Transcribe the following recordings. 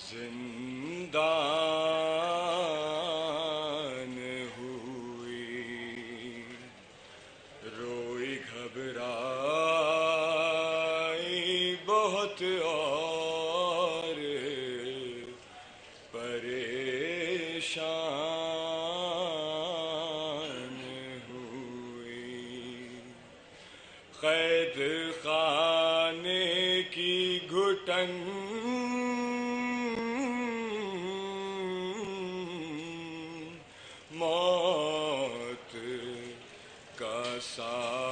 जिंदान हुई, रोई घबराई बहुत और परेशान हुई। कैद खाने की घुटन मौत का सामान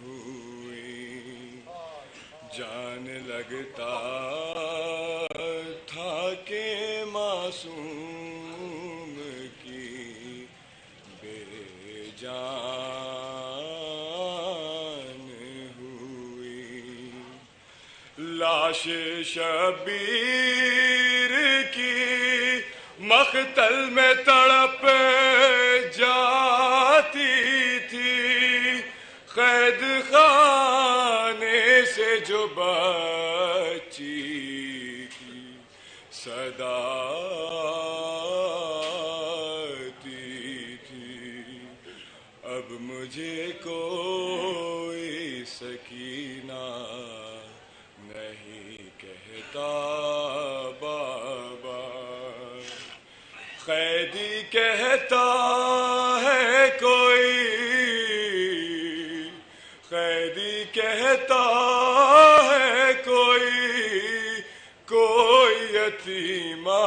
हुई। जान लगता था कि मासूम की बेजान हुई। लाश शबीर की मख्तल में तड़प जाती थी। कैद खाने से जो बच्ची की सदा आती थी। अब मुझे कोई सकीना नहीं कहता बाबा। कैदी कहता है कोई, कैदी कहता है कोई, कोई यतीमा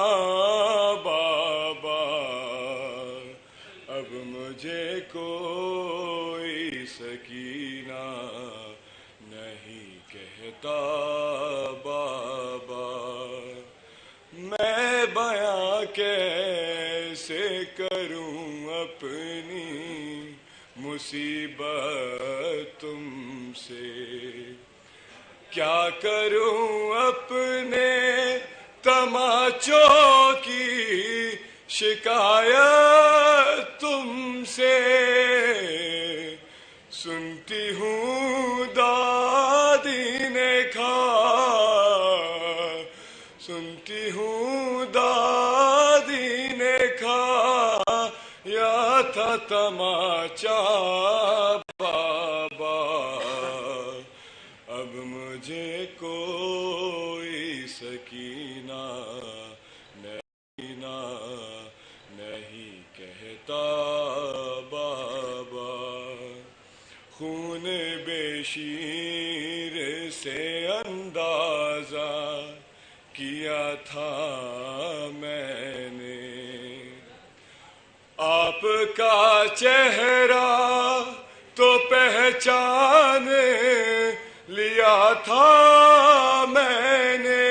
बाबा। अब मुझे कोई सकीना नहीं कहता बाबा। मैं बयां कैसे करूं अपनी मुसीबत तुमसे, क्या करूं अपने तमाचों की शिकायत तुमसे। सुनती हूँ दादी ने खा, सुनती हूँ दादी ने खा या था तमाचा बाबा। अब मुझे कोई सकीना नहीं कहता बाबा। खून बेशीर से अंदाजा किया था मैंने, आपका चेहरा तो पहचान लिया था मैंने।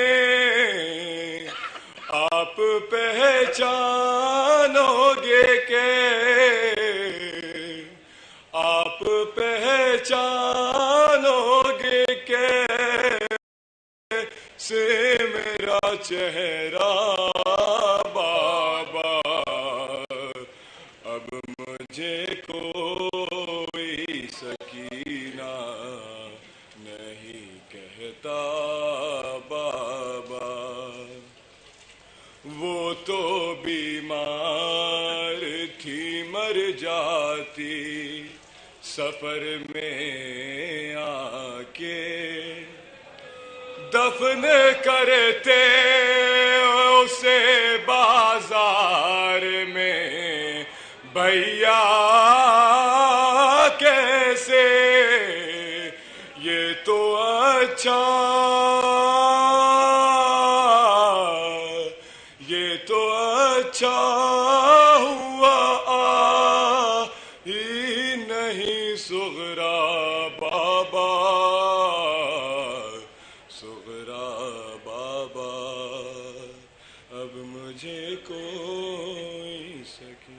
आप पहचानोगे के, आप पहचानोगे कैसे मेरा चेहरा बाबा। अब मुझे कोई सकीना नहीं कहता बाबा। वो तो बीमार थी मर जाती सफर में आके, दफन करते उसे बाजार में भैया कैसे। ये तो अच्छा, ये तो अच्छा हुआ ही नहीं सुगरा बाबा, सुगरा बाबा। अब मुझे कोई सकीना।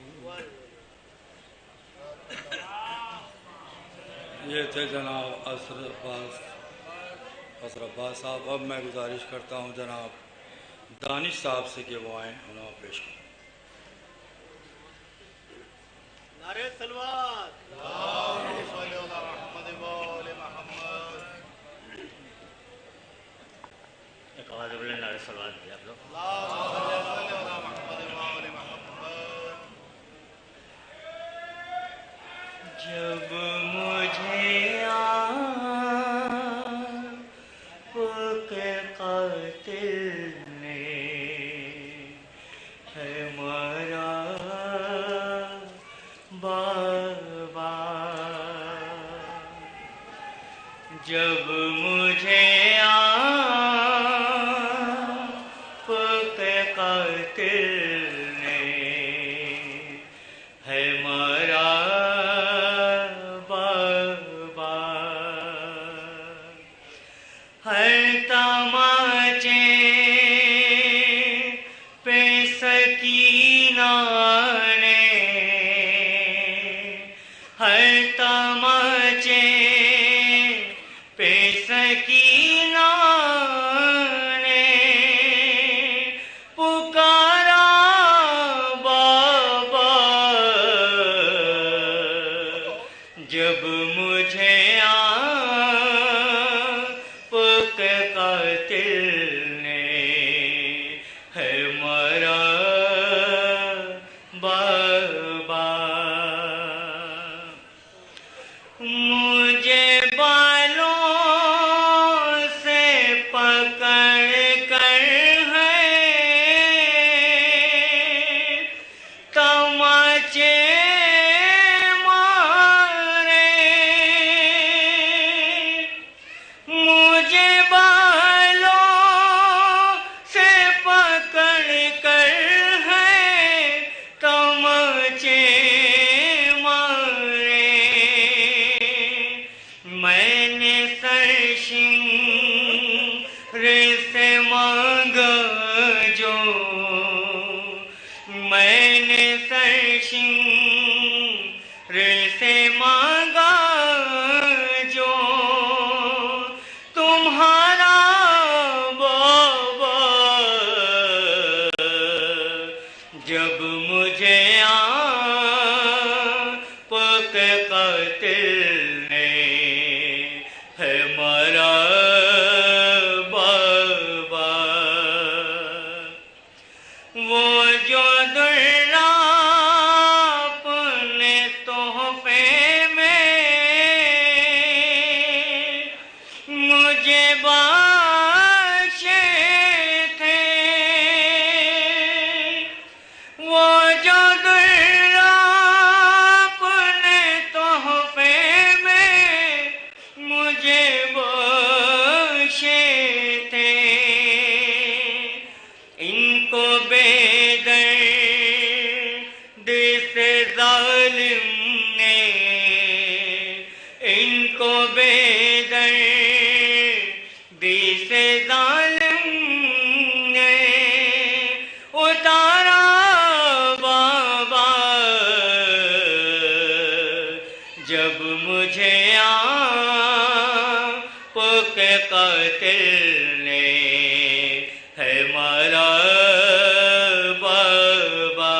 ये थे जनाब असर अब्बास साहब। अब मैं गुजारिश करता हूँ जनाब दानिश साहब से कि वो आए उन्हें पेश करें। नारे सलवात। मुझे आपके कातिल ने है मारा बाबा। हर तमाचे पे सकीना ने, हर तमाचे पे सकीना ने पुकारा बाबा। जब मुझे आपके कातिल ने है मारा बाबा। मुझे बालों से पकड़ कर है तमाचे मारे। मुझे बालों से पकड़ कर है तमाचे मारे। मैंने सरशिंगर से मांगा जो, मैंने सरशिंगर से मांगा जो तुम्हारा बाबा। जब मुझे आपके कातिल ने है मारा बाबा। वो जो दुर्रा अपने तोहफे में मुझे बख्शे थे, वो जो दुर्रा अपने तोहफे में मुझे बख्शे थे, इनको बेदर्द से जालिम ने, इनको बेदर्द से जालिम ने उतारा बाबा। जब मुझे आपके कातिल ने है मारा बाबा।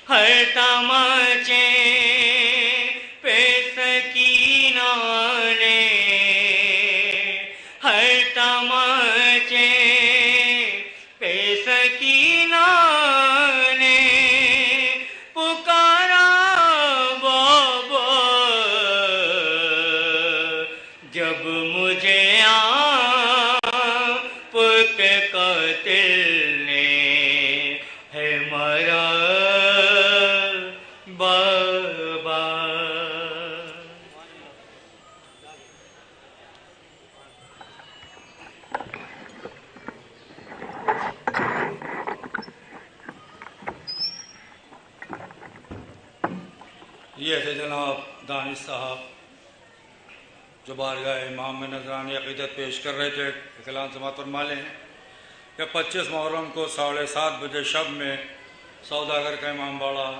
हर तमाचे पे सकीना ने, हर तमाचे पे सकीना ने पुकारा बाबा। जब मुझे आपके कातिल ने है मारा बाबा। ये थे जनाब दानिश साहब जो बारगाह इमाम में नजरानी अक़ीदत पेश कर रहे थे। इकलाम समात फरमा लें कि 25 मुहर्रम को 7:30 बजे शब में सौदागर का इमाम बाड़ा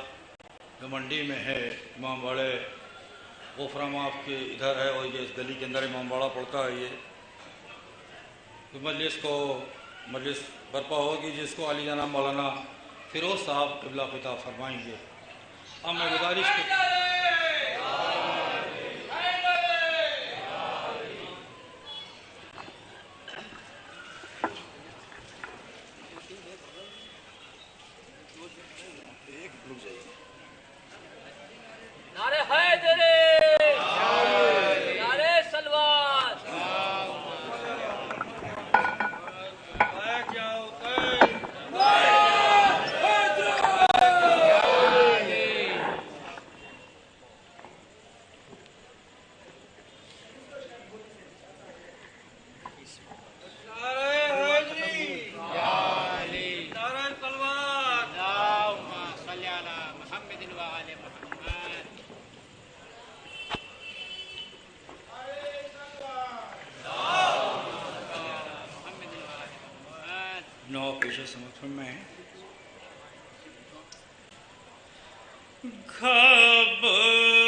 जो मंडी में है, इमाम बाड़े गुफरा माफ के इधर है और ये इस गली के अंदर इमाम बाड़ा पड़ता है। ये तो मजलिस बर्पा होगी जिसको अली जनाब मौलाना फिरोज साहब क़िबला खिताब फरमाएंगे। अब मैं गुजारिश नारे हैदरी, नारे सलवान। नौ पेशे समर्पण में घबरा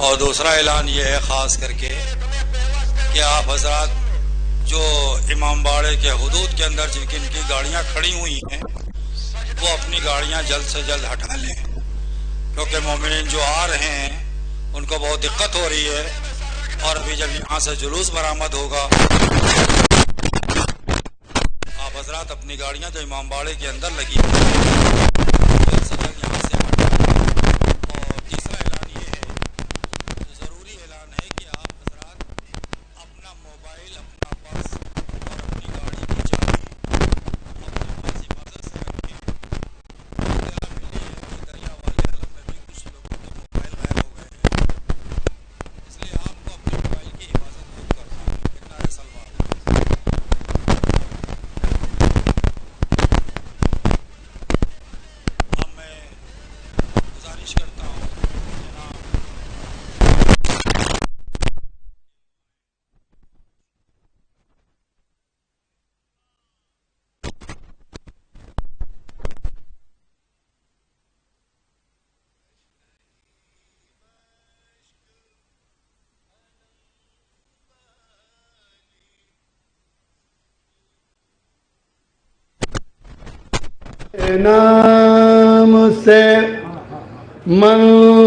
और दूसरा ऐलान ये है ख़ास करके कि आप हजरात जो इमाम बाड़े के हुदूद के अंदर जिनकी गाड़ियाँ खड़ी हुई हैं वो अपनी गाड़ियाँ जल्द से जल्द हटा लें, क्योंकि मोमिनीन जो आ रहे हैं उनको बहुत दिक्कत हो रही है। और अभी जब यहाँ से जुलूस बरामद होगा, आप हजरात अपनी गाड़ियाँ जो इमाम बाड़े के अंदर लगी हैं जल्द से जल्द यहाँ से हटाएं। और तीसरा ऐलान ये है, जो ज़रूरी ऐलान है कि आप हजरात अपना मोबाइल, अपना पर्स और अपनी गाड़ी की चाबी अपने पास हिफाजत से रखें। इत्तला मिली है कि दरिया वाले आलम में भी कुछ लोगों के मोबाइल गायब हो गए हैं, इसलिए आपको अपने मोबाइल की हिफाजत खुद करना है। कितना है सलमान? अब मैं गुजारिश करता हूँ जनाब नाम से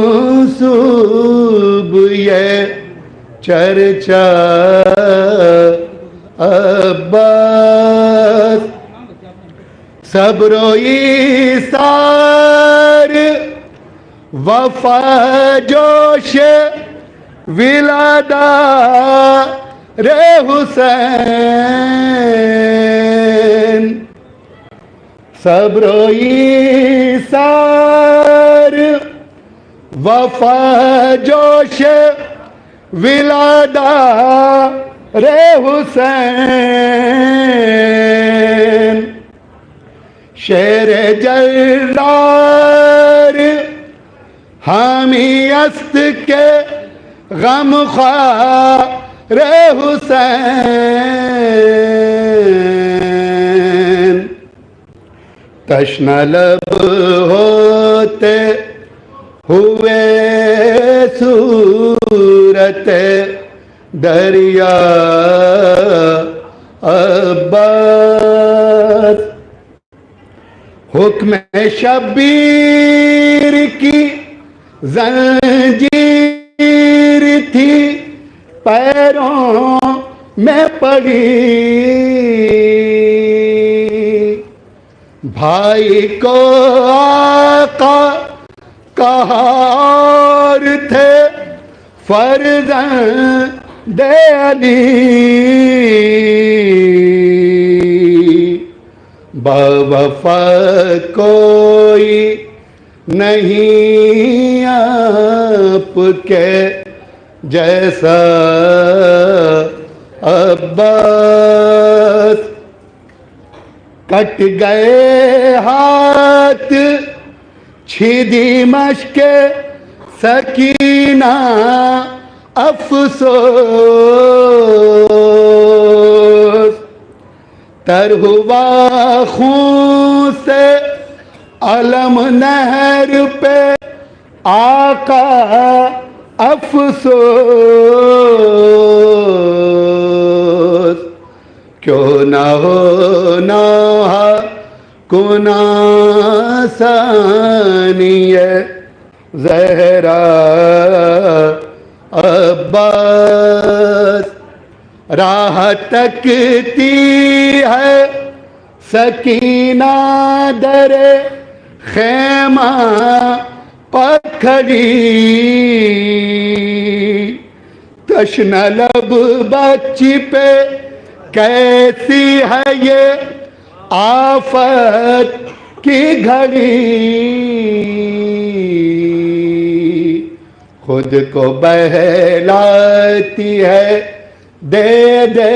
मंसूब ये चर्चा अब्बास सब्रो ईसार वफा जोश विलादा रे हुसैन सब्रो ईसार वफा जोश विलादा रे हुसैन शेर जर्रार हामी अस्त के गम ख्वार रे हुसैन तश्ना लब होते हुए सूरत दरिया अब्बास हुक्म शब्बीर की जंजीर थी पैरों में पड़ी भाई को आका कहार थे फर्जंद अली बवफा कोई नहीं आपके जैसा अब्बास कट गए हाथ छिदी मश्के सकीना अफसोस तर हुआ खून से अलम नहर पे आका अफसोस क्यों न हो ना कुना सानिय ज़हरा अब्बास राह तकती है सकीना दरे खेमा पखड़ी तश्न लब बच्ची पे कैसी है ये आफत की घड़ी खुद को बहलाती है दे दे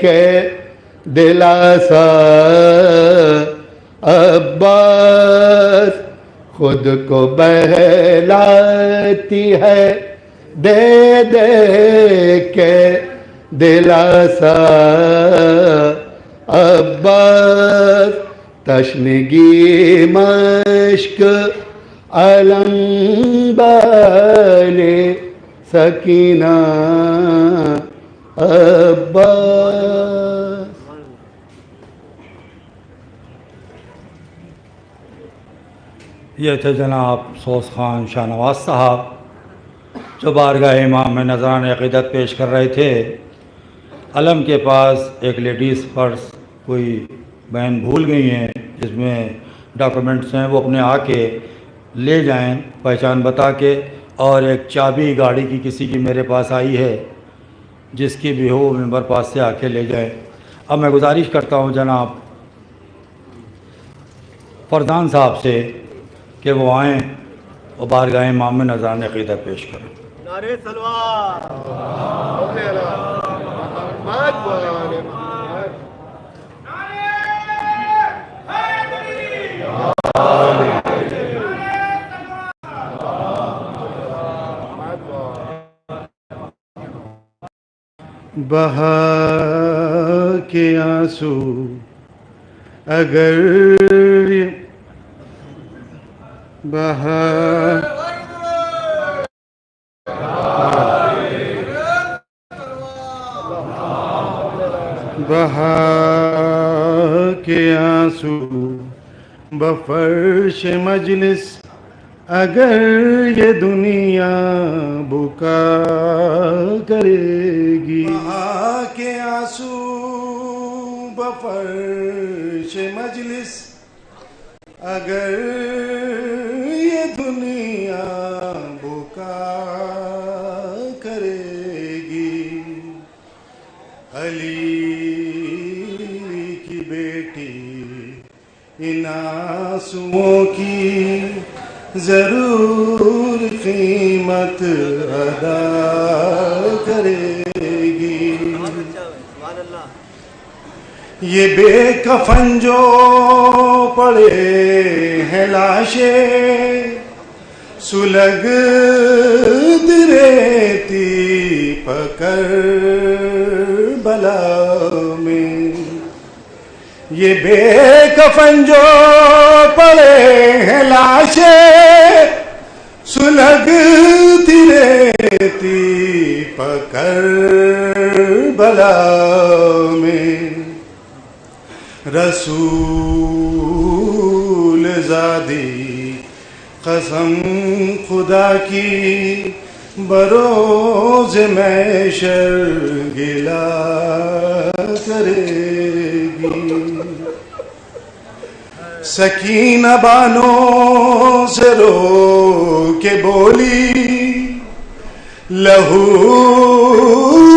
के दिलासा अब्बास खुद को बहलाती है दे दे के दिलासा अब्बास तशनगी मश्क अलम बाले सकीना अब्बास। ये थे जनाब सोस खान शाहनवाज साहब जो बारगाह इमाम में नजरान अक़ीदत पेश कर रहे थे। अलम के पास एक लेडीज़ पर्स कोई बहन भूल गई हैं जिसमें डॉक्यूमेंट्स हैं, वो अपने आके ले जाएं पहचान बता के। और एक चाबी गाड़ी की किसी की मेरे पास आई है, जिसकी भी हो मेंबर पास से आके ले जाएं। अब मैं गुजारिश करता हूं जनाब फरदान साहब से कि वो आएँ और बारगाह इमाम में नज़रान अक़ीदत पेश करें। नारे सलवात। बहा के आंसू अगर बहा बहा के आंसू बफर्श मजलिस अगर ये दुनिया बुका करेगी। बहा के आंसू बफर्श मजलिस अगर ये दुनिया बुका करेगी। अली की बेटी इन आंसुओं की जरूर कीमत अदा करेगी। ये बेकफन जो पड़े हैं लाशें सुलग रेती पकड़ बला में। ये बेकफन जो पड़े हैं लाशें सुलगती रेती पकड़ बला में। रसूल ज़ादी कसम खुदा की बरोज़ महशर गिला करेगी। सकीना बानों से रो के बोली लहू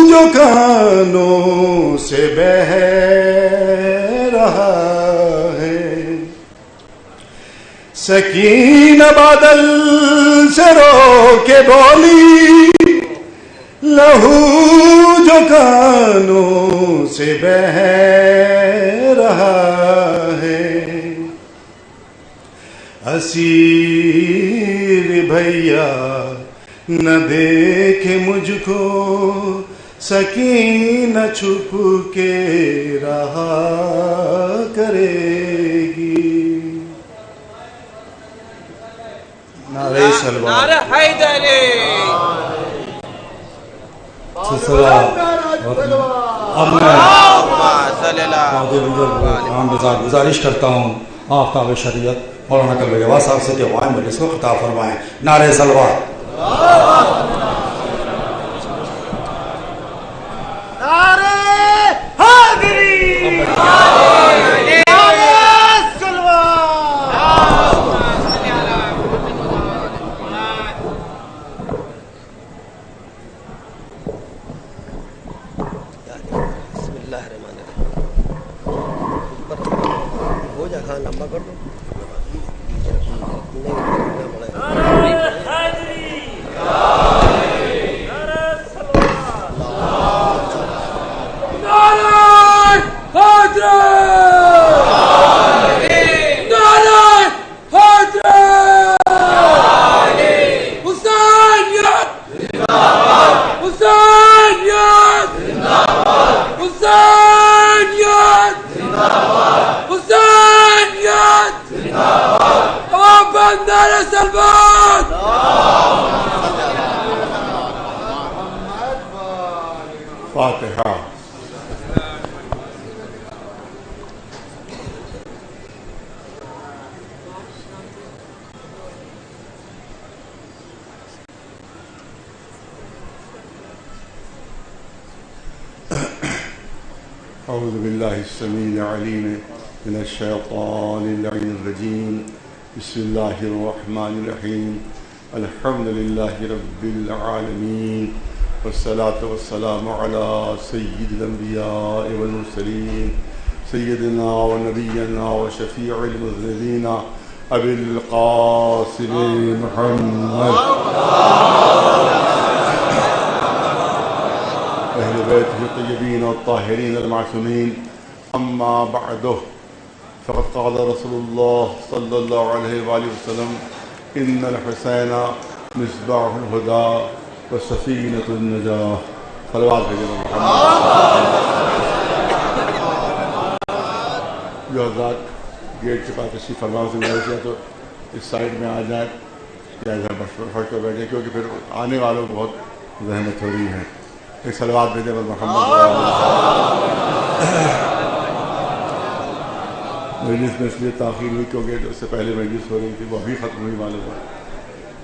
जो कानों से बह रहा है। सकीना बादल से रो के बोली लहू जो कानों से बह रहा है। असीर भैया न देखे मुझको सकीना छुप के रहा करेगी। नारे सलवात। नारे हैदरी। अब मैं गुजारिश करता हूँ आफ्ताब शरीयत मौलाना कलबे गवाह साहब से दीवान मजलिस को खिताब फरमाएं। नारे सलवात। नारे हैदरी। लंबा कर दो। नारे सलवात। फातिहा। औज़ु बिल्लाहि स्समीइल अलीम मिनश शैतानिर रजीम। बिस्मिल्लाहिर रहमानिर रहीम। अल्हम्दुलिल्लाहि रब्बिल आलमीन वस्सलातु वस्सलामु अला सय्यिदिल अंबिया वल मुरसलीन सय्यिदिना व नबिय्यिना व शफीइल मुज़निबीन अबिल क़ासिम मुहम्मद अहले बैतिही तय्यबीन व ताहिरीन अल मासूमीन। अम्मा बअदु फ़क़द क़ाल रसूलुल्लाह सल्लल्लाहु अलैहि वसल्लम इन्नल हुसैन मिस्बाहुल हुदा व सफ़ीनतुन नजाह। सलवात भेजें जो हज़रात गेट के पास तशरीफ़ फरमा से गुजारिश है तो इस साइड में आ जाए या इधर फर्श पर बैठे, क्योंकि फिर आने वालों को बहुत ज़हमत हो रही है। एक सलवात भेजें मोहम्मद। मजलिस में इसलिए ताख़ीर हुई क्योंकि उससे पहले मजलिस हो रही थी, वो अभी ख़त्म हुई मालूम है।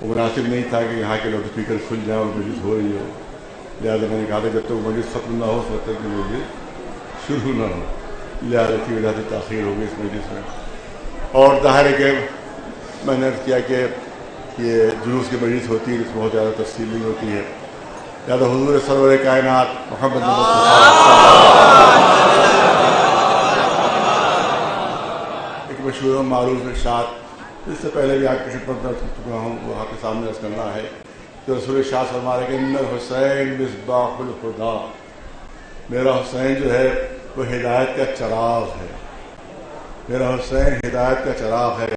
वो मुनासिब नहीं था कि यहाँ के लाउड स्पीकर खुल जाए और मजलिस हो रही हो। लिहाजा मैंने कहा था जब तक मजलिस ख़त्म ना हो उस वक्त तक मजलिस शुरू ना हो, लिहाजा की वजह से ताख़ीर हो गई इस मजलिस में। और ज़ाहिर है कि मैंने अर्ज़ किया कि ये जुलूस की मजलिस होती है, इसमें बहुत ज़्यादा तफसील नहीं होती है। लिहाजा हुज़ूर सरवर कायनात मोहम्मद मशहूर मारूफ इरशाद, इससे पहले भी आपकी खिदमत में चुका हूँ, वो आपके सामने अर्ज़ करना है कि रसूल शाह फरमा रहे कि इन्नल हुसैन मिस्बाहुल हुदा, मेरा हुसैन जो है वो हिदायत का चराग है। मेरा हुसैन हिदायत का चराग है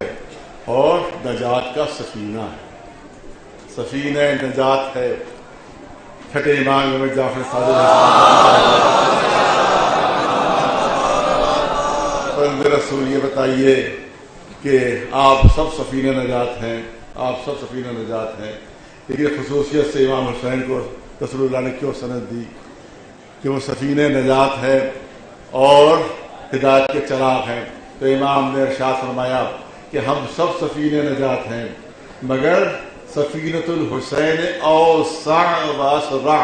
और नजात का सफ़ीना है। सफ़ीना नजात है। छठे इमाम में जाफर सादिक रसूल ये बताइए कि आप सब सफ़ीना नजात हैं, आप सब सफ़ीना नजात हैं, लेकिन खसूसियत से इमाम हुसैन को रसूलुल्लाह ने क्यों सनद दी कि वो सफ़ीना नजात है और हिदायत के चराग हैं। तो इमाम ने इरशाद फरमाया कि हम सब सफ़ीना नजात हैं मगर सफ़ीनतुल हुसैन औसा व असरा,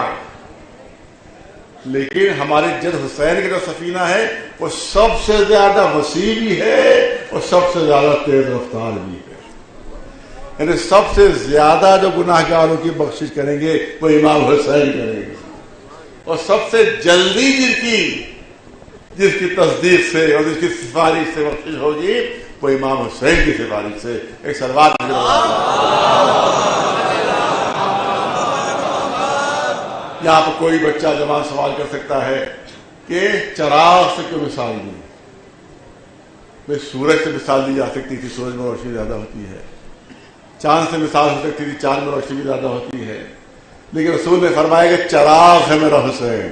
लेकिन हमारे जद हुसैन का जो सफ़ीना है वो सबसे ज्यादा वसी भी है और सबसे ज्यादा तेज रफ्तार भी है। यानी सबसे ज्यादा जो गुनाहगारों की बख्शिश करेंगे वो इमाम हुसैन करेंगे, और सबसे जल्दी जिसकी तस्दीक से और जिसकी सिफारिश से बख्शिश होगी वो इमाम हुसैन की सिफारिश से। एक सलवात यहाँ पर कोई बच्चा जवान सवाल कर सकता है कि चराग से क्यों मिसाल दी? भाई सूरज से मिसाल दी जा सकती थी, सूरज में रोशनी ज्यादा होती है। चांद से मिसाल हो सकती थी, चांद में रोशनी भी ज्यादा होती है। लेकिन रसूल ने फरमाया कि चराग है मेरा हुसैन,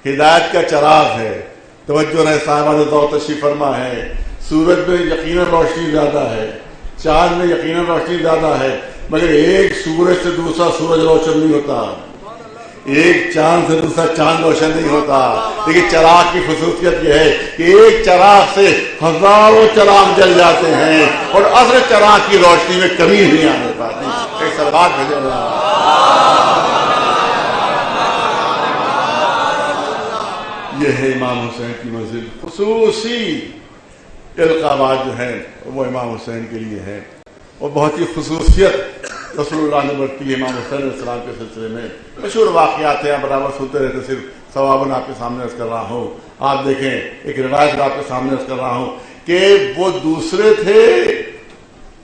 हिदायत का चराग है। तवज्जो रहे साहिबा तशरीफ फरमा है, सूरज में यकीनन रोशनी ज्यादा है, चांद में यकीनन रोशनी ज्यादा है, मगर एक सूरज से दूसरा सूरज रोशन नहीं होता, एक चांद से दूसरा चांद रोशन नहीं होता। लेकिन चराग की खुसूसियत यह है कि एक चराग से हजारों चराग जल जाते हैं और असर चराग की रोशनी में कमी नहीं आने पाती। एक सलवात भेजे। यह है इमाम हुसैन की मंजिल। खुसूसी इल्काबात जो है वो इमाम हुसैन के लिए है और बहुत ही खुसूसियत रसूलुल्लाह ने बरती है इमाम हुसैन अलैहिस्सलाम के सिलसिले में। मशहूर वाक़यात हैं, बराबर सुनते रहते, सिर्फ सवाबन आपके सामने अर्ज़ कर रहा हूँ। आप देखें, एक रिवायत आपके सामने अर्ज़ कर रहा हूँ कि वो दूसरे थे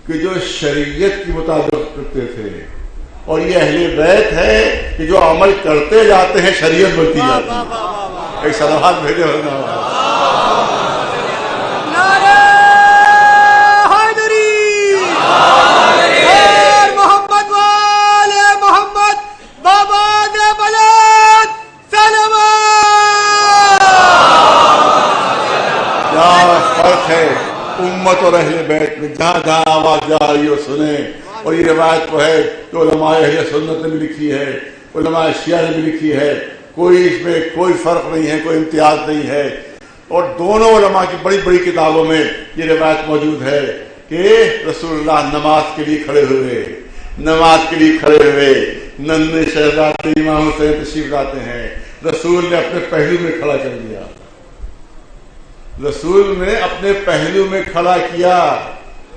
कि जो शरीयत की मुताबिक करते थे, और ये अहले बैत है कि जो अमल करते जाते हैं शरीयत बनती जाती है। एक सलाहत भेजे होना है उम्मत और अहले बैत में जहां जहां आवाज जा रही हो सुने। और ये रिवायत को है तो उलमाए अहले सुन्नत ने भी लिखी है, उलमाए शिया ने भी लिखी है। कोई इसमें कोई फर्क नहीं है, कोई इम्तियाज नहीं है। और दोनों उलमा की बड़ी बड़ी किताबों में ये रिवायत मौजूद है कि रसूलुल्लाह नमाज के लिए खड़े हुए, नमाज के लिए खड़े हुए, नन्हे शहजादे इमाम हुसैन तशरीफ लाते हैं, रसूल ने अपने पहलू में खड़ा कर दिया, रसूल ने अपने पहलू में खड़ा किया।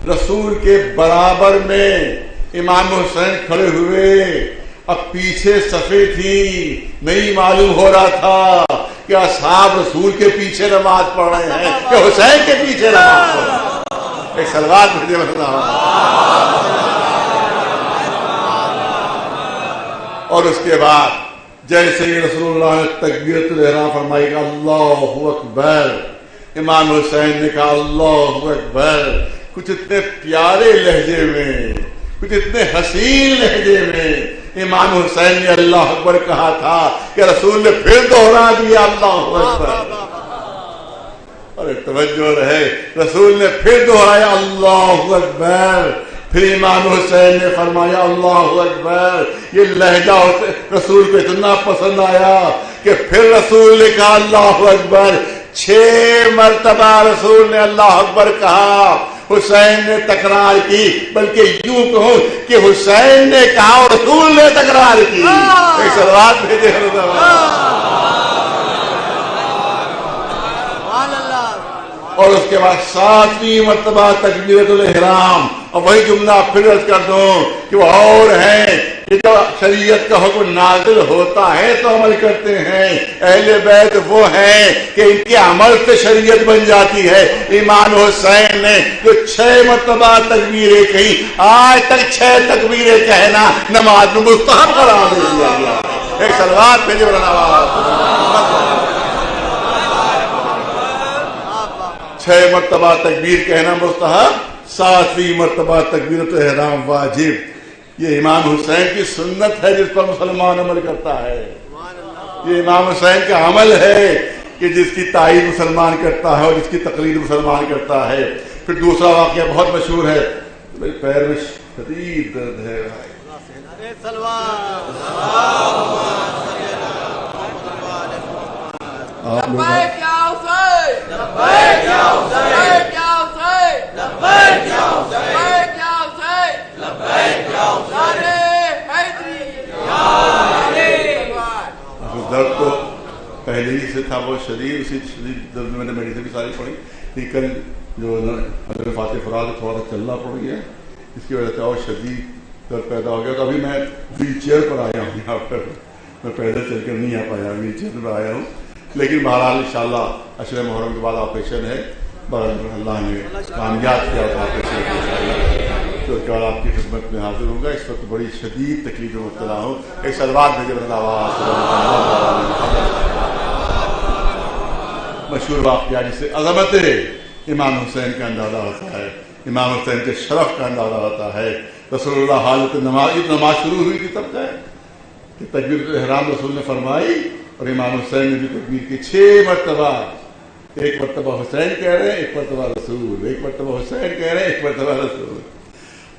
रसूल के बराबर में इमाम हुसैन खड़े हुए। अब पीछे सफे थी, नहीं मालूम हो रहा था कि असहाब रसूल के पीछे नमाज पढ़ रहे हैं कि हुसैन के पीछे नमाज पढ़ रहे हैं। एक सलवात भेजे और उसके बाद जैसे ही रसूलुल्लाह ने तकबीरतुल इहराम फरमाई, अल्लाहु अकबर, इमाम हुसैन ने कहा अल्लाहु अकबर। कुछ इतने प्यारे लहजे में, कुछ इतने हसीन लहजे में इमाम हुसैन ने अल्लाह अकबर कहा था कि रसूल ने फिर दोहरा दिया अल्लाहु अकबर। अरे तवज्जो रहे, रसूल ने फिर दोहराया अल्लाहु अकबर। फिर इमाम हुसैन ने फरमाया अल्लाहु अकबर। ये लहजा रसूल को इतना पसंद आया कि फिर रसूल ने कहा अल्लाहु अकबर। 6 मरतबा रसूल ने अल्लाह अकबर कहा। हुसैन ने तकरार की, बल्कि यूं कहूं कि हुसैन ने कहा और रसूल ने तकरार की। एक सलवात भेजे और उसके बाद 7वीं मरतबा तकबीरतुल इहराम। और वही जुमला फिर अर्ज कर दूं कि वो और है कि जब शरीयत का हुक्म नाजिल होता है तो अमल करते हैं। अहले बैत वो हैं कि इनके अमल से शरीयत बन जाती है। इमाम हुसैन ने जो 6 मरतबा तकबीरें कही, आज तक 6 तकबीरें कहना नमाज में मुस्तहब करार दे दिया गया। एक सलवात भेजे वाला 6 मरतबा तकबीर कहना मुस्तहब, 7वीं मरतबा तकबीरतुल इहराम वाजिब। ये इमाम हुसैन की सुन्नत है जिस पर मुसलमान अमल करता है। ये इमाम हुसैन का अमल है कि जिसकी तारीफ मुसलमान करता है और जिसकी तकलीद मुसलमान करता है। फिर दूसरा वाकया बहुत मशहूर है, मेरे पैर में शदीद दर्द है भाई। आप लोग दर्द तो पहले ही से था बहुत शदीद, उसी शदीद दर्द में मैंने मेडिसिन भी सारी पढ़ी। लेकिन कल जो अगर फातिह फराज थोड़ा सा चलना पड़ गया, इसकी वजह से और शदीद दर्द पैदा हो गया। तो अभी मैं व्हील चेयर पर आया हूँ यहाँ पर, मैं पैदल चल कर नहीं आ पाया, व्हील चेयर पर आया हूँ। लेकिन बहरहाल इंशाअल्लाह अशरे मुहर्रम के बाद ऑपरेशन है, अल्लाह ने कामयाब किया ऑपरेशन तो उसके बाद आपकी खिदमत में हाजिर होगा। इस वक्त बड़ी शदीद तकलीफ में मुब्तला हूँ। एक सलवात भेजे मशहूर वाक़या जिससे अज़मत इमाम हुसैन का अंदाज़ा होता है, इमाम हुसैन के शरफ का अंदाज़ा होता है। रसूलुल्लाह हालत नमाज शुरू हुई थी तब का कि तकबीरतुल इहराम रसूल ने फरमाई और इमाम हुसैन ने भी तकबीर की 6 मरतबा। एक मरतबा हुसैन कह रहे हैं, एक मरतबा रसूल, एक मरतबा हुसैन कह रहे हैं, एक मरतबा रसूल।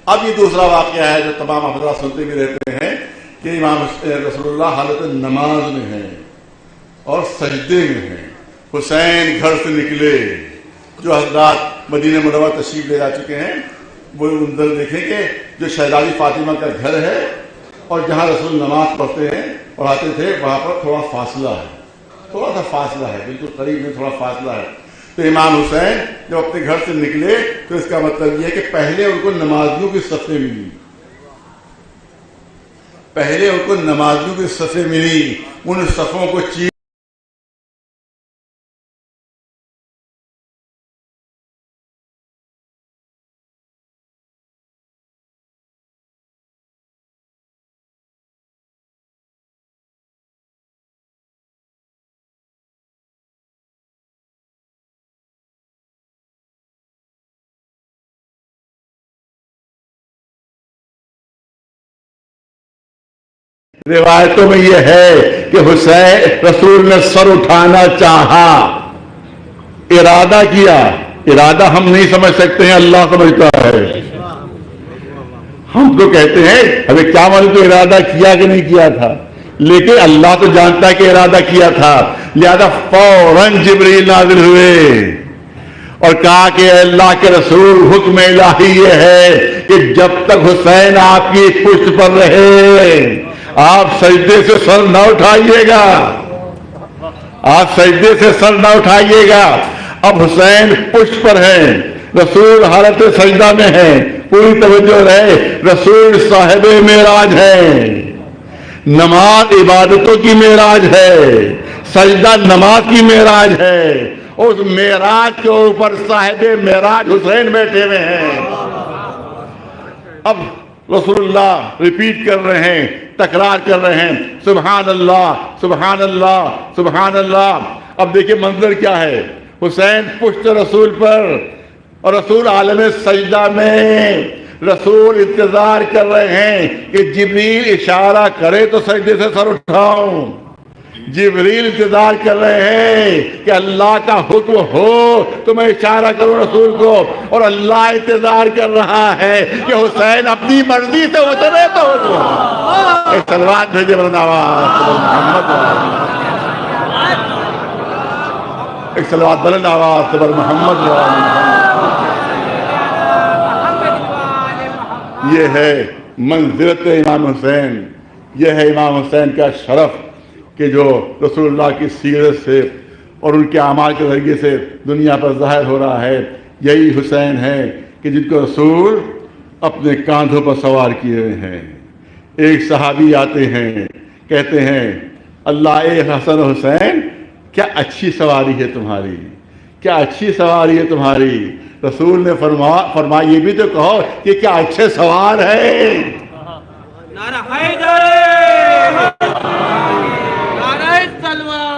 अब ये दूसरा वाक़या है जो तमाम हज़रात सुनते भी रहते हैं कि इमाम रसूलुल्लाह हालत नमाज में है और सजदे में है। हुसैन घर से निकले, जो हज़रात मदीना मुनव्वरा तशरीफ ले जा चुके हैं वो उधर देखेंगे जो शहजादी फातिमा का घर है और जहाँ रसूल नमाज पढ़ते हैं और आते थे वहाँ पर थोड़ा फासला है, थोड़ा सा फासला है, बिल्कुल करीब में थोड़ा फासला है। तो इमाम हुसैन जब अपने घर से निकले तो इसका मतलब यह है कि पहले उनको नमाजियों की सफ़ें मिली, पहले उनको नमाजियों की सफ़ें मिली। उन सफ़ों को चीर रिवायतों में यह है कि हुसैन रसूल ने सर उठाना चाहा, इरादा किया। इरादा हम नहीं समझ सकते हैं, अल्लाह समझता है। हम तो कहते हैं हमें क्या मालूम तो इरादा किया कि नहीं किया था। लेकिन अल्लाह तो जानता है कि इरादा किया था, लिहाजा फौरन जिब्रील नाजिल हुए और कहा कि अल्लाह के रसूल, हुक्म इलाही ये है कि जब तक हुसैन आपकी पुष्ट पर रहे आप सजदे से सर न उठाइएगा, आप सजदे से सर न उठाइएगा। अब हुसैन पुष्ट पर है, रसूल हालत सजदा में है, पूरी तवज्जो रहे, रसूल साहिब मेराज है, नमाज इबादतों की मेराज है, सजदा नमाज की मेराज है, उस मेराज के ऊपर साहिब मेराज हुसैन बैठे हुए हैं। अब रसूलुल्लाह रिपीट कर रहे हैं, तकरार कर रहे हैं, सुभान अल्लाह सुभान अल्लाह सुभान अल्लाह। अब देखिए मंजर क्या है, हुसैन पुष्ट रसूल पर और रसूल आलम सजदा में, रसूल इंतजार कर रहे हैं कि जिब्रील इशारा करे तो सजदे से सर उठाऊं। जिब्रील इंतजार कर रहे हैं कि अल्लाह का हुक्म हो तो मैं इशारा करूं रसूल को, और अल्लाह इंतजार कर रहा है कि हुसैन अपनी मर्जी से उतरे तो एक सलवात भेजे एक सलवात बुलंद आवाज से मोहम्मद। ये है मंजिलत इमाम हुसैन, यह है इमाम हुसैन का शरफ कि जो रसूलुल्लाह की सीरत से और उनके अमाल के जरिए से दुनिया पर ज़ाहिर हो रहा है। यही हुसैन है कि जिनको रसूल अपने कांधों पर सवार किए हुए हैं। एक सहाबी आते हैं, कहते हैं अल्लाह ए हसन हुसैन, क्या अच्छी सवारी है तुम्हारी, क्या अच्छी सवारी है तुम्हारी। रसूल ने फरमा ये भी तो कहो कि क्या अच्छे सवार है। नारा हैदर, नारा तलवार।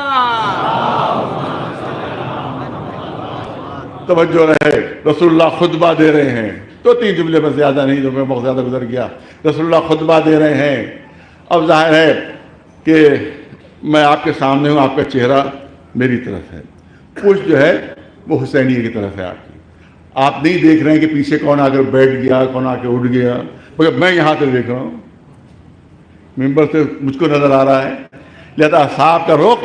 तवज्जो रहे, रसूलुल्लाह खुतबा दे रहे हैं, तो 3 जुमले में ज्यादा नहीं, जो मैं बहुत ज्यादा गुजर गया। रसूलुल्लाह खुतबा दे रहे हैं। अब जाहिर है कि मैं आपके सामने हूं, आपका चेहरा मेरी तरफ है, पुष्ट जो है वो हुसैनिया की तरफ है आपकी। आप नहीं देख रहे हैं कि पीछे कौन आकर बैठ गया, कौन आकर उठ गया, मगर मैं यहां से देख रहा हूं, मिंबर से मुझको नजर आ रहा है। लिहाजा साहब का रुख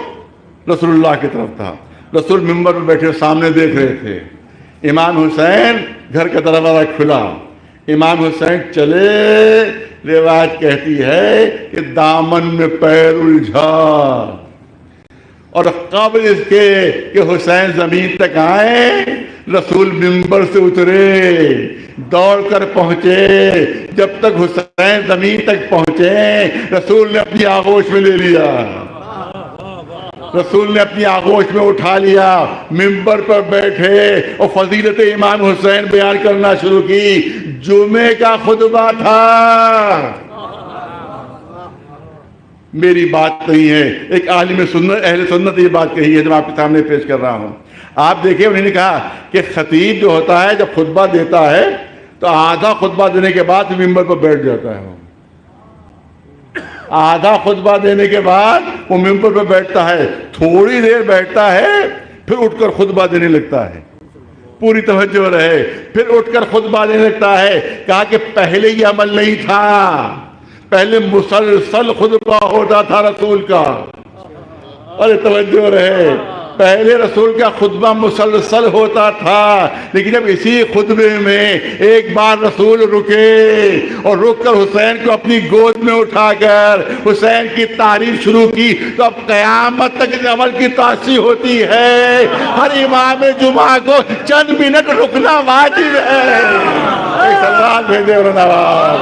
रसूलुल्लाह की तरफ था। रसूल मिंबर पर बैठे सामने देख रहे थे। इमाम हुसैन घर का दरवाजा खुला, इमाम हुसैन चले। रिवायत कहती है कि दामन में पैर उलझा और कब्ल इसके कि हुसैन जमीन तक आए, रसूल मिंबर से उतरे, दौड़कर पहुंचे। जब तक हुसैन जमीन तक पहुंचे, रसूल ने अपनी आगोश में ले लिया, रसूल ने अपनी आगोश में उठा लिया, मिंबर पर बैठे और फजीलत इमाम हुसैन बयान करना शुरू की। जुमे का खुतबा था, मेरी बात नहीं है, एक आलिम सुन्नत अहले सुन्नत ये बात कही है जो मैं आपके सामने पेश कर रहा हूं। आप देखिए, उन्होंने कहा कि खतीब जो होता है जब खुतबा देता है तो आधा खुतबा देने के बाद मिंबर पर बैठ जाता है। आधा खुतबा देने के बाद वो मिंबर पर बैठता है, थोड़ी देर बैठता है, फिर उठकर खुतबा देने लगता है। पूरी तवज्जो रहे, फिर उठकर खुतबा देने लगता है। कहा कि पहले ये अमल नहीं था, पहले मुसलसल खुतबा होता था रसूल का। अरे तवज्जो रहे, पहले रसूल का खुतबा मुसलसल होता था, लेकिन अब इसी खुतबे में एक बार रसूल रुके और रुककर हुसैन को अपनी गोद में उठाकर हुसैन की तारीफ शुरू की। तो अब कयामत तक इस अमल की तासी होती है, हर इमाम जुमा को चंद मिनट रुकना वाजिब है। एक सलाम भेजे और नवाज।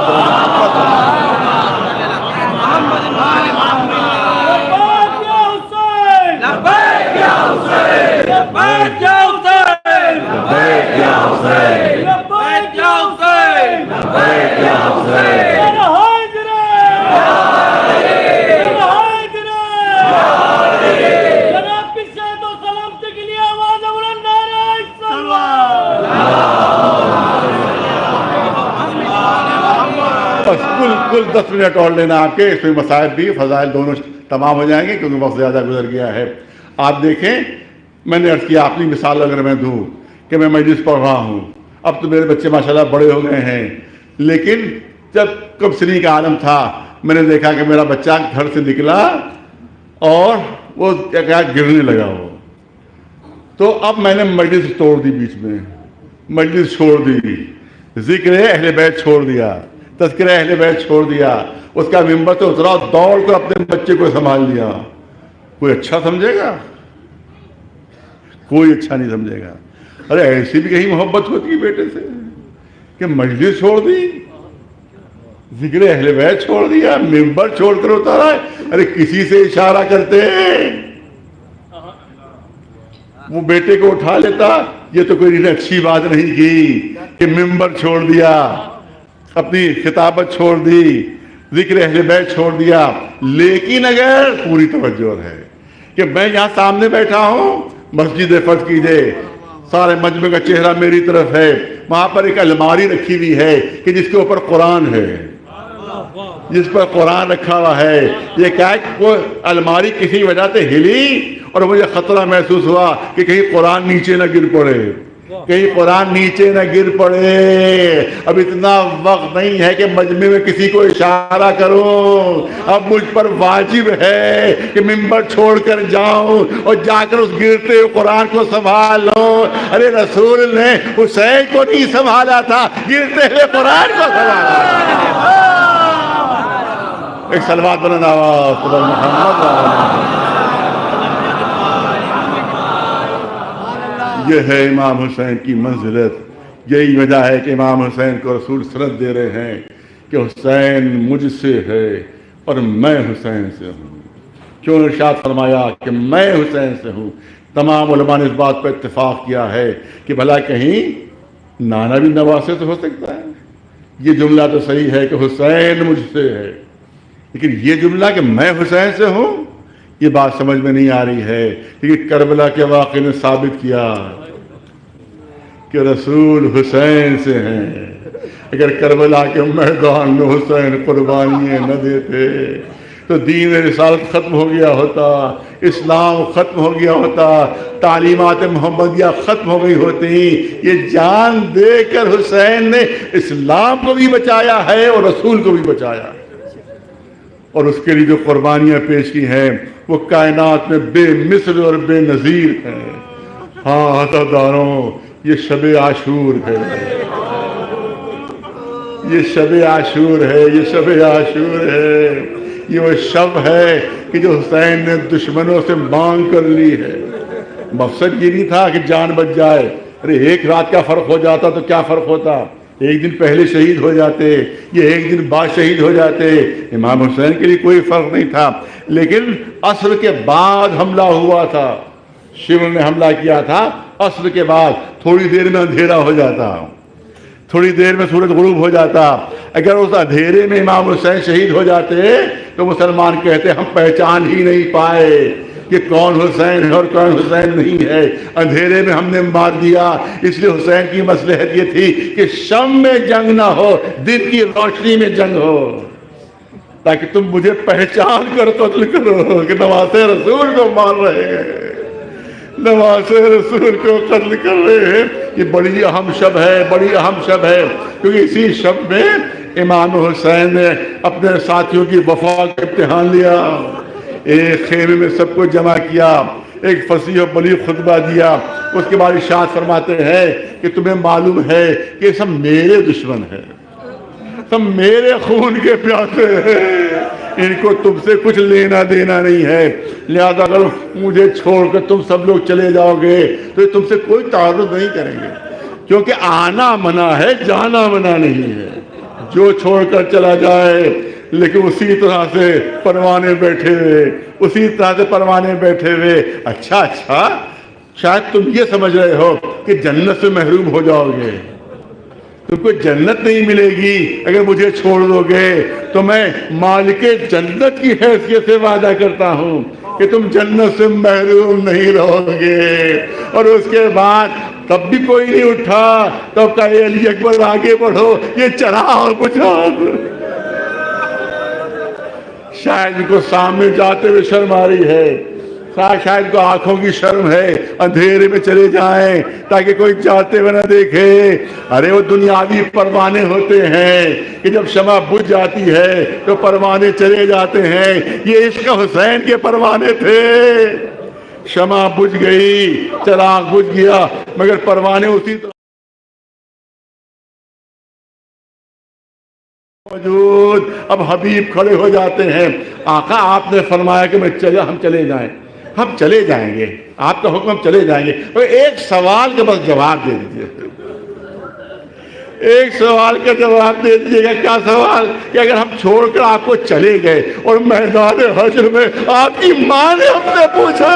कुल 10 मिनट और लेना आपके, इसमें मसाइल भी फजाइल दोनों तमाम हो जाएंगे क्योंकि वक्त ज़्यादा गुजर गया है। आप देखें, मैंने अर्ज़ किया अपनी मिसाल अगर मैं दूं कि मैं मजलिस पढ़ रहा हूं, अब तो मेरे बच्चे माशाल्लाह बड़े हो गए हैं, लेकिन जब कब सनी का आलम था मैंने देखा कि मेरा बच्चा घर से निकला और वो क्या गिरने लगा वो। तो अब मैंने मजलिस तोड़ दी, बीच में मजलिस छोड़ दी, जिक्र अहले बैत छोड़ दिया, तज़किरा अहले बैत छोड़ दिया, उसका मिंबर से उतरा, दौड़ कर अपने बच्चे को संभाल लिया। कोई अच्छा समझेगा? कोई अच्छा नहीं समझेगा। अरे ऐसी भी कहीं मोहब्बत होती है बेटे से कि मजलिस छोड़ दी, जिक्र अहले बैत छोड़ दिया, मिंबर छोड़कर उतारा। अरे किसी से इशारा करते वो बेटे को उठा लेता। ये तो कोई अच्छी बात नहीं की कि मिंबर छोड़ दिया, अपनी खिताबत छोड़ दी, जिक्र अहले बैत छोड़ दिया। लेकिन अगर पूरी तवज्जो है कि मैं यहां सामने बैठा हूं, मस्जिद फर्ज कीजिए, सारे मजमे का चेहरा मेरी तरफ है, वहां पर एक अलमारी रखी हुई है कि जिसके ऊपर कुरान है, जिस पर कुरान रखा हुआ है। ये क्या है, वो अलमारी किसी वजह से हिली और मुझे खतरा महसूस हुआ कि कहीं कुरान नीचे न गिर पड़े, कहीं कुरान नीचे न गिर पड़े। अब इतना वक्त नहीं है कि मजमे में किसी को इशारा करूं। अब मुझ पर वाजिब है कि मिंबर छोड़कर जाऊं और जाकर उस गिरते हुए कुरान को संभाल लो। अरे रसूल ने हुसैन को नहीं संभाला था, गिरते हुए कुरान को संभाला। एक सलवात बनाना ये है इमाम हुसैन की मंजिलत। यही वजह है कि इमाम हुसैन को रसूल सनद दे रहे हैं कि हुसैन मुझसे है और मैं हुसैन से हूँ। क्यों इरशाद फरमाया कि मैं हुसैन से हूँ? तमाम उलमा ने इस बात पर इत्तेफाक किया है कि भला कहीं नाना भी नवासे से हो सकता है। ये जुमला तो सही है कि हुसैन मुझसे है, लेकिन ये जुमला कि मैं हुसैन से हूँ, ये बात समझ में नहीं आ रही है। क्योंकि करबला के वाक़े ने साबित किया कि रसूल हुसैन से हैं। अगर करबला के मैदान में हुसैन कुर्बानियाँ न देते तो दीन रिसालत ख़त्म हो गया होता, इस्लाम ख़त्म हो गया होता, तालीमात मोहम्मदिया ख़त्म हो गई होती। ये जान देकर हुसैन ने इस्लाम को भी बचाया है और रसूल को भी बचाया है, और उसके लिए जो कुर्बानियाँ पेश की हैं वो कायनात में बेमिसल और बेनज़ीर है। हाँ अज़ादारों, ये शब आशूर है, ये शब आशूर है, ये शब आशूर है। ये वो शब है कि जो हुसैन ने दुश्मनों से मांग कर ली है। मकसद ये नहीं था कि जान बच जाए। अरे एक रात का फ़र्क हो जाता तो क्या फ़र्क होता, एक दिन पहले शहीद हो जाते, ये एक दिन बाद शहीद हो जाते। इमाम हुसैन के लिए कोई फ़र्क नहीं था। लेकिन असर के बाद हमला हुआ था, शिव ने हमला किया था। असर के बाद थोड़ी देर में अंधेरा हो जाता, थोड़ी देर में सूरज गुरूब हो जाता। अगर उस अंधेरे में इमाम हुसैन शहीद हो जाते तो मुसलमान कहते हम पहचान ही नहीं पाए कि कौन हुसैन है और कौन हुसैन नहीं है। अंधेरे में हमने मार दिया। इसलिए हुसैन की मसलहत ये थी कि शम में जंग ना हो, दिन की रोशनी में जंग हो, ताकि तुम मुझे पहचान कर कत्ल करो कि नवासे रसूल को मार रहे हैं, नवासे रसूल को कत्ल कर रहे हैं। ये बड़ी अहम शब है, बड़ी अहम शब है, क्योंकि इसी शब में इमाम हुसैन ने अपने साथियों की वफा का इम्तिहान लिया। एक खेमे में सबको जमा किया, एक फसीह और बलीग खुतबा दिया। उसके बाद इरशाद फरमाते हैं कि तुम्हें मालूम है कि सब मेरे दुश्मन हैं, सब मेरे खून के प्यासे हैं, इनको तुमसे कुछ लेना देना नहीं है। लिहाजा अगर मुझे छोड़कर तुम सब लोग चले जाओगे तो ये तुमसे कोई तारुफ नहीं करेंगे, क्योंकि आना मना है, जाना मना नहीं है। जो छोड़कर चला जाए, लेकिन उसी तरह से परवाने बैठे हुए, उसी तरह से परवाने बैठे हुए। अच्छा, शायद तुम ये समझ रहे हो कि जन्नत से महरूम हो जाओगे, तुमको जन्नत नहीं मिलेगी अगर मुझे छोड़ दोगे। तो मैं मालिके जन्नत की हैसियत से वादा करता हूँ कि तुम जन्नत से महरूम नहीं रहोगे। और उसके बाद तब भी कोई नहीं उठा, तब कहे अली अकबर आगे बढ़ो, ये चराग बुझाओ। शायद इनको सामने जाते हुए शर्म आ रही है, शायद को आंखों की शर्म है, अंधेरे में चले जाएं ताकि कोई जाते हुए न देखे। अरे वो दुनियावी परवाने होते हैं कि जब शमा बुझ जाती है तो परवाने चले जाते हैं। ये इश्क हुसैन के परवाने थे। शमा बुझ गई, चिराग बुझ गया, मगर परवाने उसी तरह मौजूद। अब हबीब खड़े हो जाते हैं। आका आपने फरमाया कि हम चले जाएं, हम चले जाएंगे, आपका हुक्म हम चले जाएंगे। तो एक सवाल का बस जवाब दे दीजिए, एक सवाल का जवाब दे दीजिएगा। क्या सवाल? कि अगर हम छोड़कर आपको चले गए और मैदान हश्र में आपकी मां ने हमसे पूछा,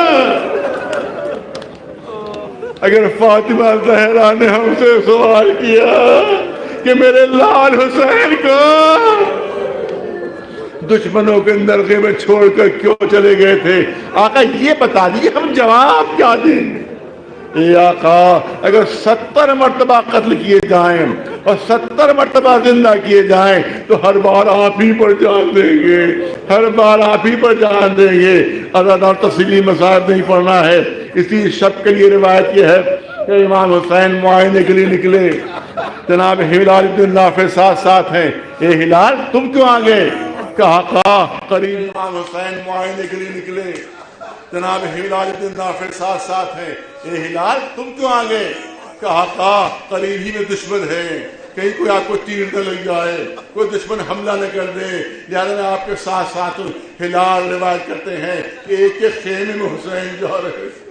अगर फातिमा ज़हरा ने हमसे सवाल किया कि मेरे लाल हुसैन को दुश्मनों के नरगे में छोड़कर क्यों चले गए थे, आका ये बता दीजिए, हम जवाब क्या देंगे? ए आका, अगर 70 मर्तबा कत्ल किए जाएं और 70 मर्तबा जिंदा किए जाएं तो हर बार आप ही पर जान देंगे, हर बार आप ही पर जान देंगे। अदद और तफसीली मसाइल नहीं पढ़ना है। इसी शब के लिए रिवायत ये है कि इमाम हुसैन मुआयने के लिए निकले, जनाब हिलाल इब्न नाफे साथ साथ हैं। ए हिलाल, तुम क्यों आ गए? कहा करीब इमाम हुसैन मुआयने के लिए निकले, जनाब हिलाल इब्न नाफे साथ साथ हैं। ए हिलाल, तुम क्यों आ गए? कहा करीब ही में दुश्मन है, कहीं कोई आपको तीर न लग जाए, कोई दुश्मन हमला न कर दे, लिहाजा मैं आपके साथ साथ। हिलाल रिवायत करते हैं कि एक एक खेमे में हुसैन जा रहे थे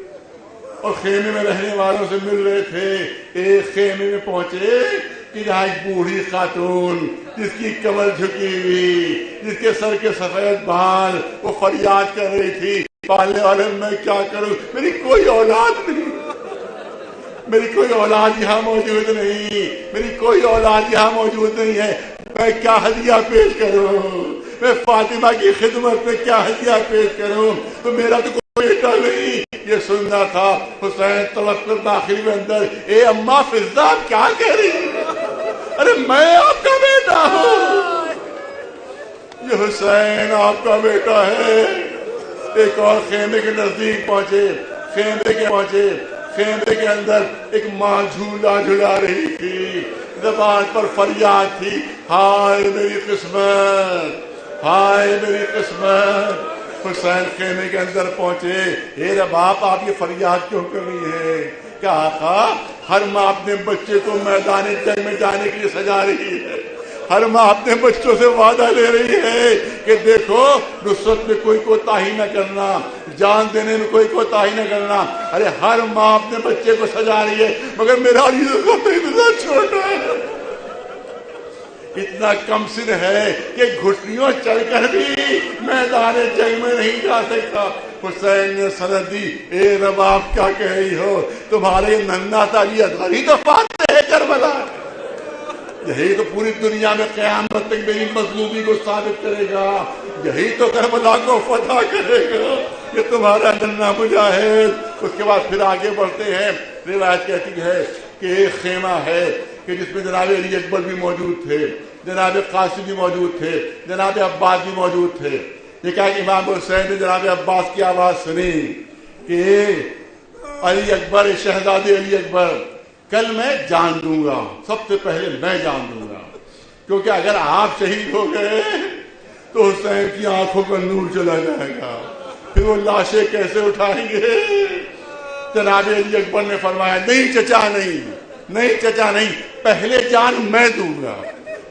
और खेमे में रहने वालों से मिल रहे थे। एक खेमे में पहुंचे कि जहाँ एक बूढ़ी खातून जिसकी कमर झुकी हुई, जिसके सर के सफेद बाल, वो फरियाद कर रही थी, पालने वाले मैं क्या करूं, मेरी कोई औलाद नहीं, मेरी कोई औलाद यहाँ मौजूद नहीं, मेरी कोई औलाद यहाँ मौजूद नहीं है, मैं क्या हदिया पेश करूं, मैं फातिमा की खिदमत में क्या हदिया पेश करूं, तो मेरा तो कोई बेटा नहीं। ये सुनना था। हुसैन तड़प कर दाखिल में अंदर, ए अम्मा फिजा क्या कह रही है? अरे मैं आपका बेटा हूँ, ये हुसैन आपका बेटा है। एक और खेमे के नजदीक पहुंचे, खेमे के अंदर एक माँ झूला झुला रही थी, जबान पर फरियाद थी, हाय मेरी किस्मत, हाय मेरी किस्मत। हुसैन खेमे के अंदर पहुंचे, हे बाप आप ये फरियाद क्यों कर रही है? क्या आका, हर माँ अपने बच्चे को मैदान जंग में जाने के लिए सजा रही है, हर माँ अपने बच्चों से वादा ले रही है कि देखो नुसरत में कोई कोताही न करना, जान देने में कोई कोताही न करना। अरे हर माँ अपने बच्चे को सजा रही है, मगर मेरा अली तो इतना छोटा है, इतना कम सिर है कि घुटनियों चढ़कर भी मैदान जंग में नहीं जा सकता। हुसैन ने सनद दी, ए रबाब क्या कह रही हो, तुम्हारे नन्ना ताली अजगरी तो फाते है करबला, यही तो पूरी दुनिया में क़यामत तक मेरी मजलूमी को साबित करेगा, यही तो करबला को फतह करेगा, ये तुम्हारा नन्ना मुजाहिद। उसके बाद फिर आगे बढ़ते हैं। रिवायत कहती है कि एक खेमा है कि जिसमें जनाब अली अकबर भी मौजूद थे, जनाब कासिम भी मौजूद थे, जनाब अब्बास भी मौजूद थे। ये कहा कि इमाम हुसैन ने जनाब अब्बास की आवाज सुनी कि अली अकबर, शहजादे अली अकबर, कल मैं जान दूंगा, सबसे पहले मैं जान दूंगा, क्योंकि अगर आप शहीद हो गए तो हुसैन की आंखों का नूर चला जाएगा, फिर वो लाशें कैसे उठाएंगे। जनाब अली अकबर ने फरमाया, नहीं चचा नहीं, नहीं चचा नहीं, पहले जान मैं दूंगा,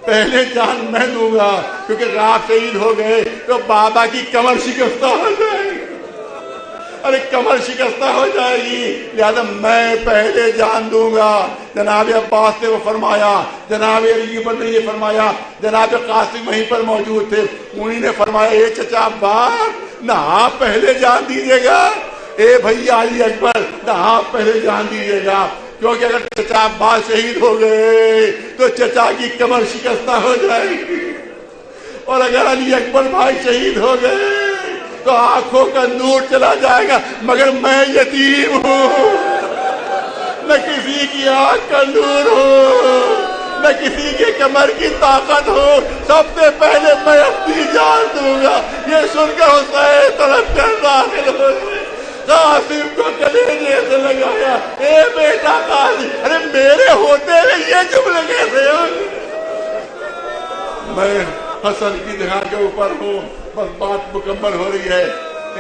पहले जान मैं दूंगा, क्योंकि अगर आप शहीद हो गए तो बाबा की कमर शिकस्ता हो जाएगी, अरे कमर शिकस्ता हो जाएगी, लिहाजा मैं पहले जान दूंगा। जनाब अब्बास ने वो फरमाया, जनाब अली अकबर ने ये फरमाया, जनाब कासिम वहीं पर मौजूद थे, उन्हीं ने फरमाया, ए चचा अब्बास ना आप पहले जान दीजिएगा, ए भैया अली अकबर ना आप पहले जान दीजिएगा, क्योंकि अगर चचा अब्बास शहीद हो गए तो चचा की कमर शिकस्ता हो जाएगी, और अगर अली अकबर भाई शहीद हो गए तो आंखों का नूर चला जाएगा, मगर मैं यतीम हूँ, न किसी की आंख का नूर हो, न किसी के कमर की ताकत हो, सबसे पहले मैं अपनी जान दूंगा। ये सुनकर हुसैन तड़प कर दाखिल हो गए। कासिम को कलेजे से लगाया, ए बेटा कासिम। अरे मेरे होते हुए ये जुमले कैसे हो? मैं हसन की जगह के ऊपर हूँ, बस बात मुकम्मल हो रही है।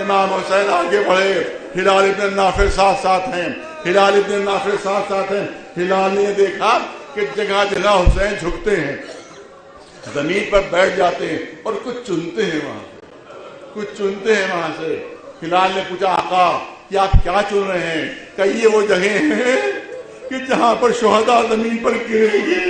इमाम हुसैन आगे बढ़े, हिलाल इब्न नाफिर साथ साथ हैं, हिलाल इब्न नाफिर साथ साथ हैं। हिलाल ने देखा कि जगह जगह हुसैन झुकते हैं, जमीन पर बैठ जाते हैं और कुछ चुनते हैं, वहां कुछ चुनते हैं वहां से। हिलाल ने पूछा, आका कि आप क्या चुन रहे हैं? कहीं ये वो जगह हैं कि जहां पर शुहदा जमीन पर गिरेंगे,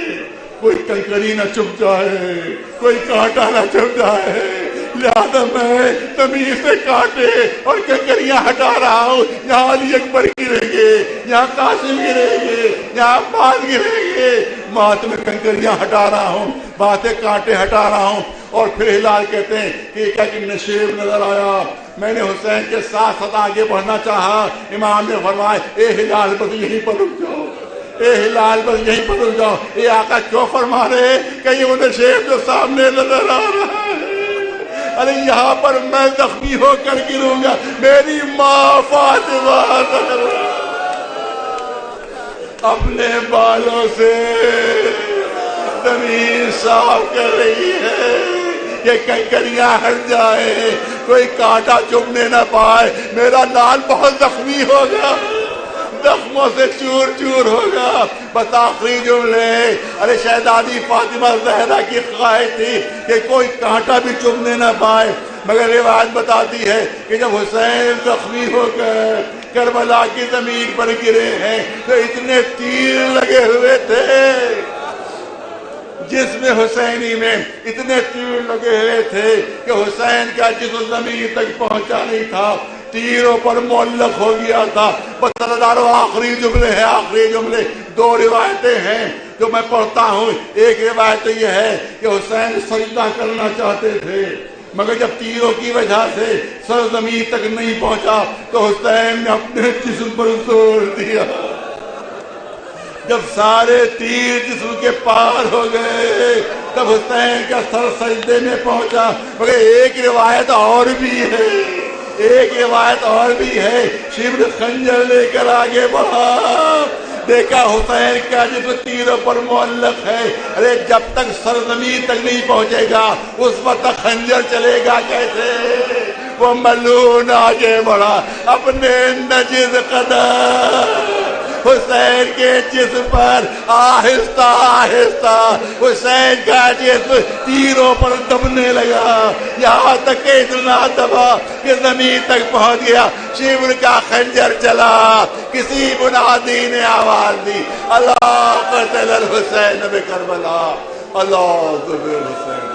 कोई कंकरी न चुप जाए, कोई कांटा न चुप जाए, लिहाजा मैं जमीन से कांटे और कंकरियां हटा रहा हूँ। यहाँ अली अकबर गिरेंगे, यहाँ कासिम गिरेंगे, यहाँ अब्बास गिरेंगे, माथ में कंकरियां हटा रहा हूँ, बातें कांटे हटा रहा हूँ। और फिर हिलाल कहते हैं कि क्या कि नशेब नजर आया, मैंने हुसैन के साथ साथ आगे बढ़ना चाहा। इमाम ने फरमाया, ए हिलाल बस यहीं पर रुक जाओ, ए हिलाल बस यहीं पर रुक जाओ। ये आका क्यों फरमा रहे? कहीं वो नशेब जो सामने नजर आ रहा है, अरे यहाँ पर मैं जख्मी होकर गिरूंगा, मेरी माँ फातिमा अपने बालों से जमीन साफ कर रही है, ये कंकरियां हट जाए, कोई कांटा चुभने न पाए, मेरा लाल बहुत जख्मी होगा, जख्मों से चूर चूर होगा। बस आखिरी जुमले, अरे शहजादी फातिमा ज़हरा की ख्वाहिश थी कि कोई कांटा भी चुभने न पाए, मगर रिवायत बताती है कि जब हुसैन जख्मी होकर करबला की जमीन पर गिरे हैं तो इतने तीर लगे हुए थे जिसमें हुसैनी में इतने तीर लगे हुए थे कि हुसैन का जिस्म जमीन तक पहुंचा नहीं था, तीरों पर मुअल्लक हो गया था। बस आखिरी जुमले हैं, आखिरी जुमले। दो रिवायतें हैं जो मैं पढ़ता हूँ। एक रिवायत यह है कि हुसैन सजदा करना चाहते थे, मगर जब तीरों की वजह से सर जमीन तक नहीं पहुंचा तो हुसैन ने अपने जिस्म पर जोर दिया। जब सारे तीर जिस्म के पार हो गए तब हुसैन का सर सजदे में पहुंचा। मगर एक रिवायत और भी है, एक रिवायत और भी है, शिब्र खंजर लेकर आगे बढ़ा, देखा हुसैन का जिस्म तीरों पर मुअल्लक है। अरे जब तक सर जमीन तक नहीं पहुंचेगा उस वक्त तक खंजर चलेगा कैसे? वो मलून आगे बढ़ा, अपने नजिद कदम हुसैन के जिस्म पर आहिस्ता आहिस्ता हुसैन का जिस्म तीरों पर दबने लगा, यहाँ तक के इतना दबा कि जमीन तक पहुंच गया। शिब्र का खंजर चला, किसी मुनादी ने आवाज दी, अल्लाह क़तल हुसैन बि करबला, अल्लाह हुसैन।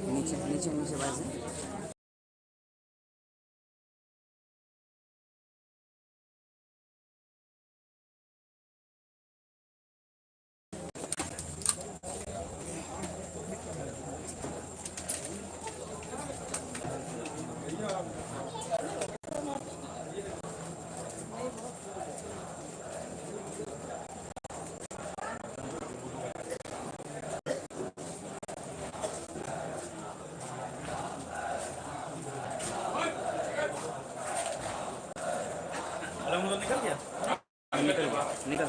नीचे नीचे नीचे बाजू निकल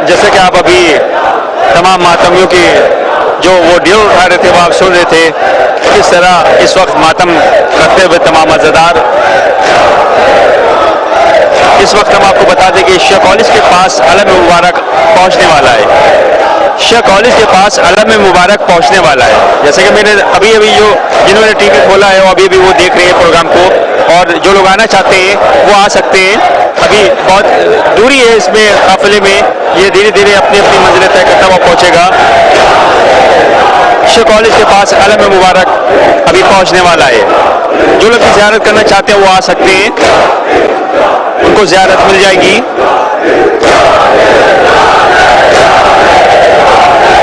जैसे कि आप अभी तमाम मातमियों की जो वो ढेर उठा रहे थे वो आप सुन रहे थे, किस तरह इस वक्त मातम करते हुए तमाम अज़ादार। इस वक्त हम आपको बता दें कि शाह कॉलेज के पास अलम मुबारक पहुंचने वाला है। शाह कॉलेज के पास अलम मुबारक पहुंचने वाला है। जैसे कि मैंने अभी जो जिन्होंने टीवी खोला है वो अभी वो देख रहे हैं प्रोग्राम को, और जो लोग आना चाहते हैं वो आ सकते हैं। अभी बहुत दूरी है इसमें काफिले में, ये धीरे धीरे अपनी अपनी मंजिल तय करता हुआ पहुंचेगा। शाह कॉलेज के पास अलम मुबारक अभी पहुंचने वाला है। जो लोग ज़ियारत करना चाहते हैं वो आ सकते हैं, उनको ज़ियारत मिल जाएगी।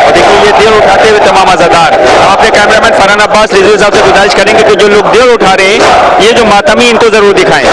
और देखिए ये देर उठाते हुए तमाम अज़ादार। हम अपने कैमरामैन फरहान अब्बास रिजवी साहब से गुजारिश करेंगे कि जो लोग देर उठा रहे हैं ये जो मातमी इनको जरूर दिखाएं।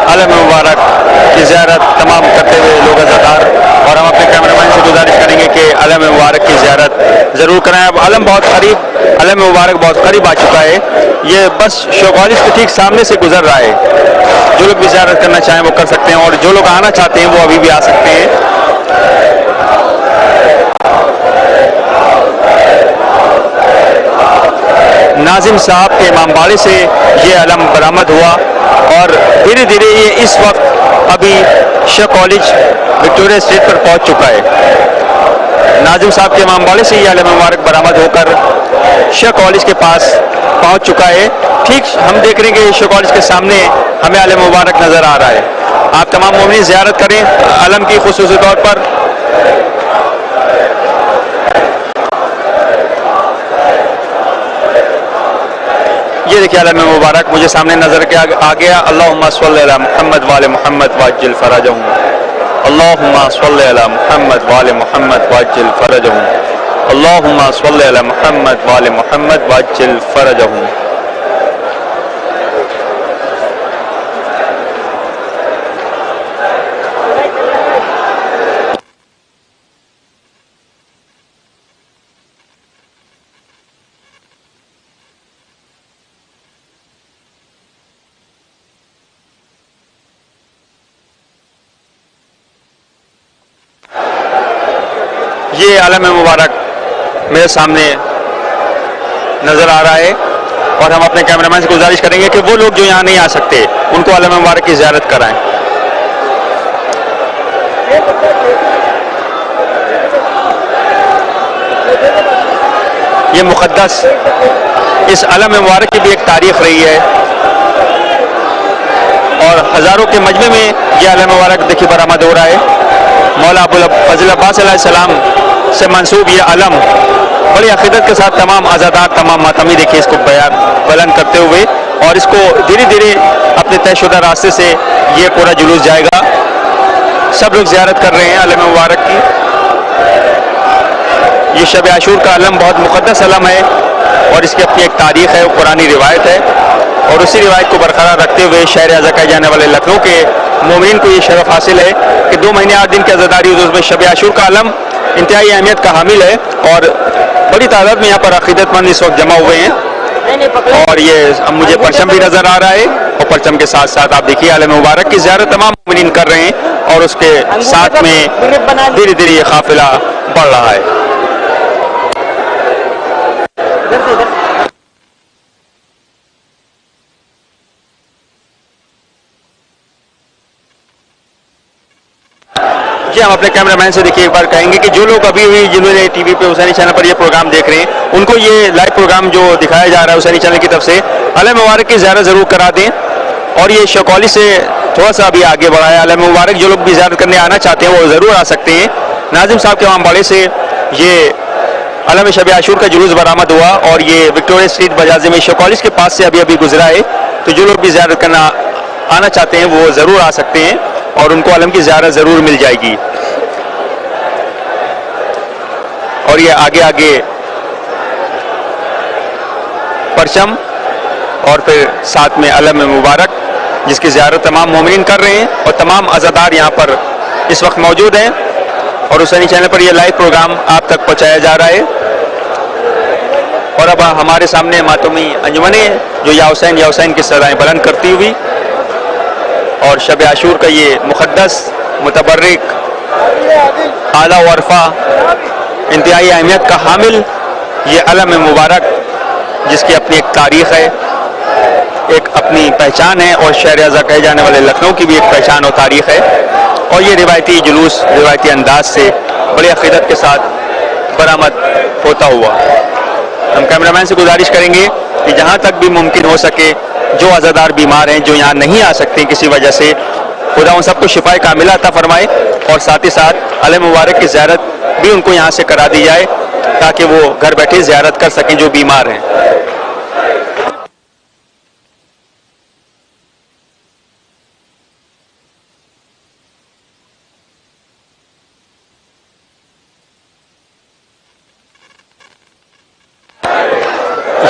अलम मुबारक की ज़ियारत तमाम करते हुए लोग अज़ादार, और हम अपने कैमरामैन से गुजारिश करेंगे कि अलम मुबारक की ज़ियारत ज़रूर कराएं। अब अलम मुबारक बहुत करीब आ चुका है। ये बस शाह कॉलेज के ठीक सामने से गुजर रहा है। जो लोग भी ज़ियारत करना चाहें वो कर सकते हैं, और जो लोग आना चाहते हैं वो अभी भी आ सकते हैं। नाजिम साहब के इमामबाड़े से ये अलम बरामद हुआ, और धीरे धीरे ये इस वक्त अभी शाह कॉलेज विक्टोरिया स्ट्रीट पर पहुंच चुका है। नाजिम साहब के इमामबाड़े से ये अलम मुबारक बरामद होकर शाह कॉलेज के पास पहुंच चुका है। ठीक हम देख रहे हैं कि शाह कॉलेज के सामने हमें अलम मुबारक नजर आ रहा है। आप तमाम मोमिन ज़ियारत करें अलम की खुसूसी तौर पर। ये देखिए अलम मुबारक मुझे सामने नजर के आ गया। अल्लाहुम्मा सल्ली अला मुहम्मद वाले मोहम्मद वाजिल फरजहुम। अल्लाहुम्मा सल्ली अला मुहम्मद वाले मोहम्मद वाजिल फरजहुम। अल्लाहुम्मा सल्ली अला मुहम्मद वाले मोहम्मद वाजिल फरजहुम। ये अलम मुबारक मेरे सामने नजर आ रहा है। और हम अपने कैमरामैन से गुजारिश करेंगे कि वो लोग जो यहाँ नहीं आ सकते उनको आलम मुबारक की ज़ियारत कराएं। ये मुक़द्दस इस आलम मुबारक की भी एक तारीख़ रही है और हज़ारों के मजमे में यह आलम मुबारक देखिए बरामद हो रहा है। मौला अबुल फजल अब्बास अलैहिस्सलाम से मंसूब ये आलम बड़ी अक़ीदत के साथ तमाम आज़ादार तमाम मातमी देखिए इसको बयान बुलंद करते हुए, और इसको धीरे धीरे अपने तयशुदा रास्ते से ये पूरा जुलूस जाएगा। सब लोग ज़ियारत कर रहे हैं आलम मुबारक की। ये शब आशूर का आलम बहुत मुक़द्दस आलम है और इसकी अपनी एक तारीख़ है, पुरानी रिवायत है, और उसी रिवायत को बरकरार रखते हुए शहर अज़ा कहे जाने वाले लखनऊ के मोमिन को ये शरफ़ हासिल है कि 2 महीने 8 दिन की आज़ादारी उसमें शब आशूर का आलम इंतहाई अहमियत का हामिल है और बड़ी तादाद में यहाँ पर अक़ीदतमंद इस वक्त जमा हुए हैं। और ये अब मुझे परचम भी नज़र आ रहा है और परचम के साथ साथ आप देखिए आलम मुबारक की ज़ियारत तमाम मोमिन कर रहे हैं और उसके साथ में धीरे धीरे ये काफ़िला बढ़ रहा है। जी हम अपने कैमरामैन से देखिए एक बार कहेंगे कि जो लोग अभी भी जिन्होंने टीवी पे हुसैनी चैनल पर ये प्रोग्राम देख रहे हैं उनको ये लाइव प्रोग्राम जो दिखाया जा रहा है हुसैनी चैनल की तरफ से आलम मुबारक की ज़ियारत ज़रूर करा दें। और ये शो कॉलेज से थोड़ा सा अभी आगे बढ़ा है आलम मुबारक, जो लोग भी ज़ियारत करने आना चाहते हैं वो ज़रूर आ सकते हैं। नाजिम साहब के इमामबाड़े से ये आलम शब आशूर का जुलूस बरामद हुआ और ये विक्टोरिया स्ट्रीट बाजार में शो कॉलेज के पास से अभी अभी गुजरा है, तो जो लोग भी ज़ियारत करना आना चाहते हैं वो ज़रूर आ सकते हैं और उनको आलम की ज़ियारत ज़रूर मिल जाएगी। और ये आगे आगे परचम और फिर साथ में आलम मुबारक जिसकी ज़ियारत तमाम मोमिन कर रहे हैं और तमाम अज़ादार यहाँ पर इस वक्त मौजूद हैं और हुसैनी चैनल पर यह लाइव प्रोग्राम आप तक पहुँचाया जा रहा है। और अब हमारे सामने मातमी अंजुमने जो या हुसैन की सदाएं बुलंद करती हुई और शब आशूर का ये मुक़द्दस मुतबर्रिक आला वरफ़ा इंतहाई अहमियत का हामिल ये आलम मुबारक जिसकी अपनी एक तारीख़ है, एक अपनी पहचान है और शहर अज़ा कहे जाने वाले लखनऊ की भी एक पहचान और तारीख़ है। और ये रिवायती जुलूस रिवायती अंदाज से बड़ी अक़ीदत के साथ बरामद होता हुआ हम कैमरामैन से गुजारिश करेंगे कि जहाँ तक भी मुमकिन हो सके जो अज़ादार बीमार हैं जो यहाँ नहीं आ सकते किसी वजह से, खुदा उन सबको शिफाए कामिला अता फरमाए और साथ ही साथ आलम मुबारक की ज़ियारत भी उनको यहाँ से करा दी जाए ताकि वो घर बैठे ज़ियारत कर सकें जो बीमार हैं।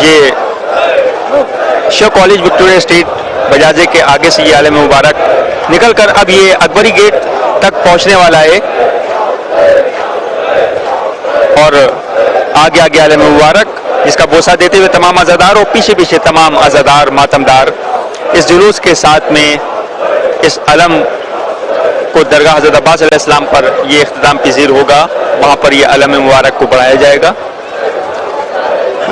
ये शो कॉलेज विक्टोरिया स्ट्रीट बजाजे के आगे से ये आलम मुबारक निकल कर अब ये अकबरी गेट तक पहुंचने वाला है और आगे आगे आलम मुबारक जिसका बोसा देते हुए तमाम अज़ादार और पीछे पीछे तमाम अज़ादार मातमदार इस जुलूस के साथ में इस आलम को दरगाह हज़रत अब्बास अलैहिस्सलाम पर ये इख्तिताम पज़ीर होगा, वहाँ पर ये आलम मुबारक को बढ़ाया जाएगा।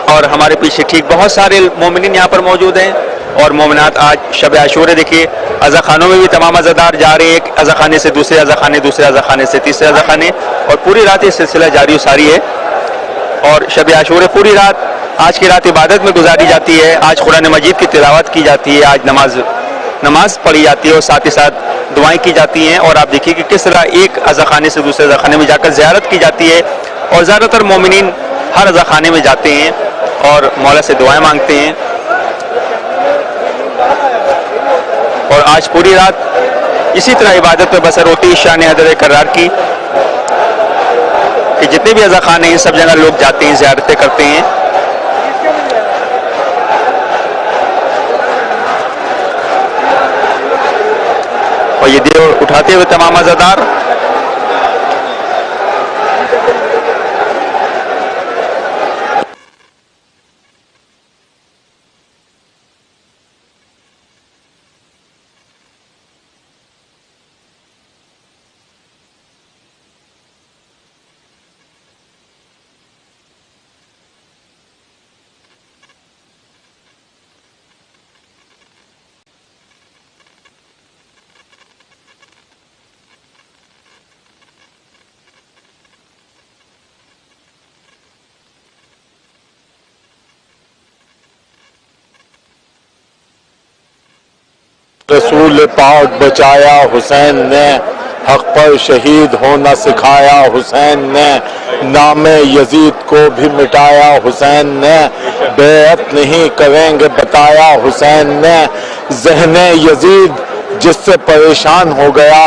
और हमारे पीछे ठीक बहुत सारे मोमिनीन यहाँ पर मौजूद हैं और मोमिनात आज शब आशूर देखिए अज़ा खानों में भी तमाम अज़ादार जा रहे हैं, एक अज़ा खाने से दूसरे अज़ा खाने, दूसरे अज़ा खाने से तीसरे अज़ा खाने और पूरी रात ये सिलसिला जारी सारी है। और शब आशूर पूरी रात आज की रात इबादत में गुजारी जाती है, आज कुरान मजीद की तिलावत की जाती है, आज नमाज पढ़ी जाती है और साथ ही साथ दुआएं की जाती हैं। और आप देखिए कि किस तरह एक अज़ा खाने से दूसरे अज़ा खाने में जाकर ज़ियारत की जाती है और ज़्यादातर मोमिनीन हर अज़ा खाने में जाते हैं और मौला से दुआएं मांगते हैं। और आज पूरी रात इसी तरह इबादत में बसर होती है शान हदर करार की कि जितने भी अज़ा खाने हैं सब जगह लोग जाते हैं, ज़ियारतें करते हैं। और ये देव उठाते हुए तमाम अज़ादार रसूल पाक बचाया हुसैन ने, हक पर शहीद होना सिखाया हुसैन ने, नाम यजीद को भी मिटाया हुसैन ने, बेअत नहीं करेंगे बताया हुसैन ने, ज़हने यजीद जिससे परेशान हो गया,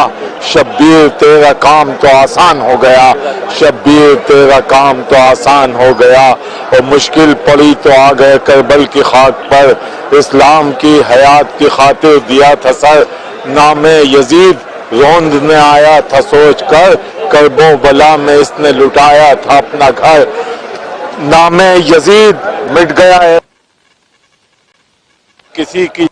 शब्बीर तेरा काम तो आसान हो गया, शब्बीर तेरा काम तो आसान हो गया, और मुश्किल पड़ी तो आ गए करबल की खाक पर, इस्लाम की हयात की खातिर दिया था सर, नामे यजीद रोंदने आया था सोच कर, करबो बला में इसने लुटाया था अपना घर, नामे यजीद मिट गया है किसी की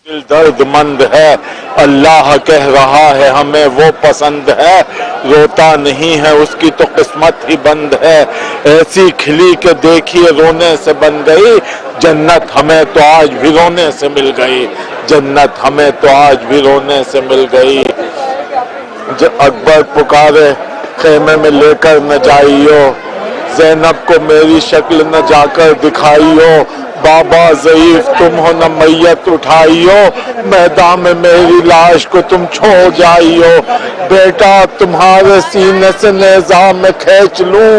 दिल दर्दमंद है, अल्लाह कह रहा है हमें वो पसंद है, रोता नहीं है उसकी तो किस्मत ही बंद है, ऐसी खिली के देखिए रोने से बन गई, जन्नत हमें तो आज भी रोने से मिल गई, जन्नत हमें तो आज भी रोने से मिल गई। जब अकबर पुकारे खेमे में लेकर न जाइयो, ज़ैनब को मेरी शक्ल न जाकर दिखाइयो, बाबा ज़ईफ तुम हो न मैयत उठाइयो, मैदान में मेरी लाश को तुम छोड़ जाइयो, बेटा तुम्हारे सीने से नेज़ा में खींच लूं,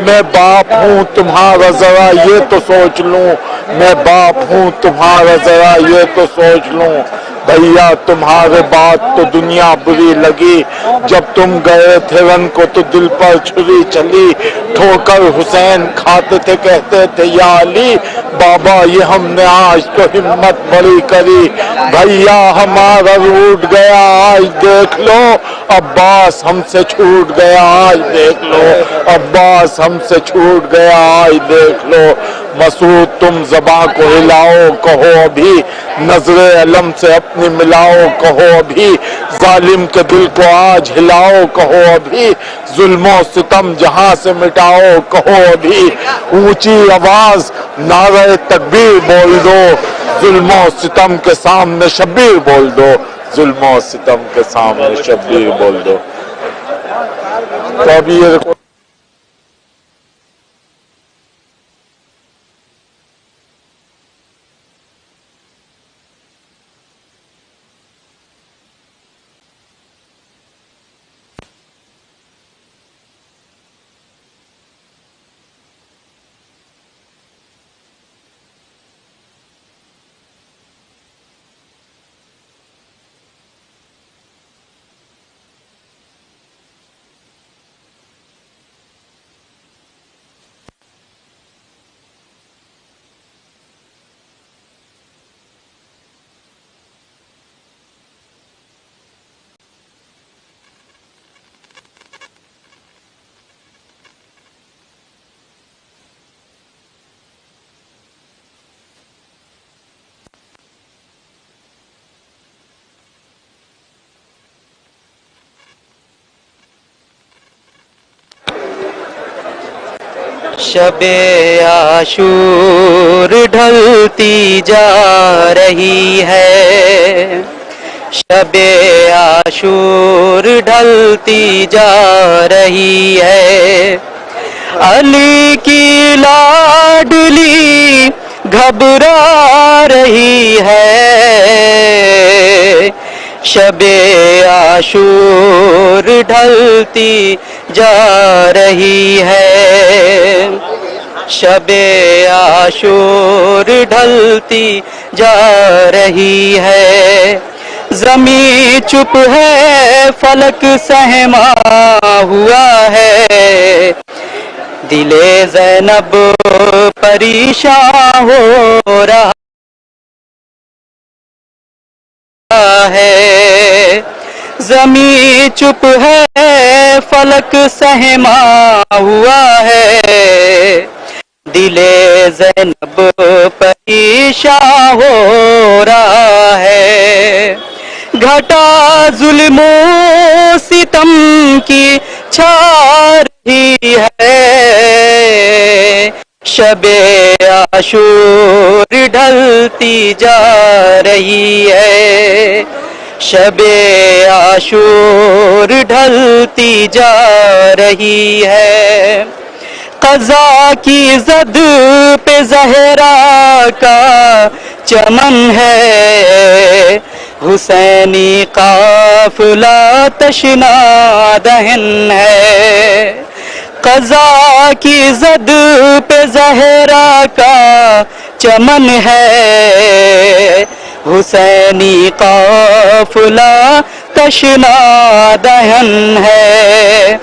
मैं बाप हूँ तुम्हारा जरा ये तो सोच लूं, मैं बाप हूँ तुम्हारा जरा ये तो सोच लूं, भैया तुम्हारे बात तो दुनिया बुरी लगी, जब तुम गए थे रन को तो दिल पर छुरी चली, ठोकर हुसैन खाते थे कहते थे या अली, बाबा ये हमने आज तो हिम्मत बड़ी करी, भैया हमारा रूठ गया आज देख लो, अब्बास हमसे छूट गया आज देख लो, अब्बास हमसे छूट गया आज देख लो, मसूद तुम ज़बां को हिलाओ कहो अभी, नजरे अलम से अपनी मिलाओ कहो अभी, जालिम के दिल को आज हिलाओ कहो अभी, जुल्मों सितम जहां से मिटाओ कहो अभी, ऊंची आवाज नारे तकबीर बोल दो, जुल्मों सितम के सामने शब्बीर बोल दो, जुल्मों सितम के सामने शब्बीर बोल दो। तो अभी ये शबे आशूर ढलती जा रही है, शबे आशूर ढलती जा रही है, अली की लाडली घबरा रही है, शबे आशूर ढलती जा रही है, शबे आशूर ढलती जा रही है, ज़मीं चुप है फलक सहमा हुआ है, दिले ज़ैनब परेशान हो रहा है, ज़मीं चुप है फलक सहमा हुआ है, दिले ज़ैनब परेशान हो रहा है, घटा जुल्मों सितम की छा रही है, शबे आशूर ढलती जा रही है, शबे आशूर ढलती जा रही है। क़ज़ा की ज़द पे ज़हरा का चमन है, हुसैनी काफ़िला तशना दहन है। क़ज़ा की ज़द पे ज़हरा का चमन है, हुसैनी काफ़िला तशना दहन है।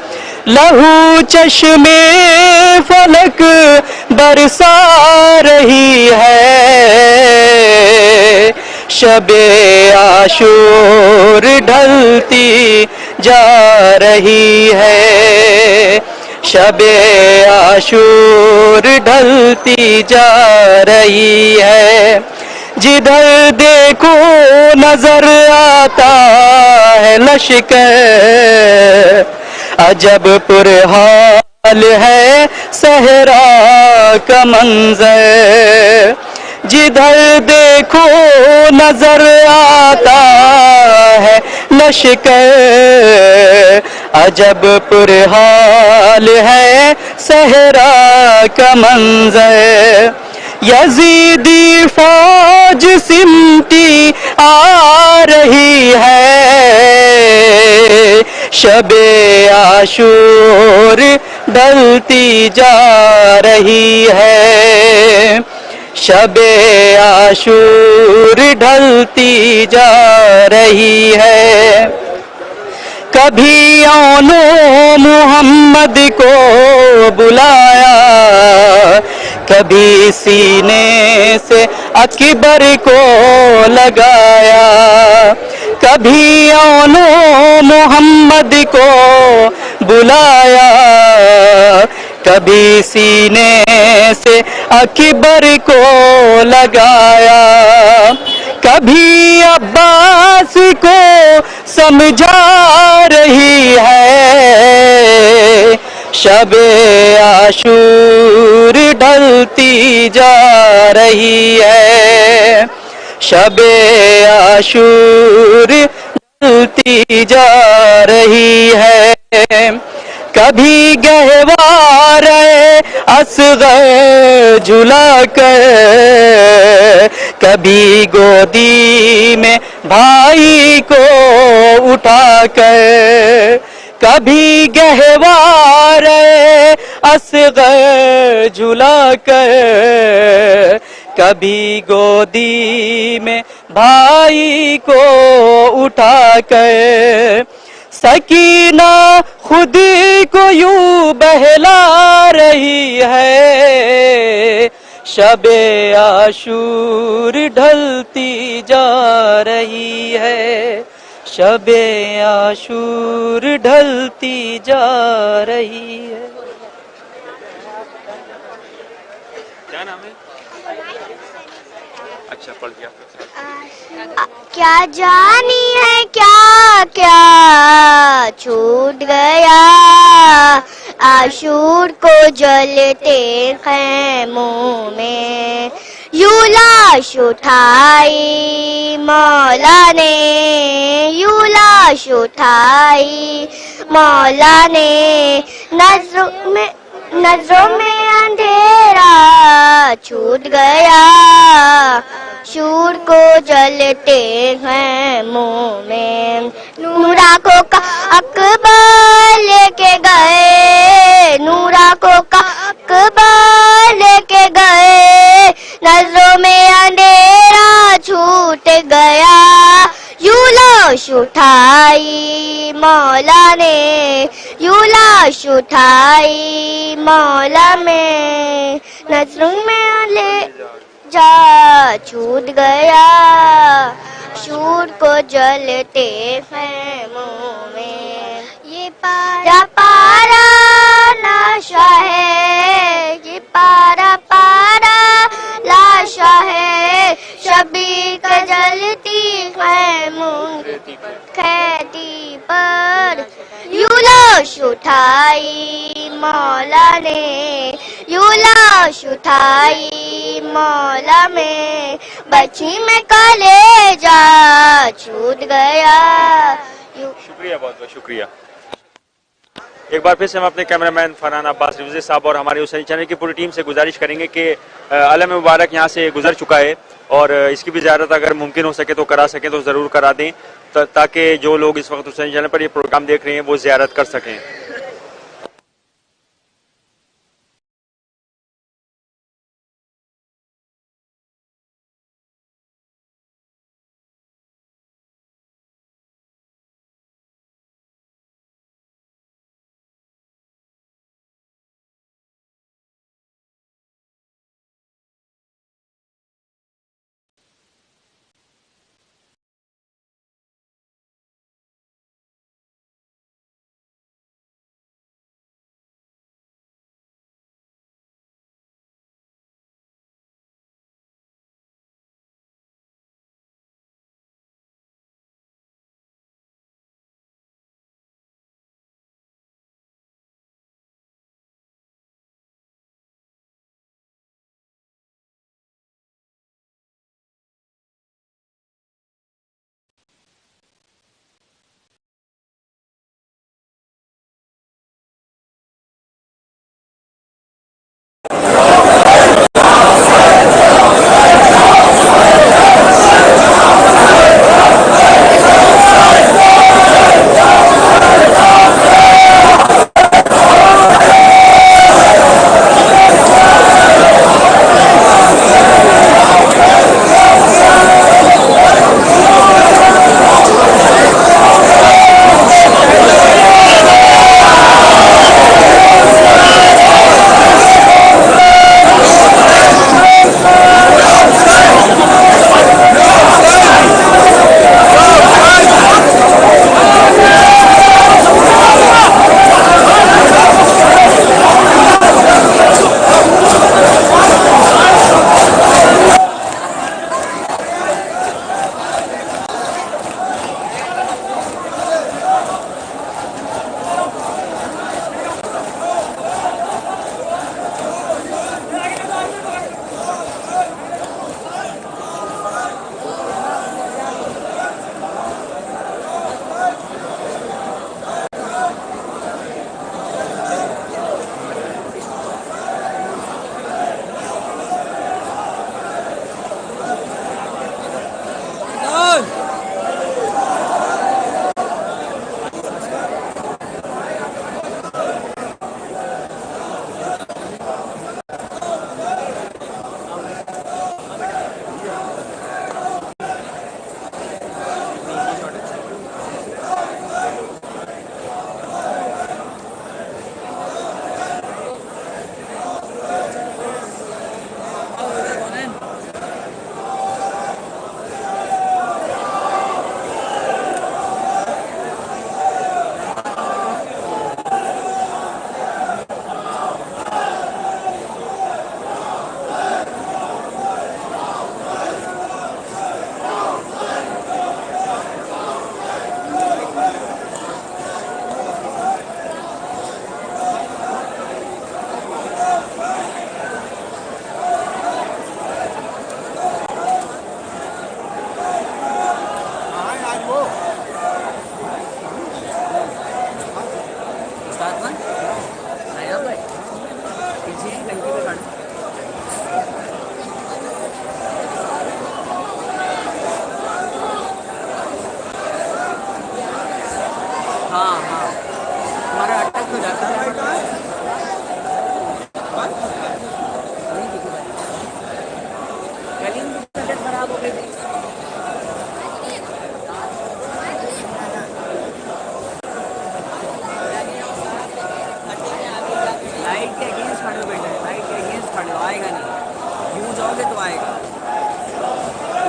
लहू चश्मे फलक बरसा रही है, शबे आशूर ढलती जा रही है। शबे आशूर ढलती जा रही है। जिधर देखो नजर आता है लश्कर, अजब पुरहाल है सहरा का मंजर। जिधर देखो नजर आता है लश्कर, अजब पुरहाल है सहरा का मंजर। यजीदी फौज सिमटी आ रही है, शबे आशूर ढलती जा रही है। शबे आशूर ढलती जा रही है। कभी औनो मोहम्मद को बुलाया, कभी सीने से अकबर को लगाया। कभी औनो मोहम्मद को बुलाया, कभी सीने से अकबर को लगाया। कभी अब्बास को समझा रही है, शबे आशूर ढलती जा रही है। शबे आशूर ढलती जा रही है। कभी गहवार असग़र झुलाकर, कभी गोदी में भाई को उठाकर। कभी गहवार असग़र झुलाकर, कभी गोदी में भाई को उठाकर। सकीना खुद को यूं बहला रही है, शबे आशूर ढलती जा रही है। शबे आशूर ढलती जा रही है। क्या नाम है? अच्छा पढ़ गया। क्या जानी है क्या क्या छूट गया, आशूर को जलते खैमों में। यूं लाश उठाई मौला ने, यूं लाश उठाई मौला ने। नजरों में अंधेरा छूट गया, शूर को जलते हैं मुँह में। नूरा को अकबर लेके गए, नूरा को अकबर लेके गए। नजरों में अंधेरा छूट गया, यूं लाश उठाई मौला ने, यूं लाश उठाई मौला में। नजरों में ले जा छूट गया, शूर को जलते खैमों में। ये पारा पारा लाशा है, ये पारा पारा लाशा है। शबीर का जलती खैमों खैती पर। यूं लाश उठाई मौला ने, यूं लाश होश उठाई मौला में, बची में कलेजा छूट गया। शुक्रिया, बहुत बहुत शुक्रिया। एक बार फिर से हम अपने कैमरामैन फरहान अब्बास रिवजी साहब और हमारे हुसैनी चैनल की पूरी टीम से गुजारिश करेंगे कि अलम मुबारक यहाँ से गुजर चुका है और इसकी भी ज़ियारत अगर मुमकिन हो सके तो करा सकें तो ज़रूर करा दें, ताकि जो लोग इस वक्त हुसैनी चैनल पर ये प्रोग्राम देख रहे हैं वो ज़ियारत कर सकें।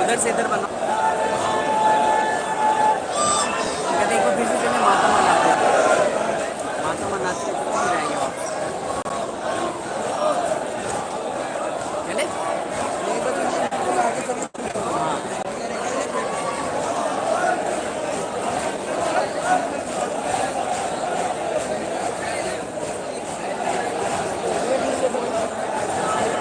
इधर से इधर बना कहते एक बार फिर से चले माता मनाते माता मनाते फिर आएंगे वापस चले हाँ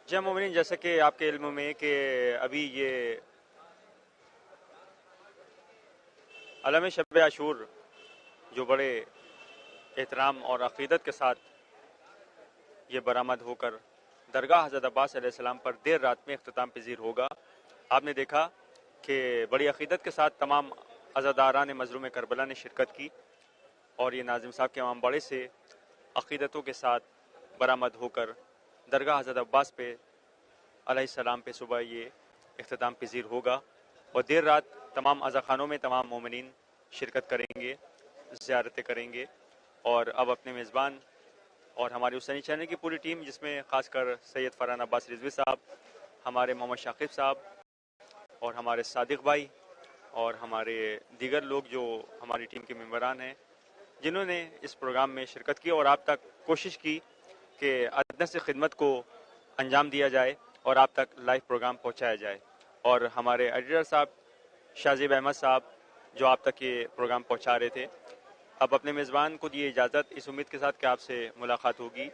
जय मोमिनीन, जैसे कि आपके इल्म में कि अभी ये अलम शब आशूर जो बड़े एहतराम और अक़ीदत के साथ ये बरामद होकर दरगाह हज़रत अब्बास अलैहिस्सलाम पर देर रात में इख्तिताम पजीर होगा। आपने देखा कि बड़ी अक़ीदत के साथ तमाम अज़ादारान मज़लूम करबला ने शिरकत की और ये नाज़िम साहब के इमाम बाड़े से अक़ीदतों के साथ बरामद होकर दरगाह हज़रत अब्बास पे अलैहिस्सलाम पे सुबह ये इख्तिताम पजीर होगा और देर रात तमाम अज़ाखानों में तमाम मोमिनीन शिरकत करेंगे, ज़ियारतें करेंगे। और अब अपने मेज़बान और हमारे हुसैनी चैनल की पूरी टीम, जिसमें ख़ासकर सैयद फ़रहान अब्बास रिज़वी साहब, हमारे मोहम्मद शाकिब साहब और हमारे सादिक भाई और हमारे दीगर लोग जो हमारी टीम के मेंबरान हैं, जिन्होंने इस प्रोग्राम में शिरकत की और आप तक कोशिश की कि अदना से खिदमत को अंजाम दिया जाए और आप तक लाइव प्रोग्राम पहुंचाया जाए। और हमारे एडिटर साहब शाहज़ेब अहमद साहब जो आप तक ये प्रोग्राम पहुंचा रहे थे। अब अपने मेज़बान को दिए इजाज़त, इस उम्मीद के साथ कि आपसे मुलाकात होगी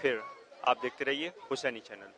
फिर। आप देखते रहिए हुसैनी चैनल।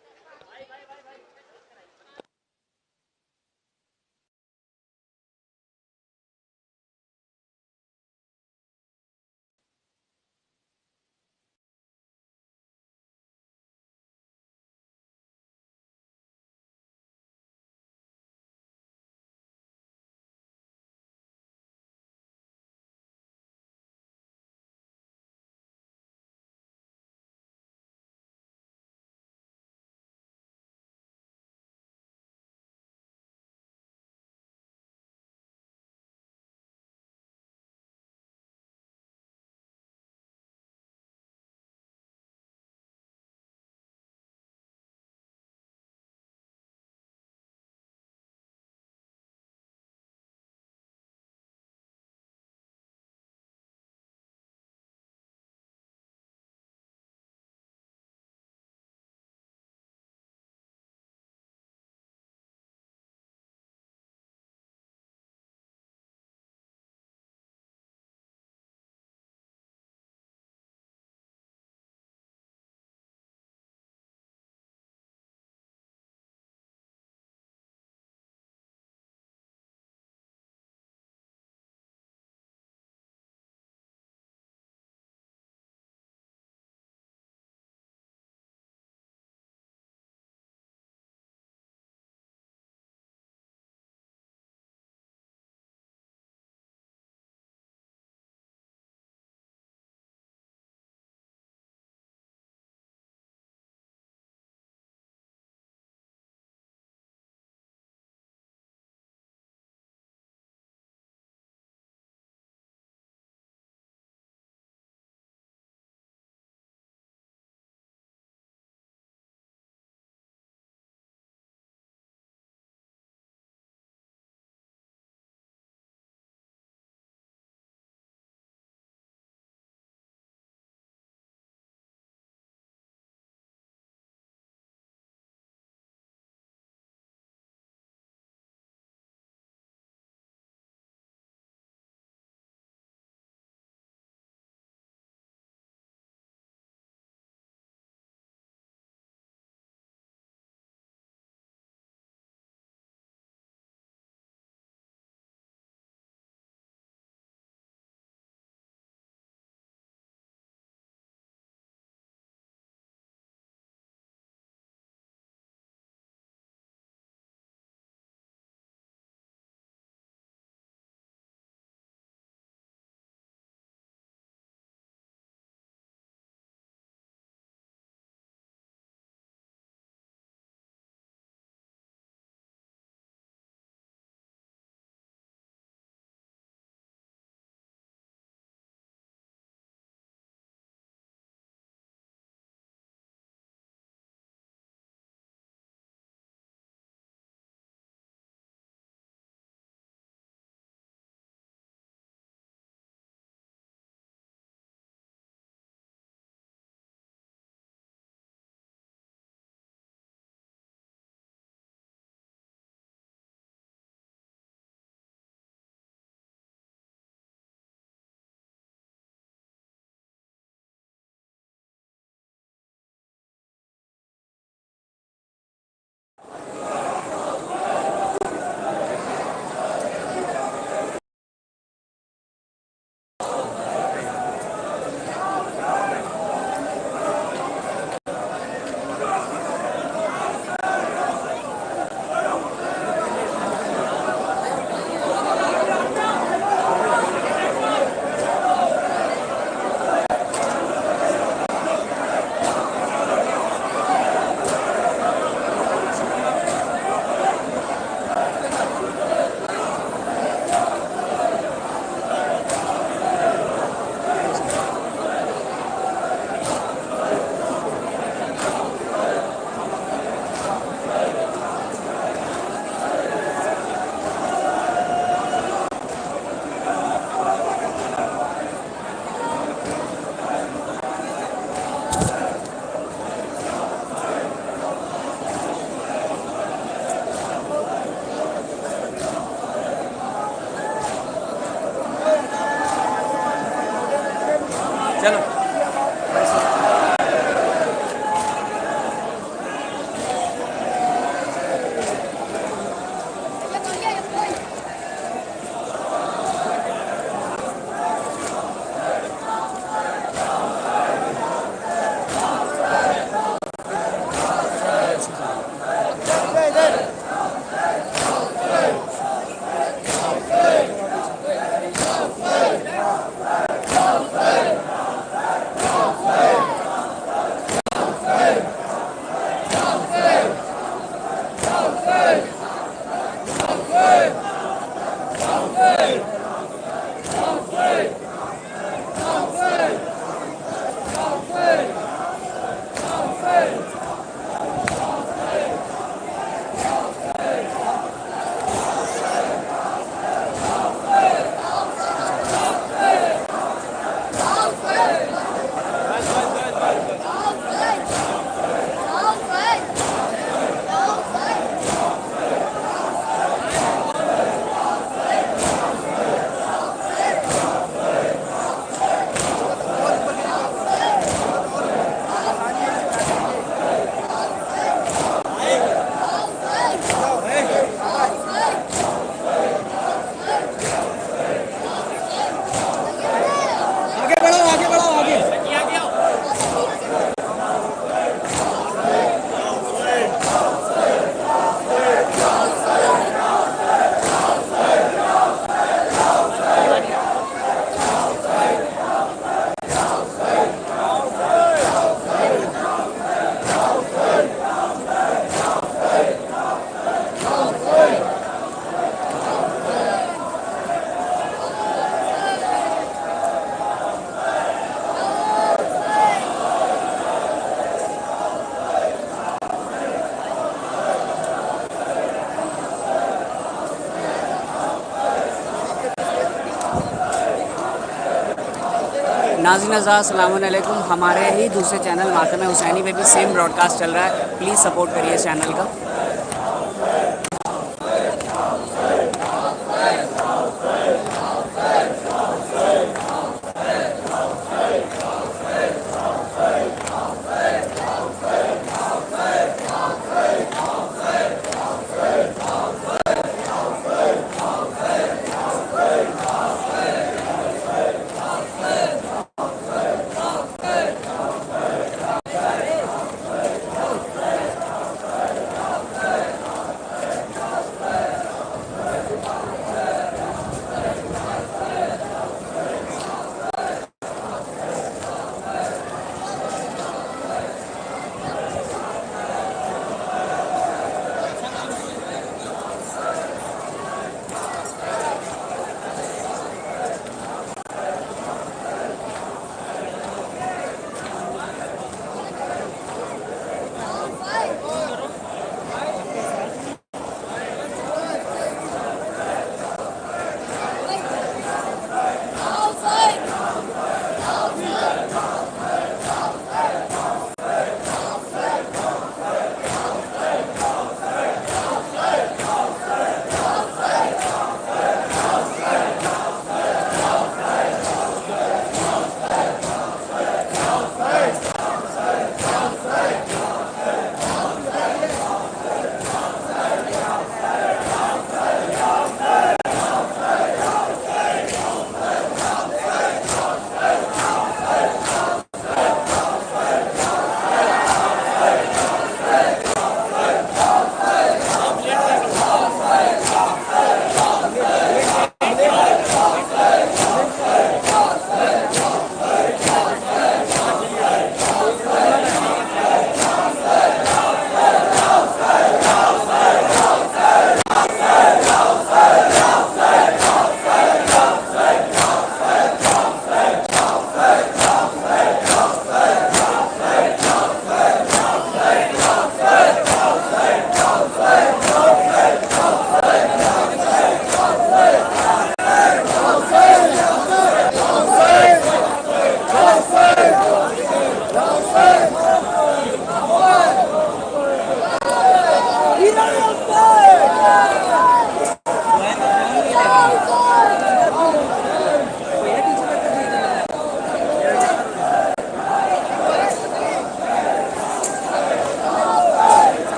नाज़रीन अज़ा अस्सलाम वालेकुम। हमारे ही दूसरे चैनल मातम हुसैनी पे भी सेम ब्रॉडकास्ट चल रहा है, प्लीज़ सपोर्ट करिए इस चैनल का।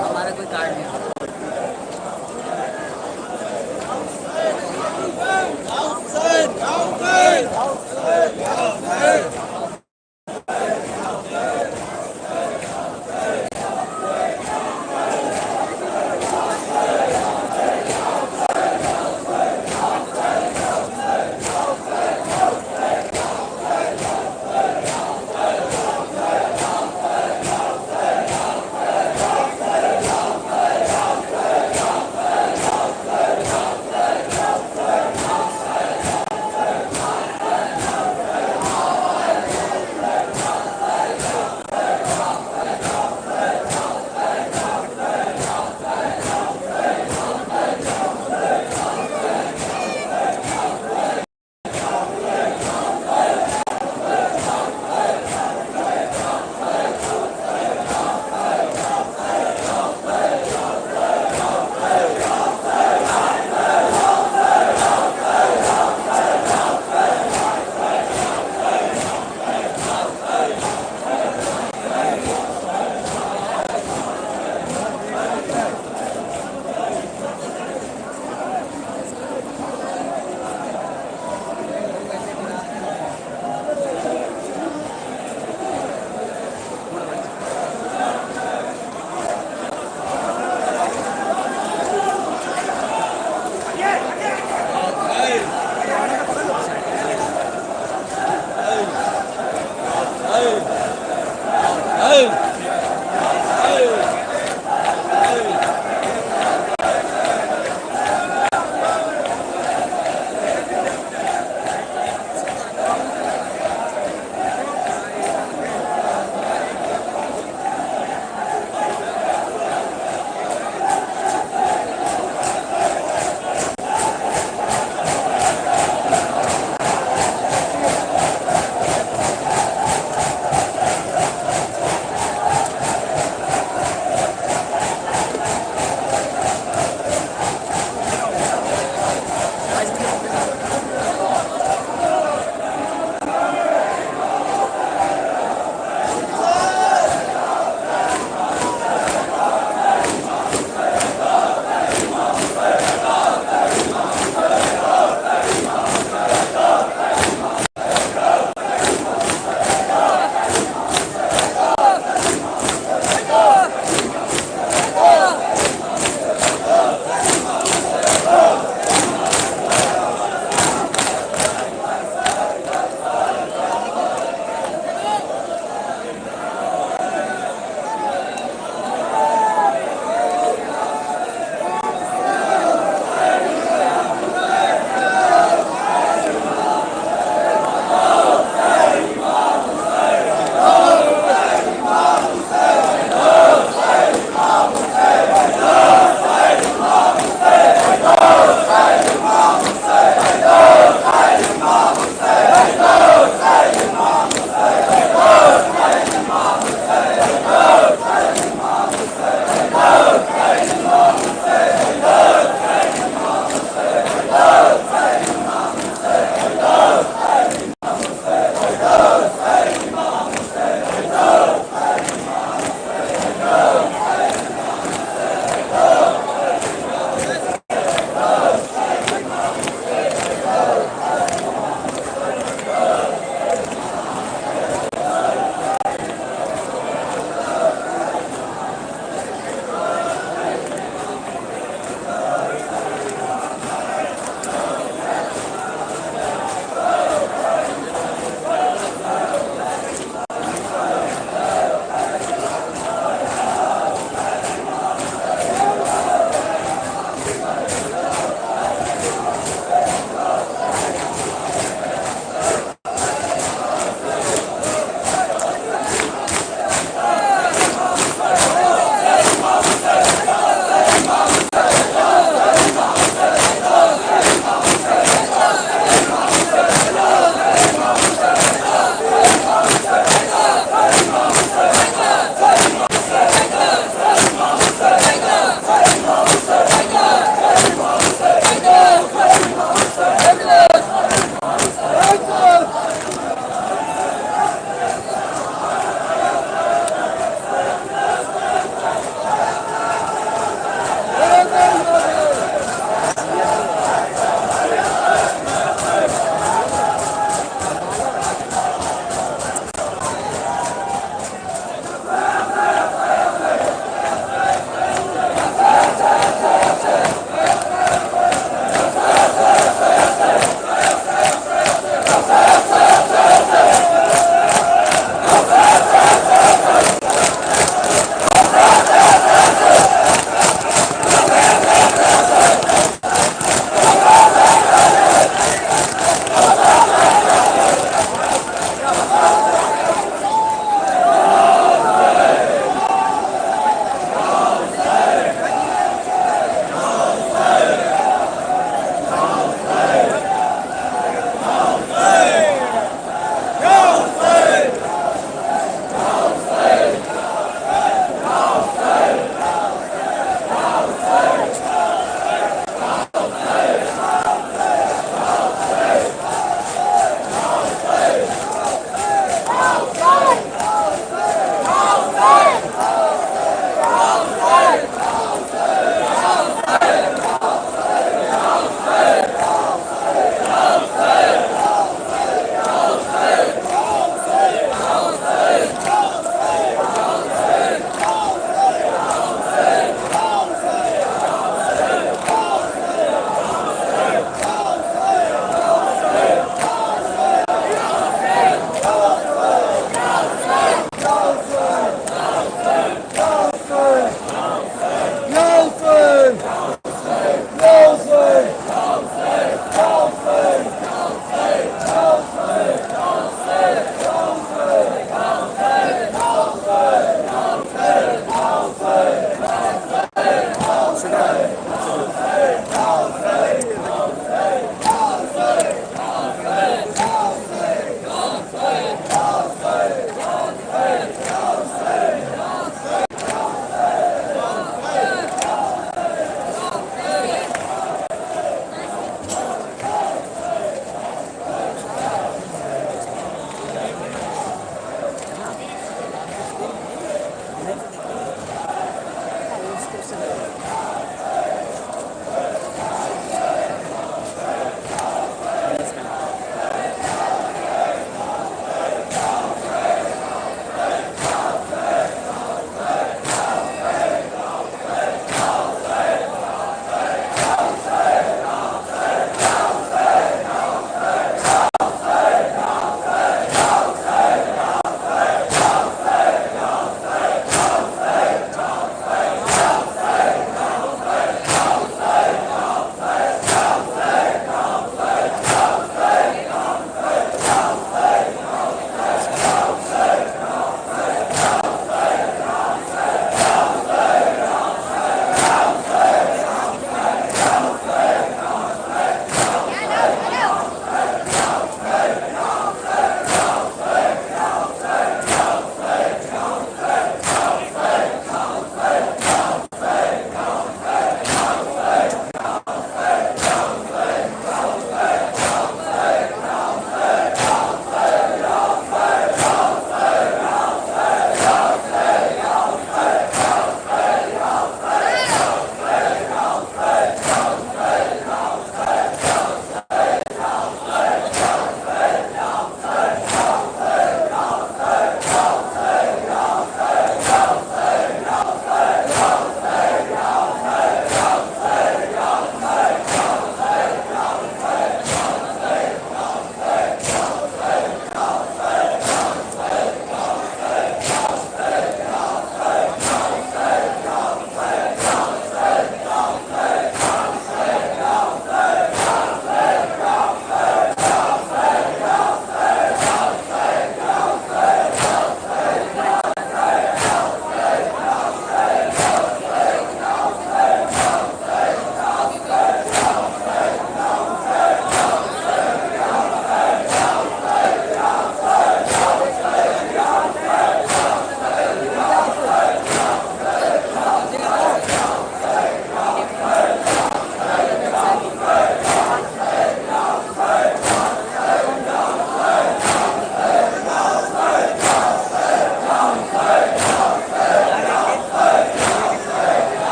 हमारा कोई कार्ड नहीं।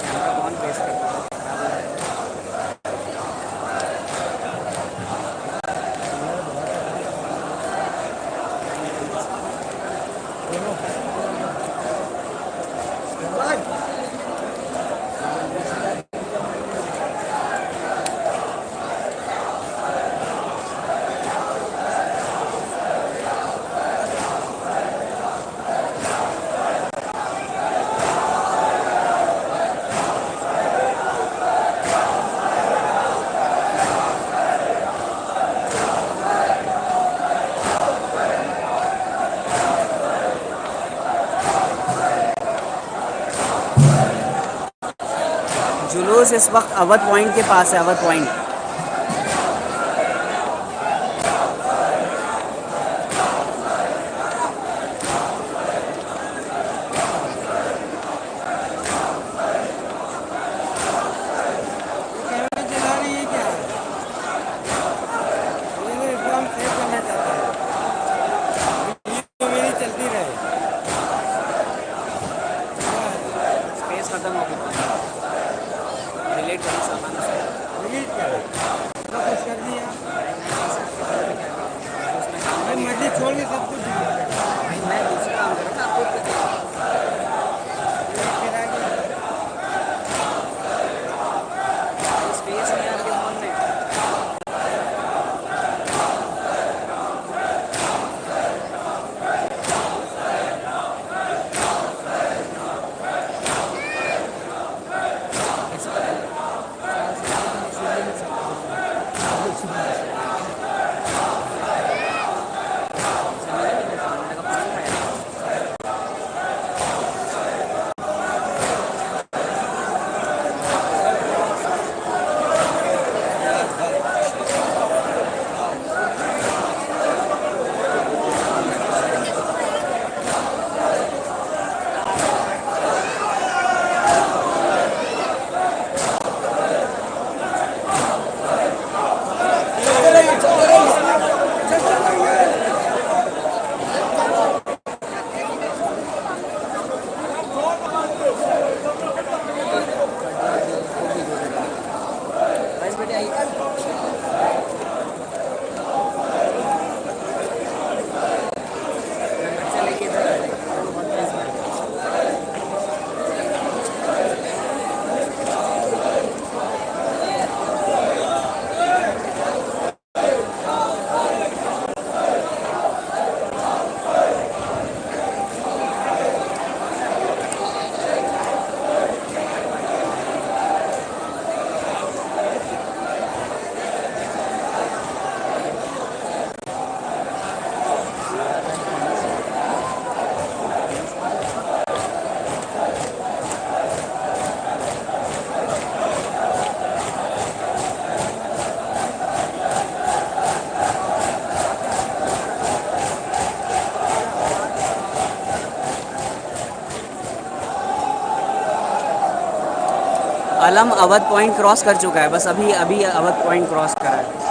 कैमरा कौन फेस करता है? जुलूस इस वक्त अवध पॉइंट के पास है, अवध पॉइंट। स्पेस खत्म हो गई, डिलीट करो सामान से। डिलीट करो, कुछ कर दिया मर्जी छोड़ के सब कुछ। मैं दूसरा काम कर रहा था, आपको स्पेस नहीं है आपके फोन में। अलम अवध पॉइंट क्रॉस कर चुका है, बस अभी अभी अवध पॉइंट क्रॉस करा है।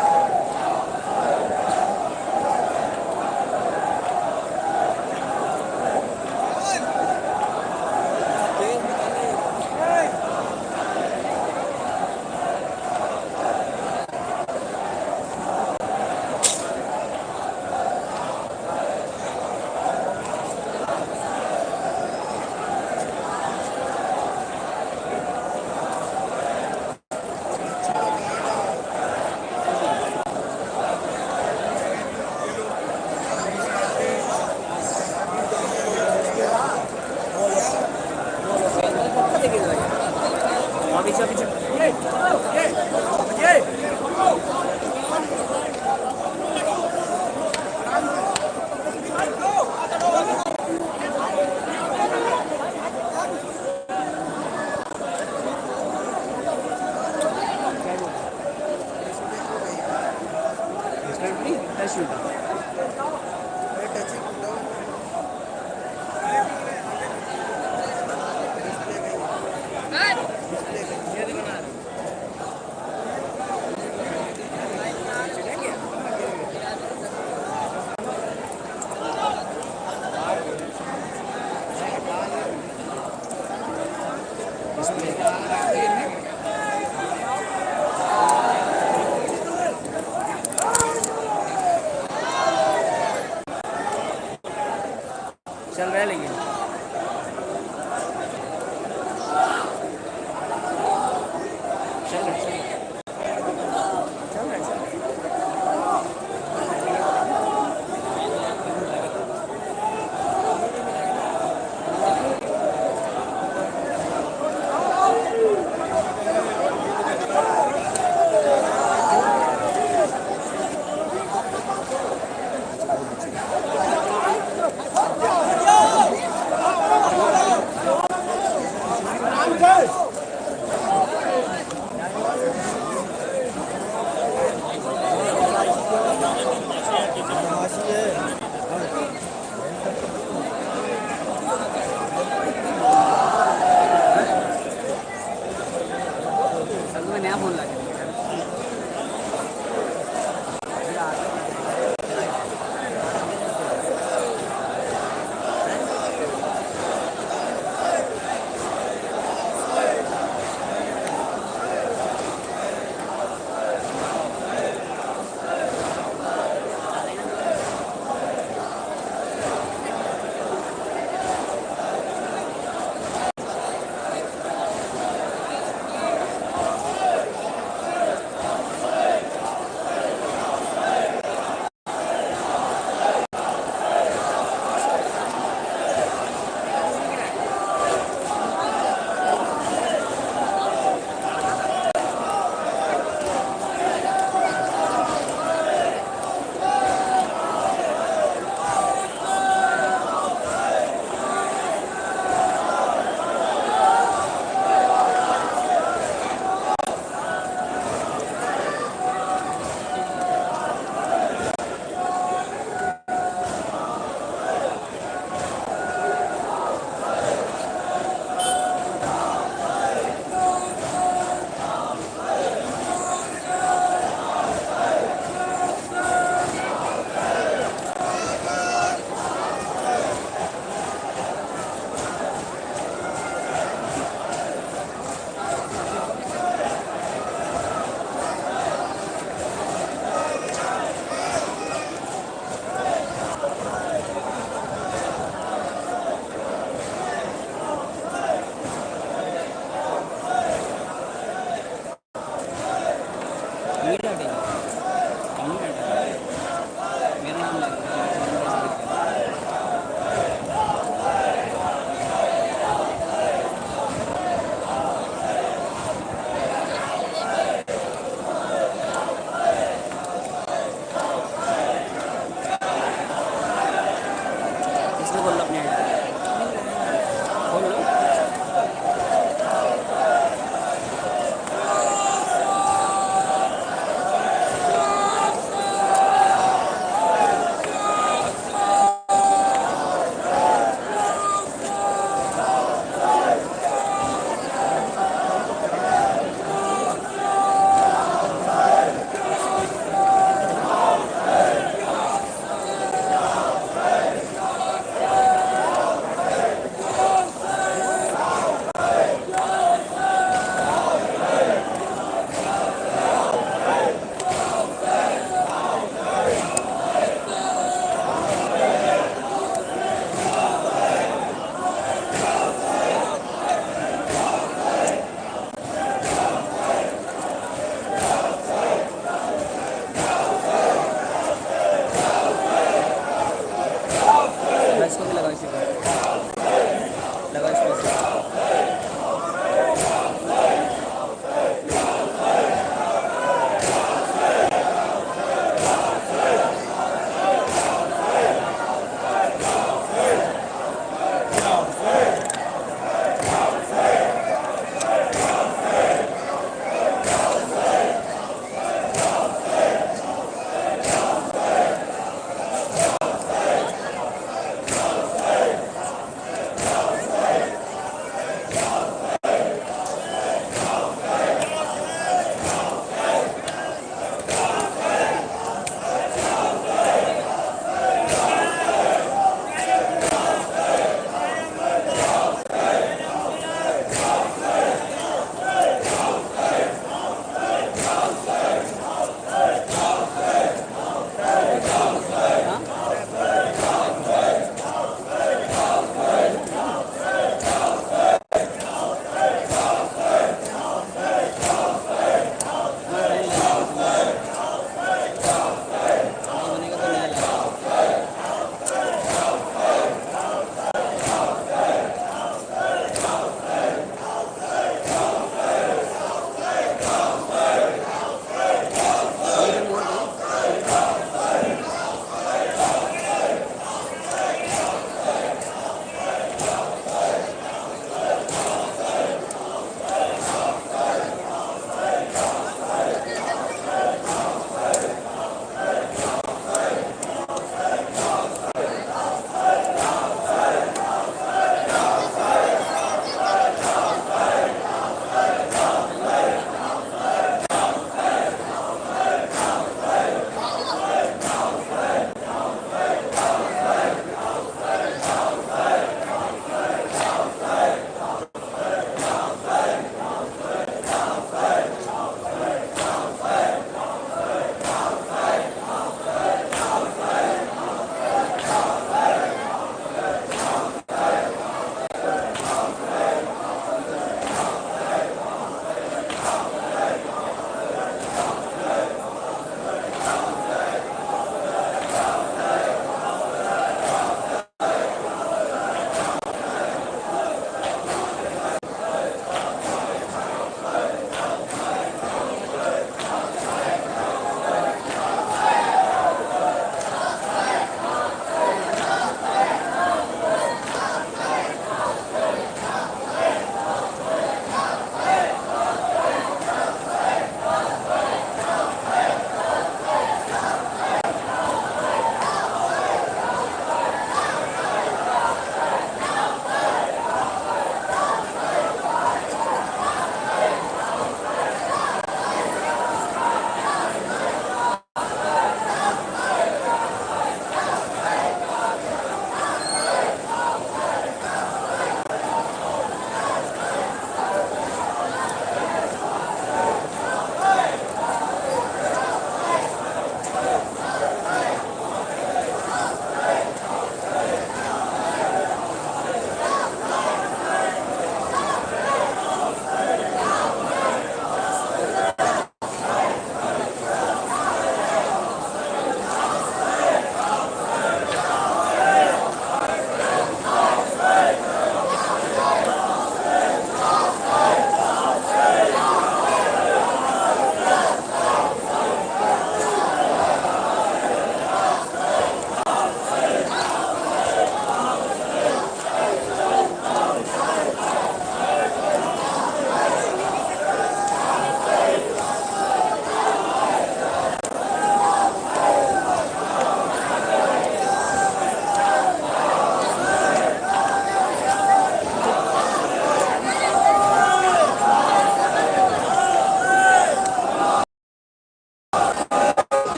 चल रहा है लेकिन चल रहा है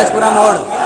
राजपुरा मोड़।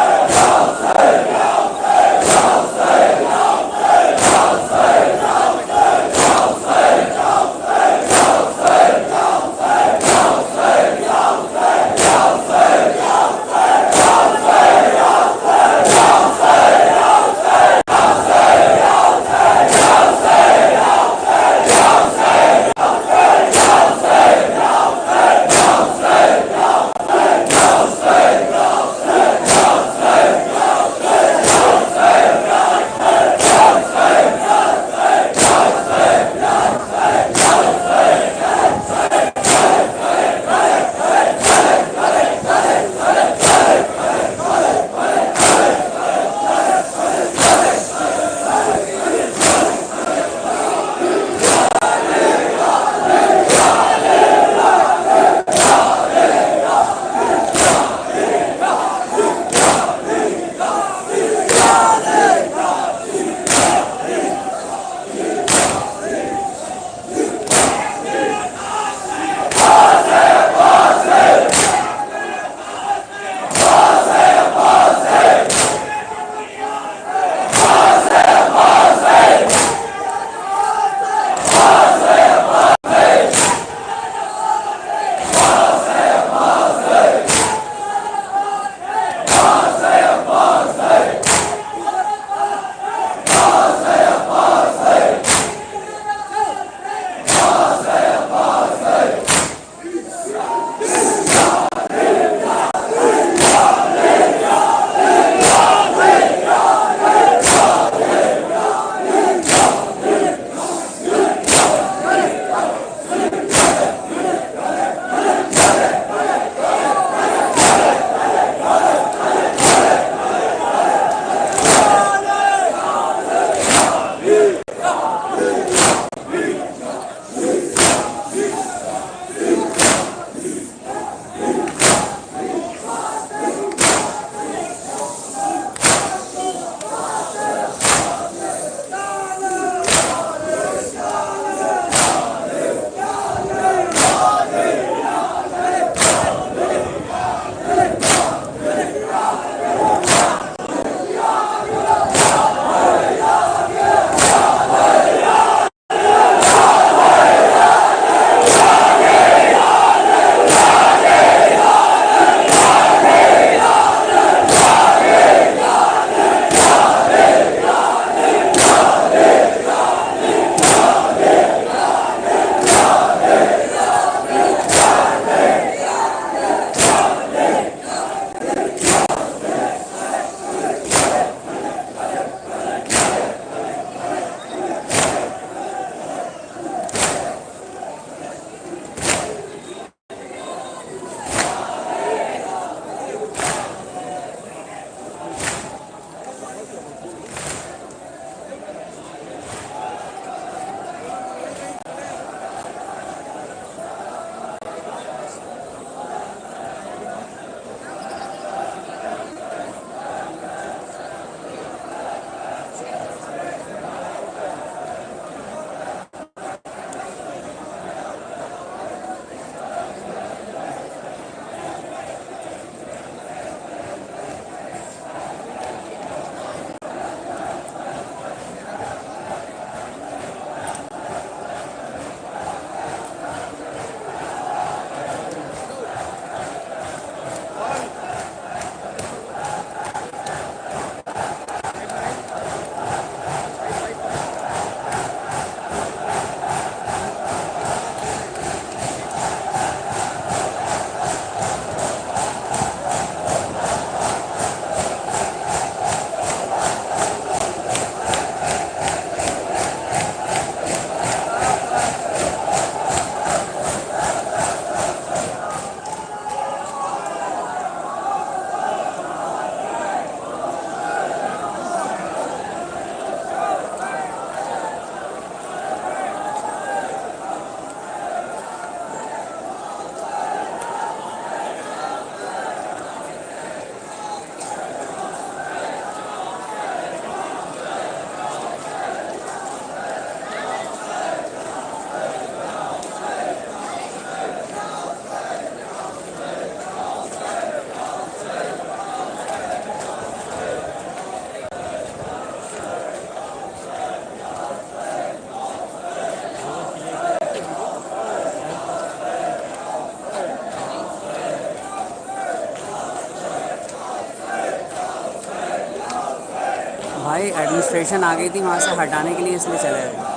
भाई एडमिनिस्ट्रेशन आ गई थी वहाँ से हटाने के लिए, इसलिए चले गए।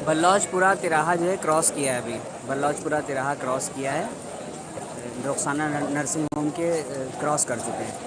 बल्लौचपुरा तिराहा जो है क्रॉस किया है, अभी बल्लौचपुरा तिराहा क्रॉस किया है, रुखसाना नर्सिंग होम के क्रॉस कर चुके हैं।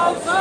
Go,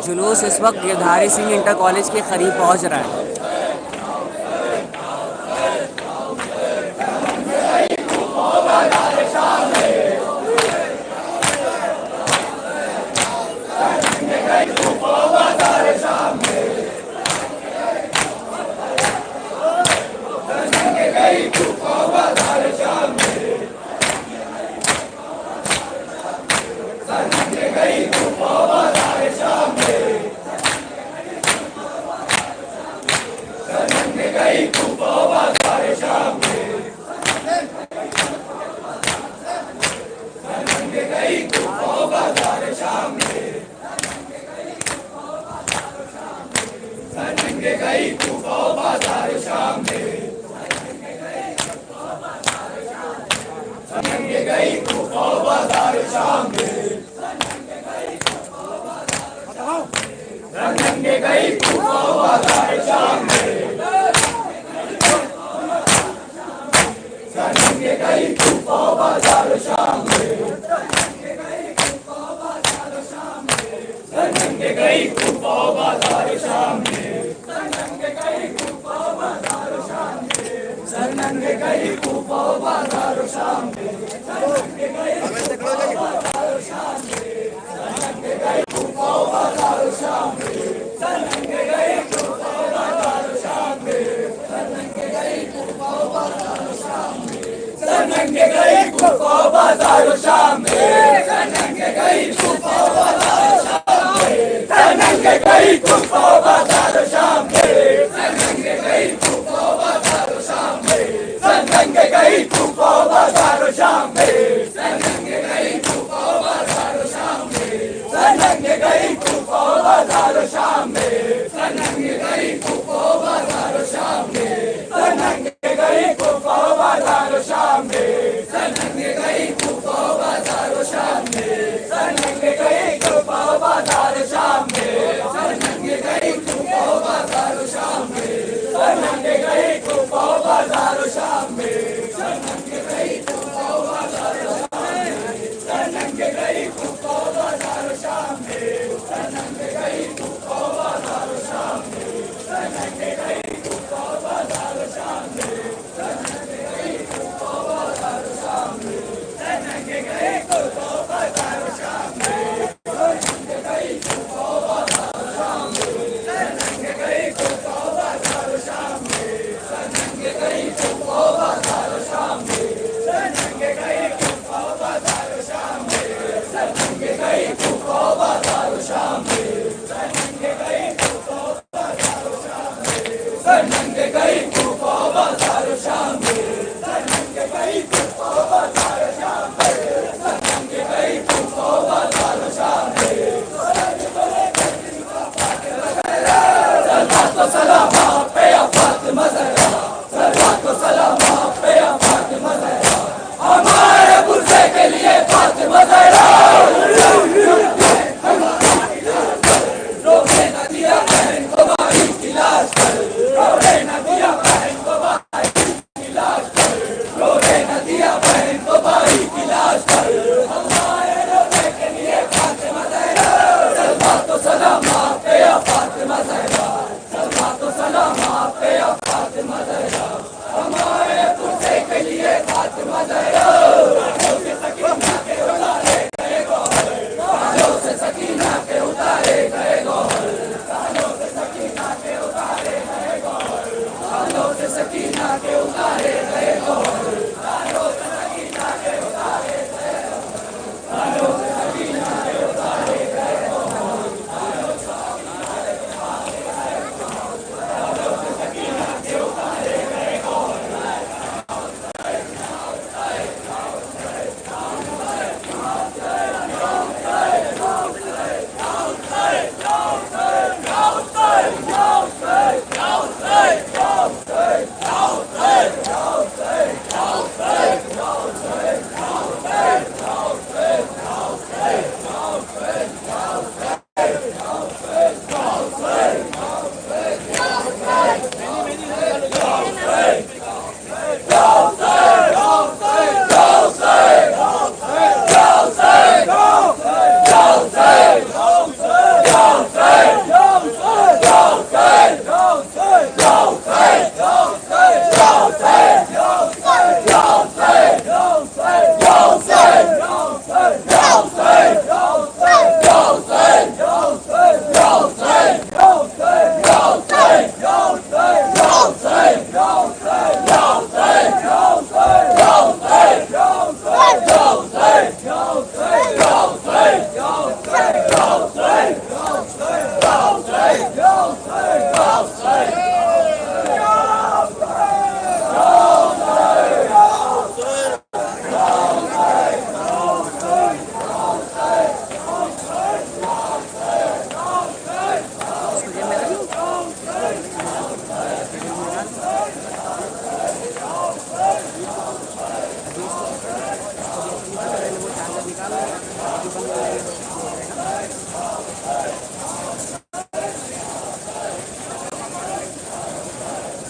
जुलूस इस वक्त गिरधारी सिंह इंटर कॉलेज के करीब पहुंच रहा है।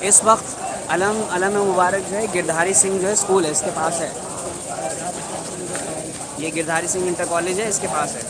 इस वक्त अलम मुबारक जो है गिरधारी सिंह जो है स्कूल है, इसके पास है। ये गिरधारी सिंह इंटर कॉलेज है, इसके पास है।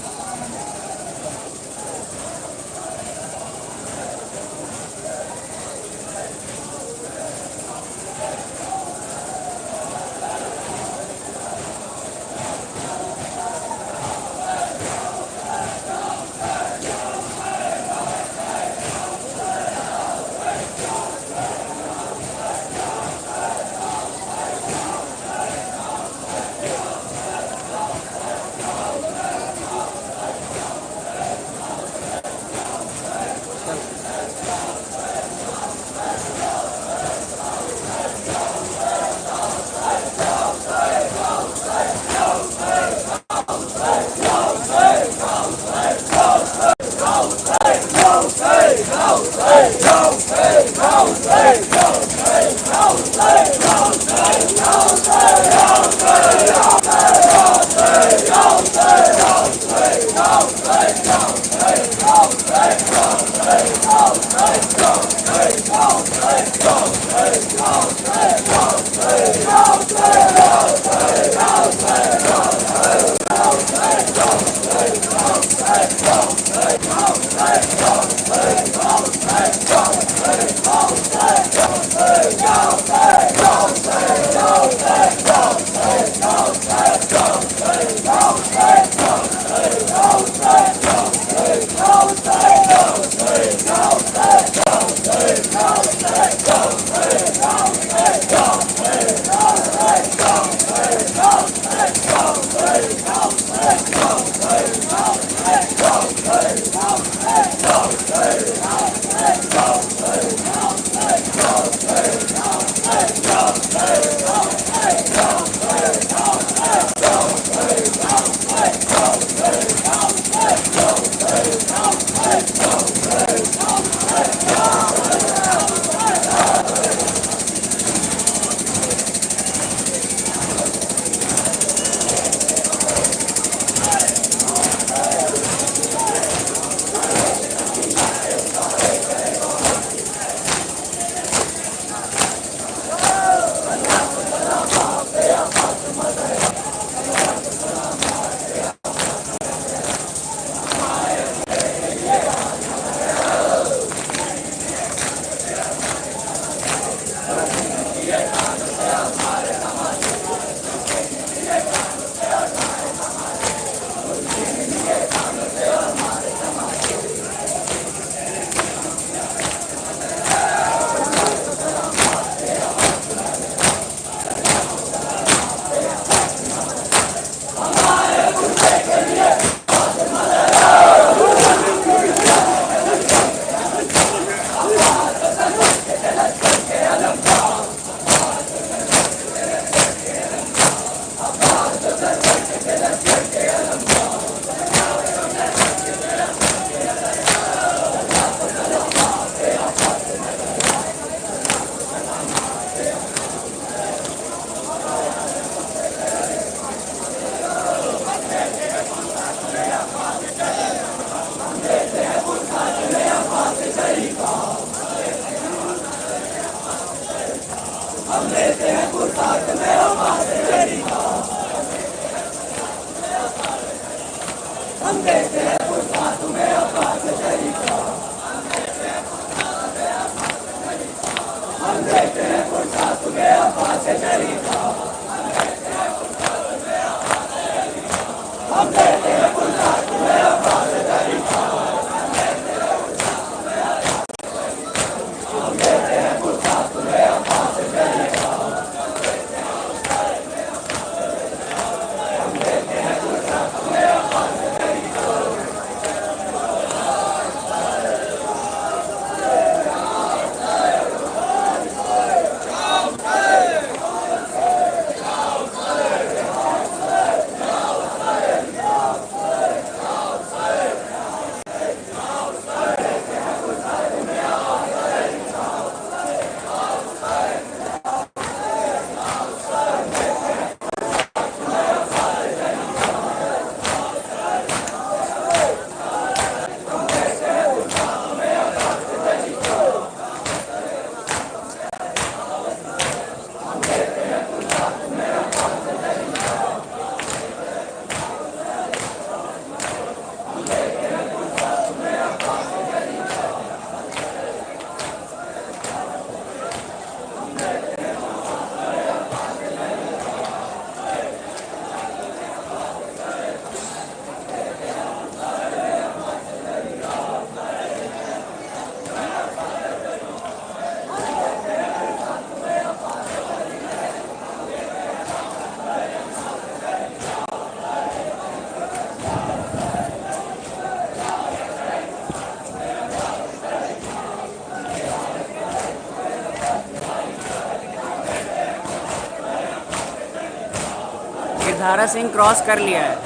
धारा सिंह क्रॉस कर लिया है,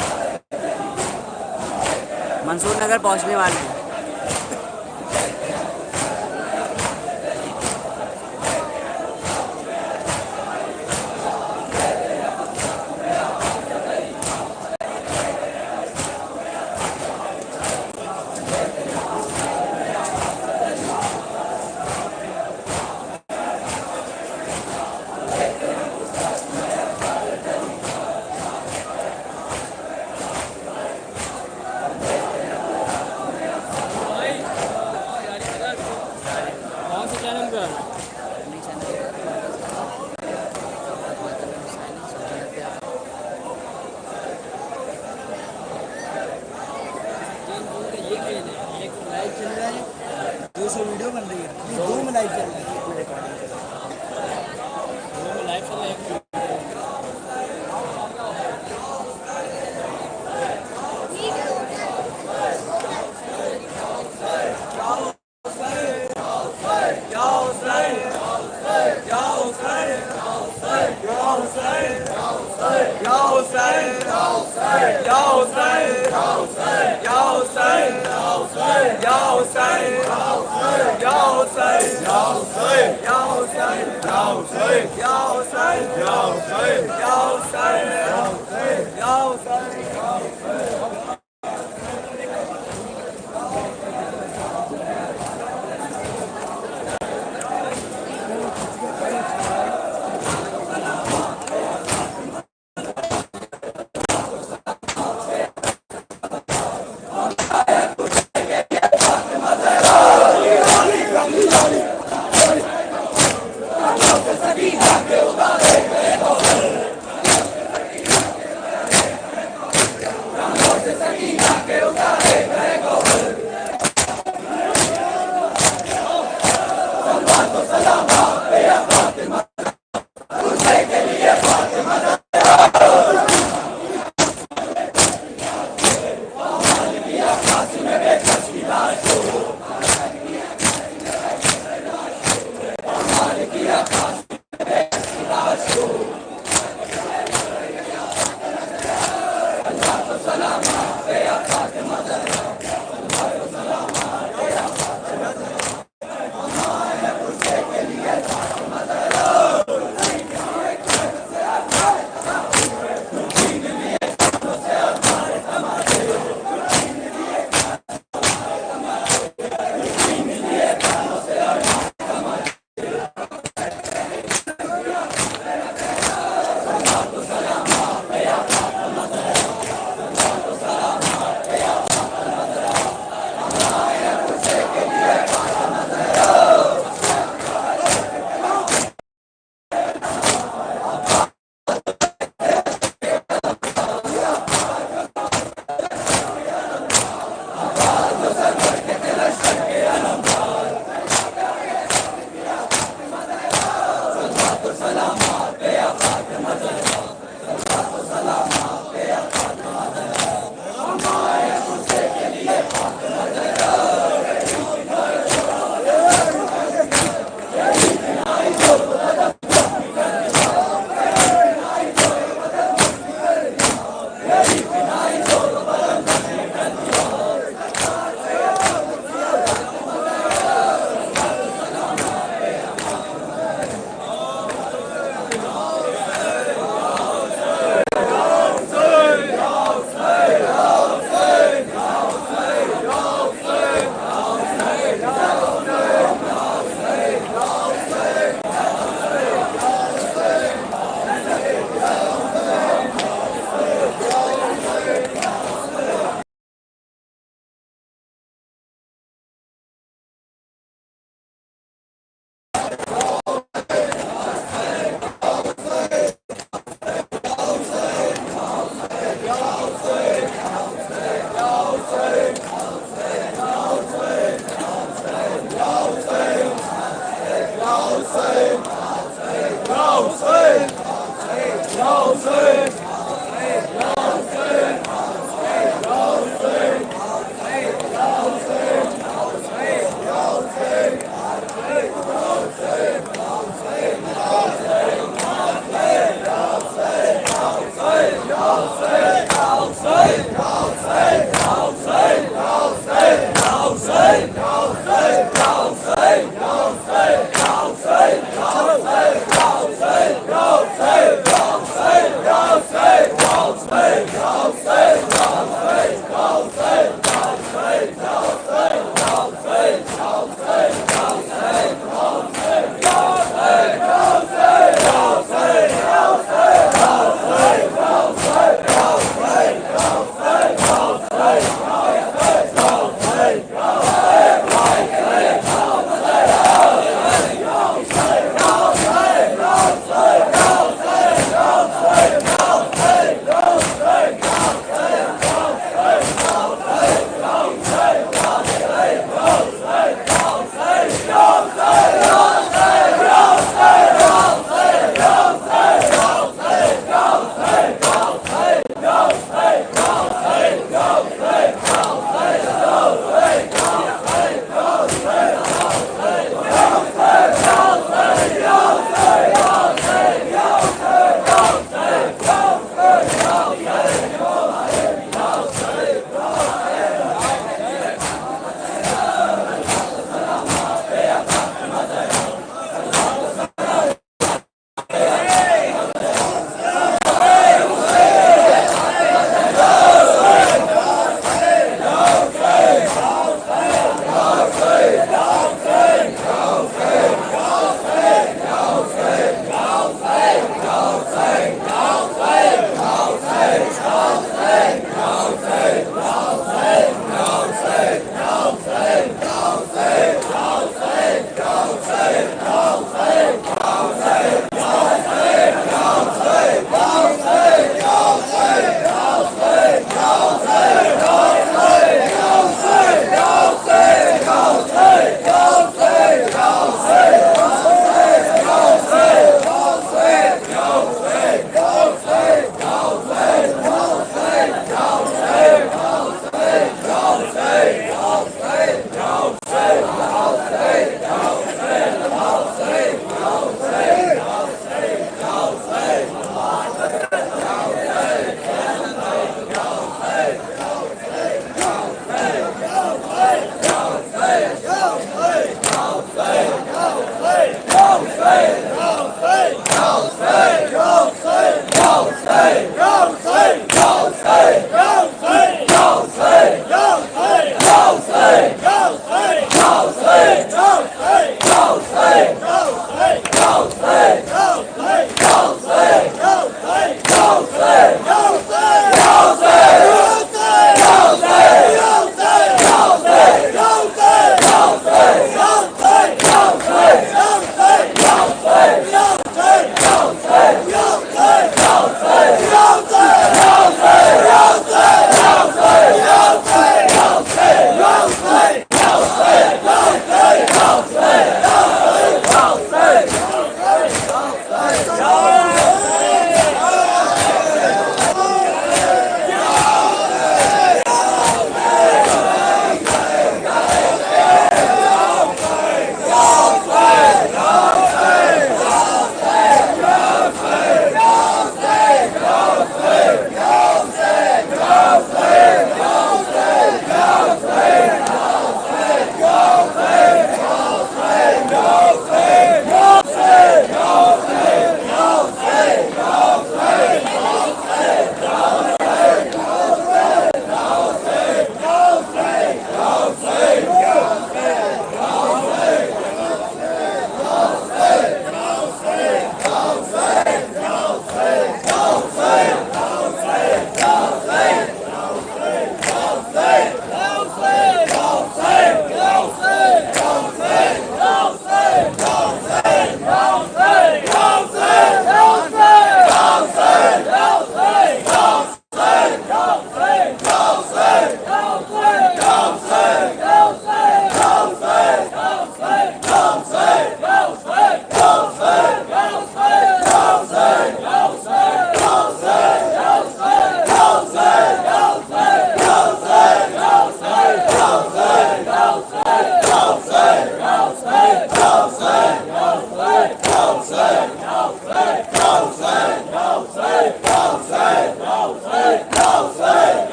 मंसूर नगर पहुंचने वाले हैं। वीडियो बन रही है, दो में लाइव चल रही है, दो में लाइव चल रहा है।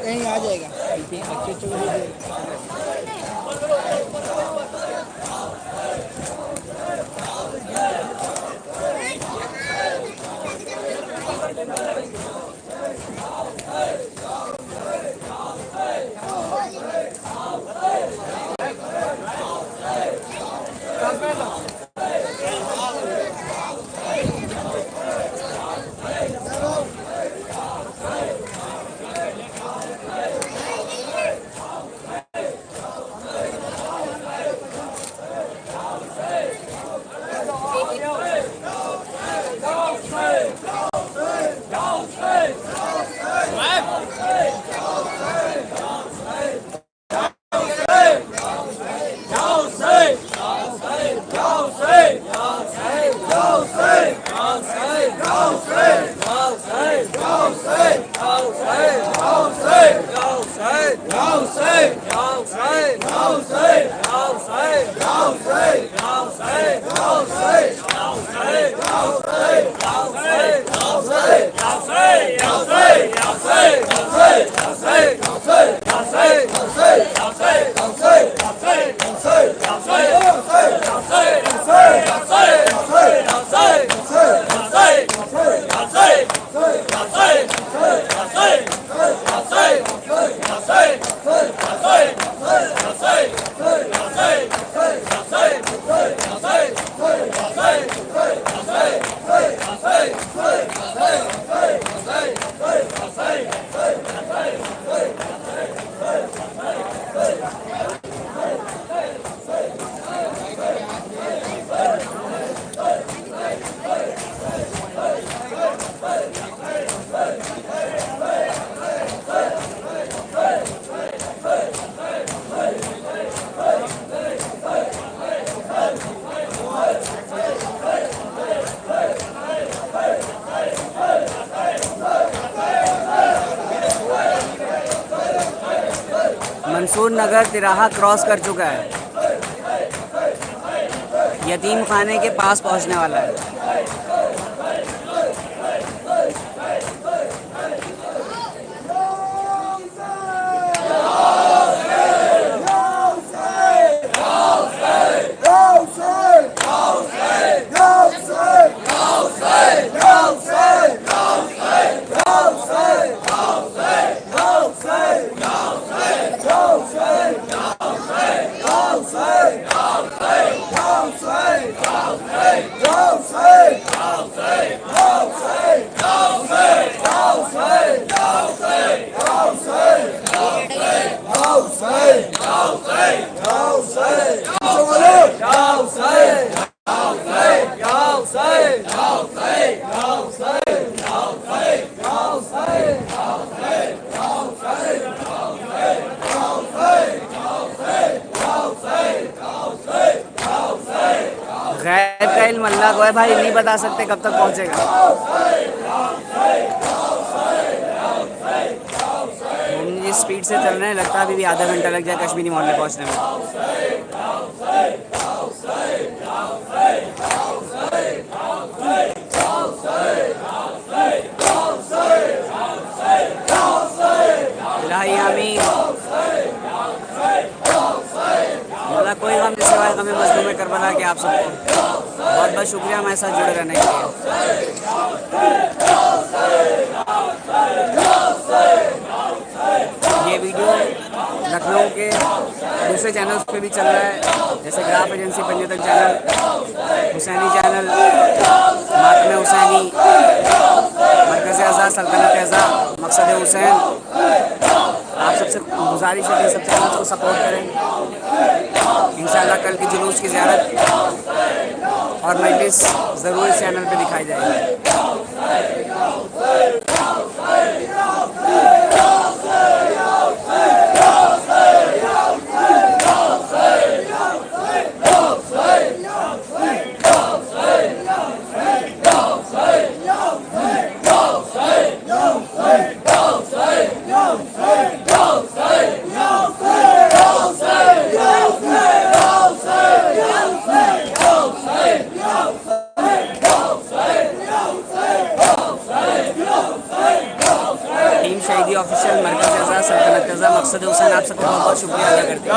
कहीं आ जाएगा मंसूर नगर तिराहा क्रॉस कर चुका है, यतीम खाने के पास पहुंचने वाला है। Go, लगा हुआ है भाई, नहीं बता सकते कब तक पहुंचेगा। हम जिस स्पीड से चल रहे हैं लगता है अभी भी आधा घंटा लग जाए कश्मीरी मॉल में पहुंचने में। इलाही आमीन। मौला कोई गम नहीं सिवाय गम मज़लूम करबला के आप सबको बहुत बहुत शुक्रिया हमारे साथ जुड़े रहने के लिए। ये वीडियो लखनऊ के दूसरे चैनल्स पे भी चल रहा है, जैसे ग्राफ एजेंसी पंजतक चैनल, हुसैनी चैनल, मातम हुसैनी, मरकज़ आज़ाद, सल्तनत आज़ाद, मकसद हुसैन। आप सबसे गुजारिश है कि सब चैनल्स को सपोर्ट करें। इंशाअल्लाह कल की जुलूस की ज़ियारत और मजलिस ज़रूर इस चैनल पे दिखाई जाएगी। शहीदी ऑफिशियल, मरकज़ आज़ाद, सल्तनत आज़ाद, मकसद हुसैन, आप सबका बहुत बहुत शुक्रिया अदा करते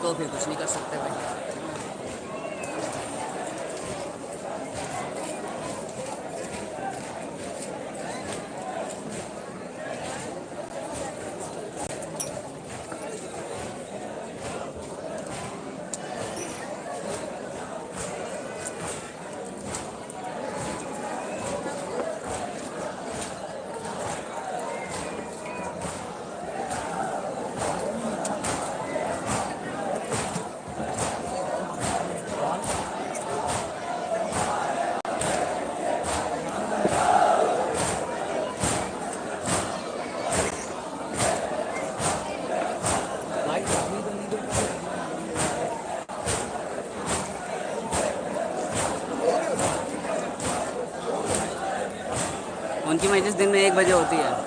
तो फिर कुछ नहीं कर सकते भाई। उनकी मैचेस दिन में 1 बजे होती है।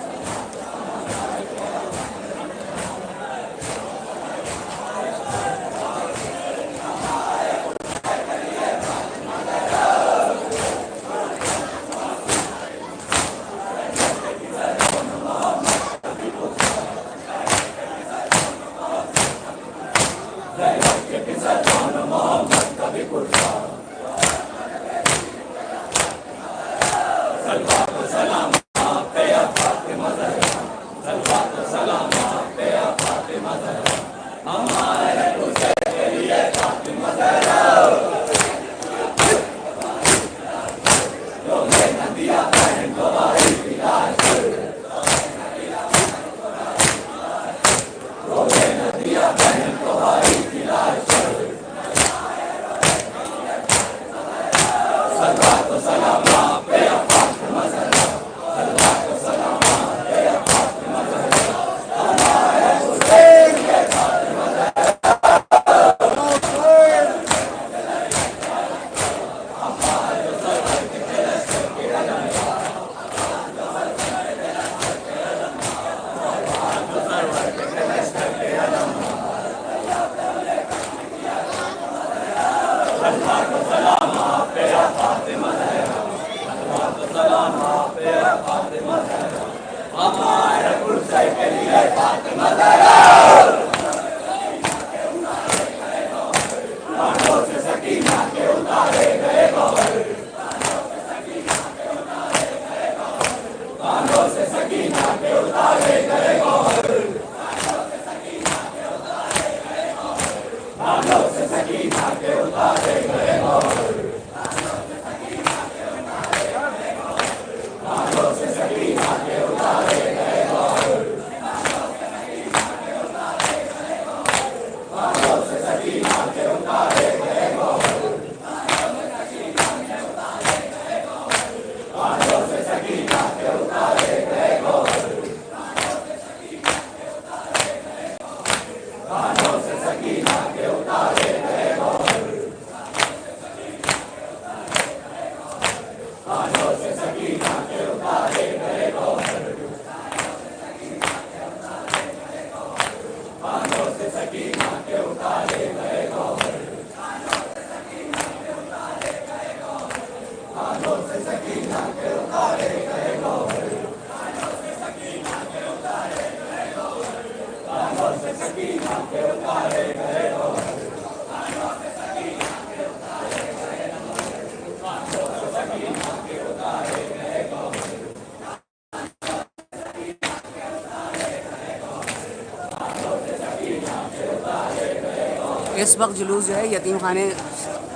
इस वक्त जुलूस जो है यतीम खाने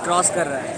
क्रॉस कर रहा है।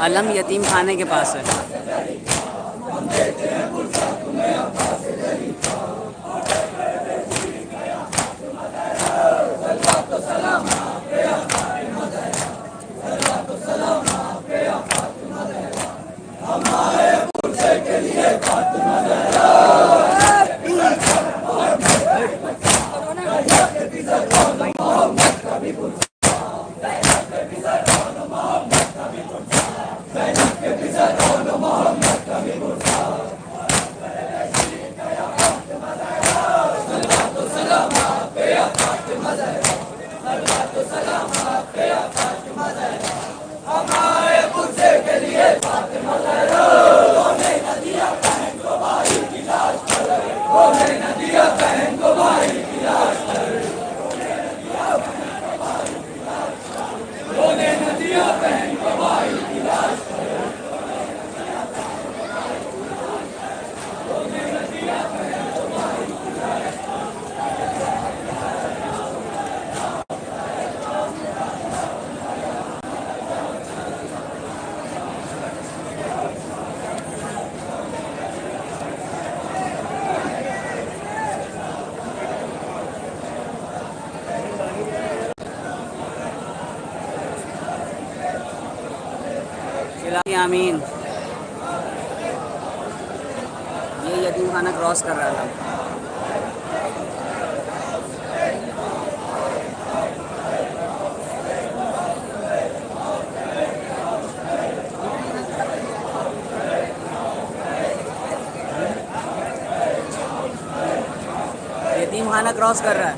अलम यतीम खाने के पास है। इलाही आमीन। ये यतीम खाना क्रॉस कर रहा था। यतीम खाना क्रॉस कर रहा है।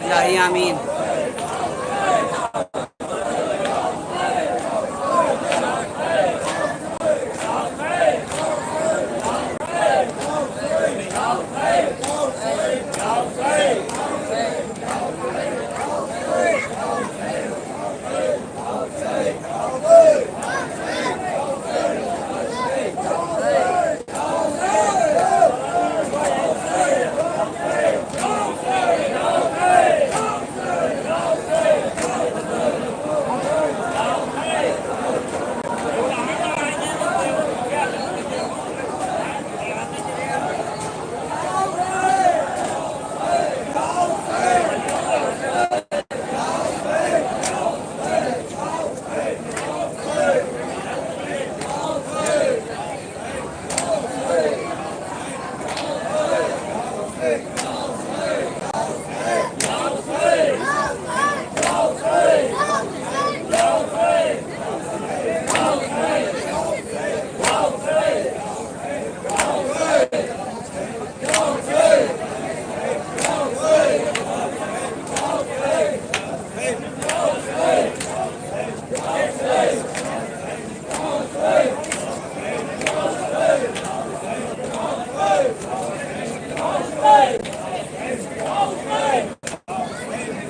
इलाही आमीन।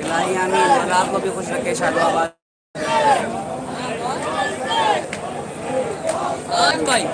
इलाही आमीन। और आपको भी खुश रखे शादवाबाद भाई।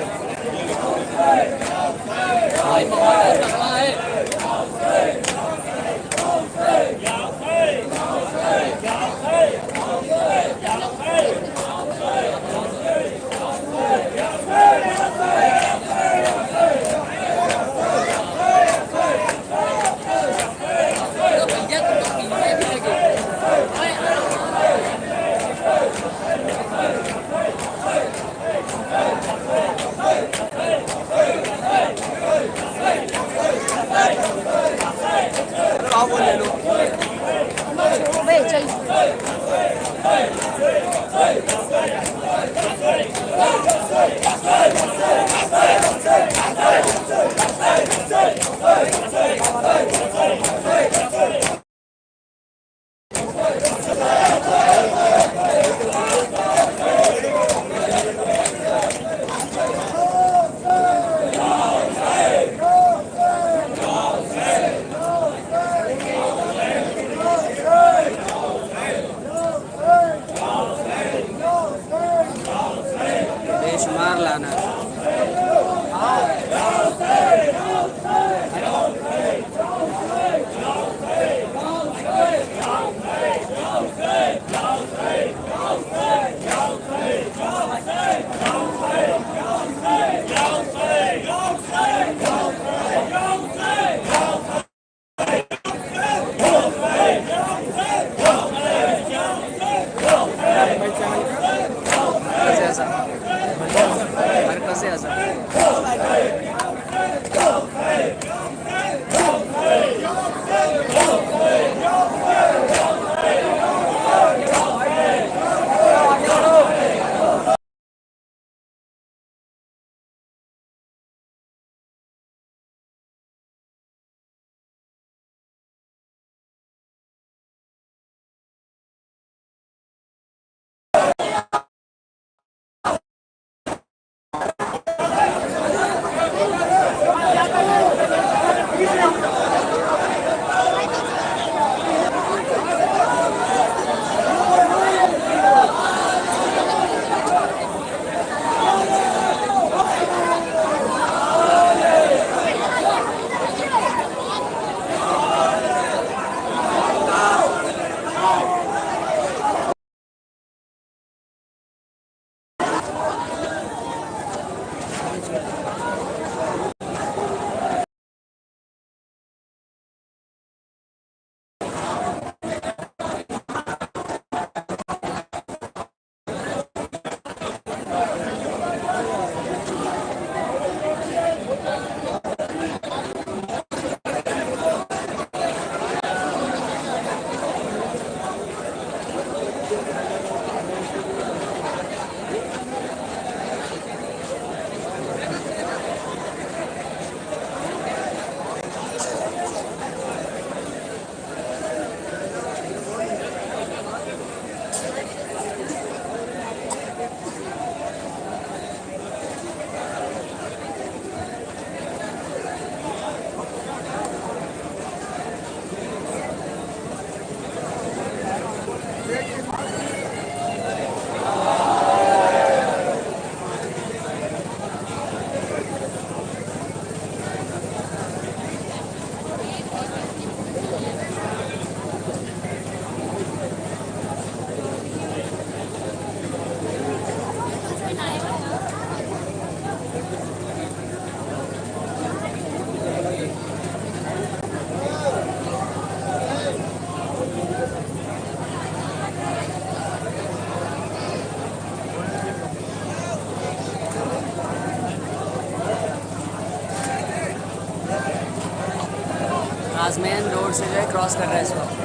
ताजमहल रोड से जो है क्रॉस कर रहा है इस वक्त।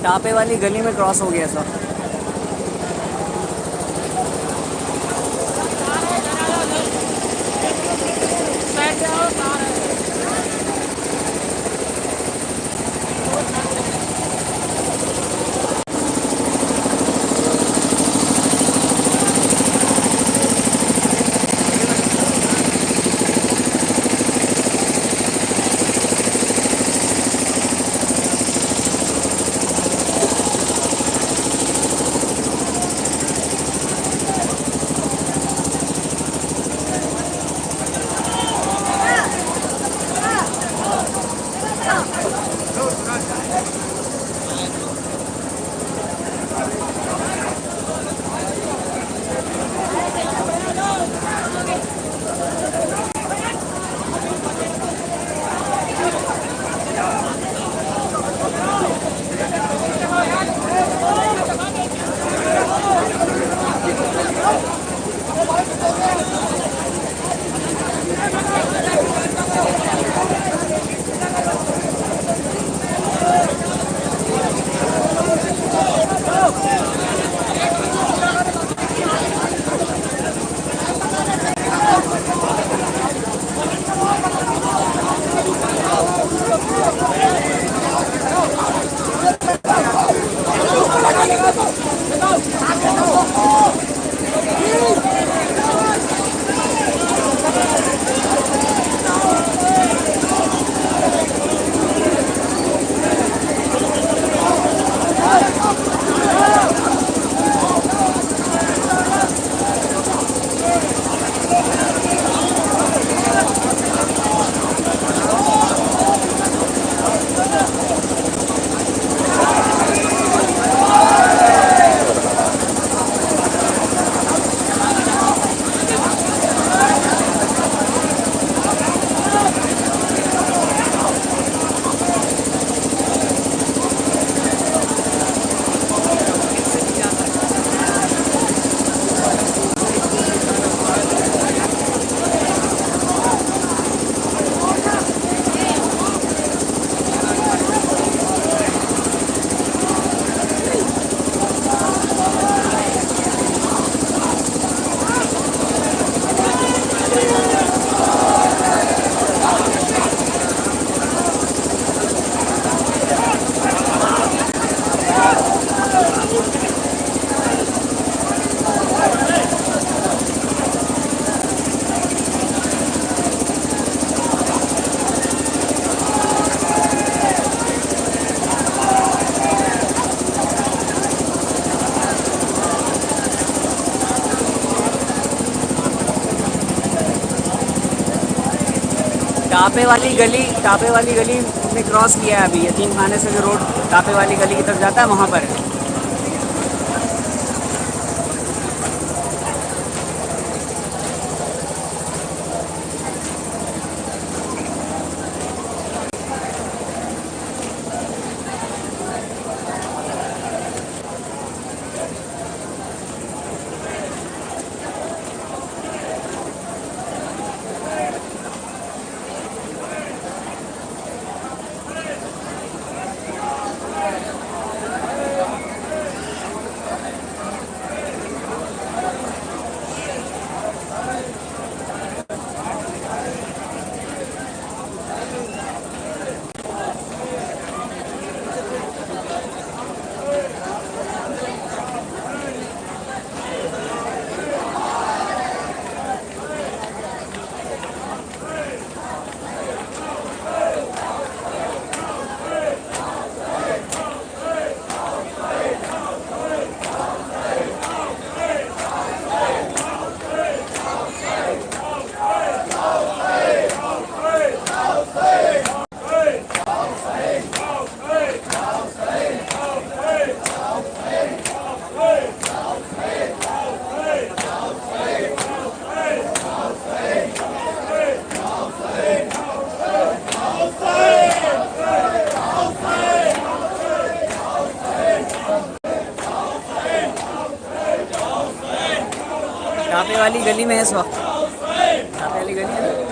टापे वाली गली में क्रॉस हो गया सब। टापे वाली गली में क्रॉस किया है अभी। यतीम खाने से जो रोड टापे वाली गली की तरफ जाता है वहाँ पर। टापे वाली गली में है इस वक्त। टापे वाली गली है।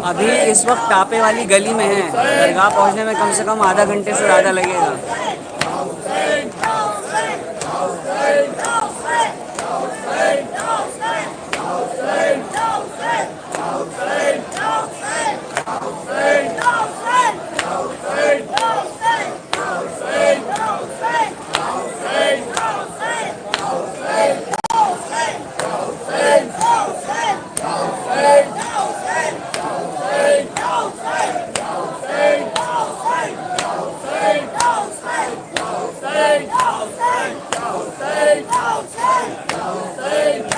अभी इस वक्त टापे वाली गली में है। दरगाह पहुंचने में कम से कम आधा घंटे से ज़्यादा लगेगा। Hussein!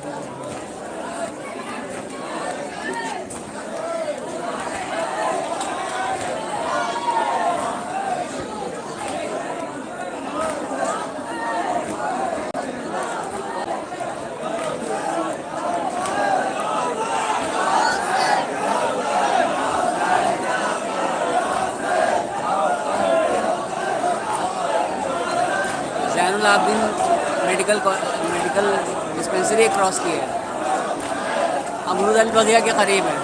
Zainul Abedin medical dispensary cross की है, अमरूद अल बगिया के करीब है।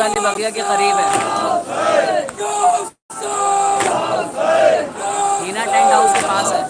अली बगिया के करीब है। हीना टेंट हाउस के पास है।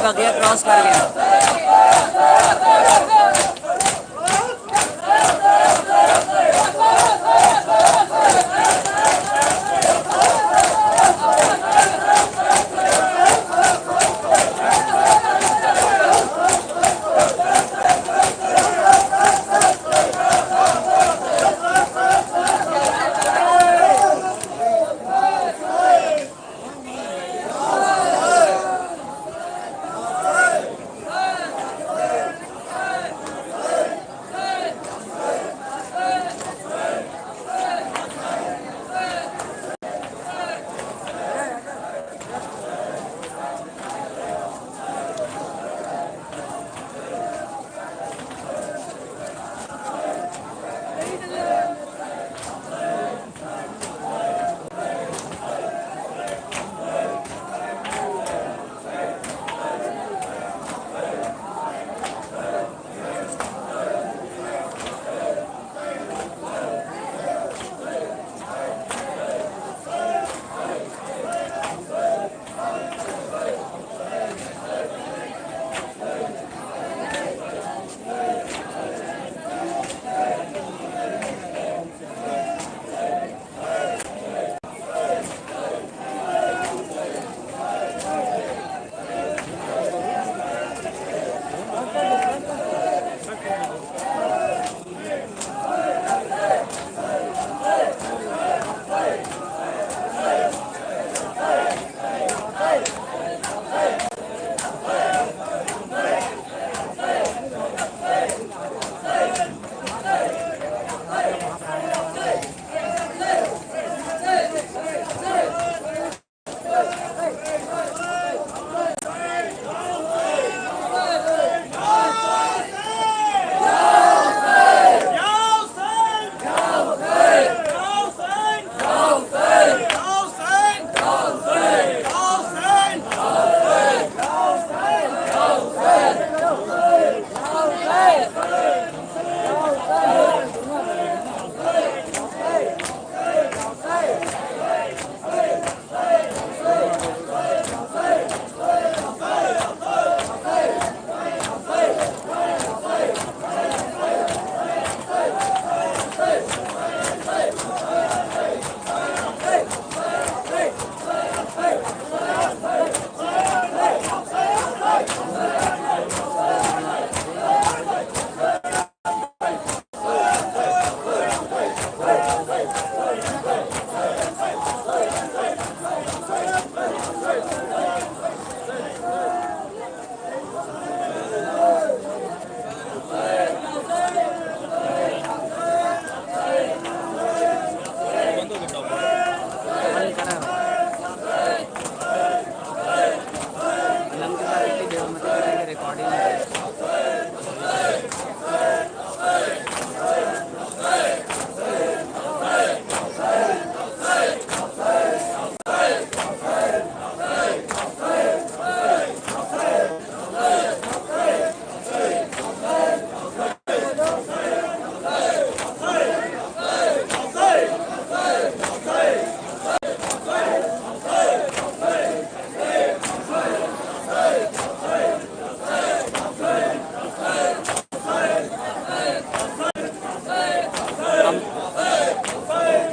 बगिया क्रॉस कर गया।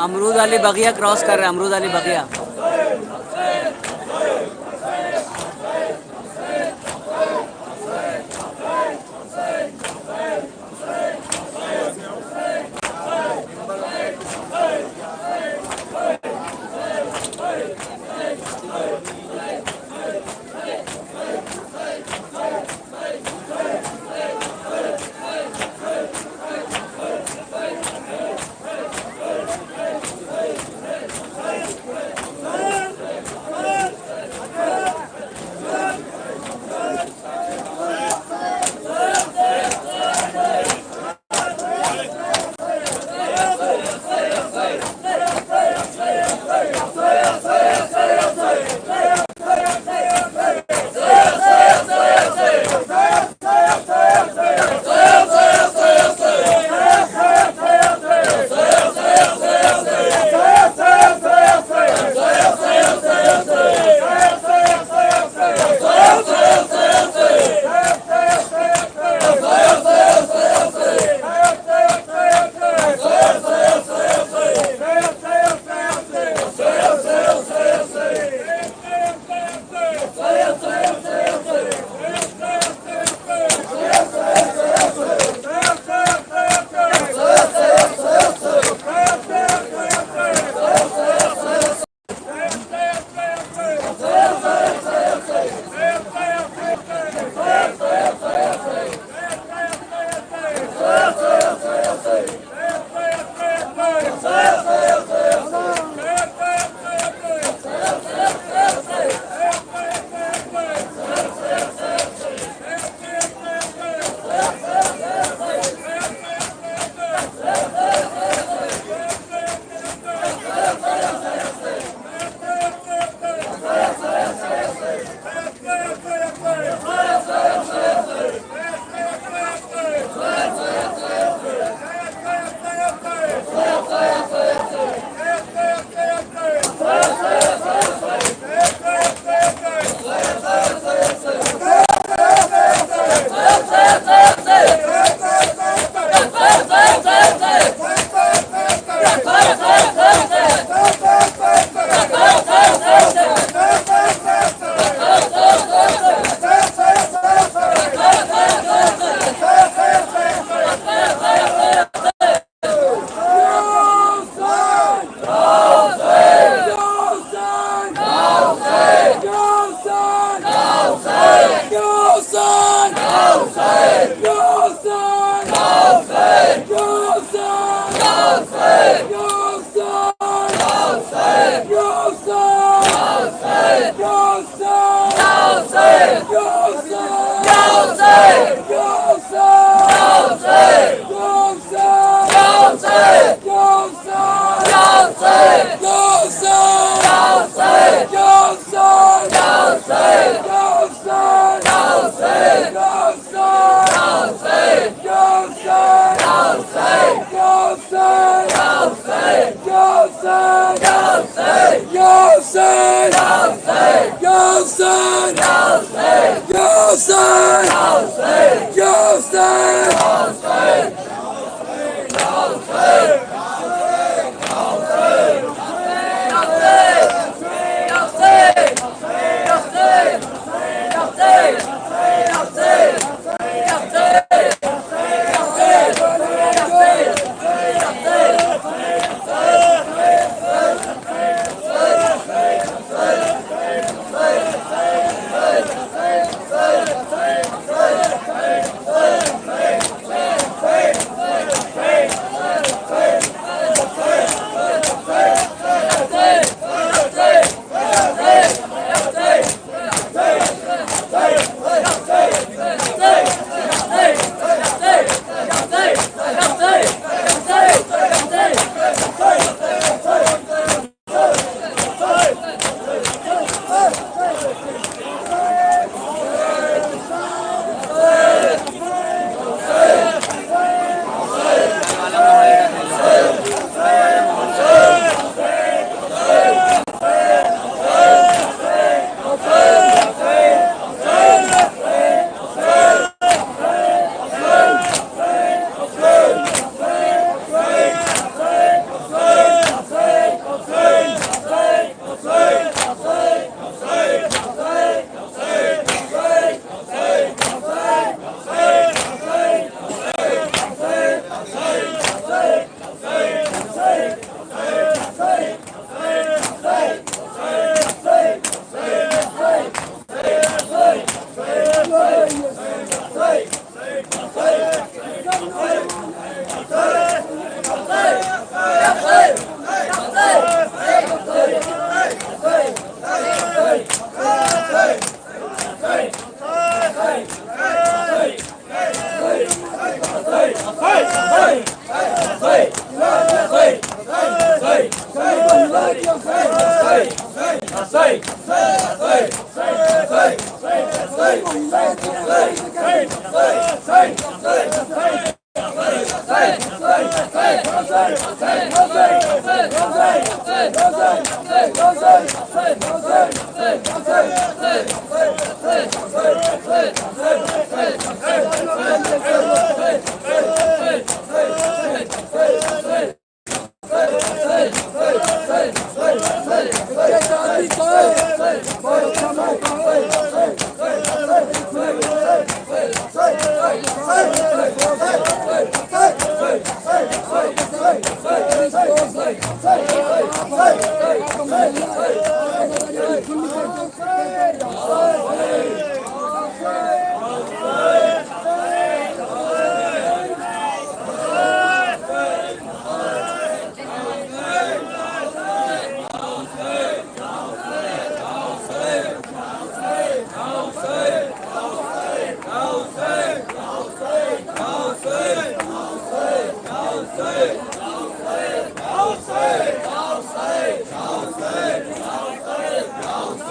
अमरूद अली बगिया क्रॉस कर रहे हैं, अमरूद अली बगिया।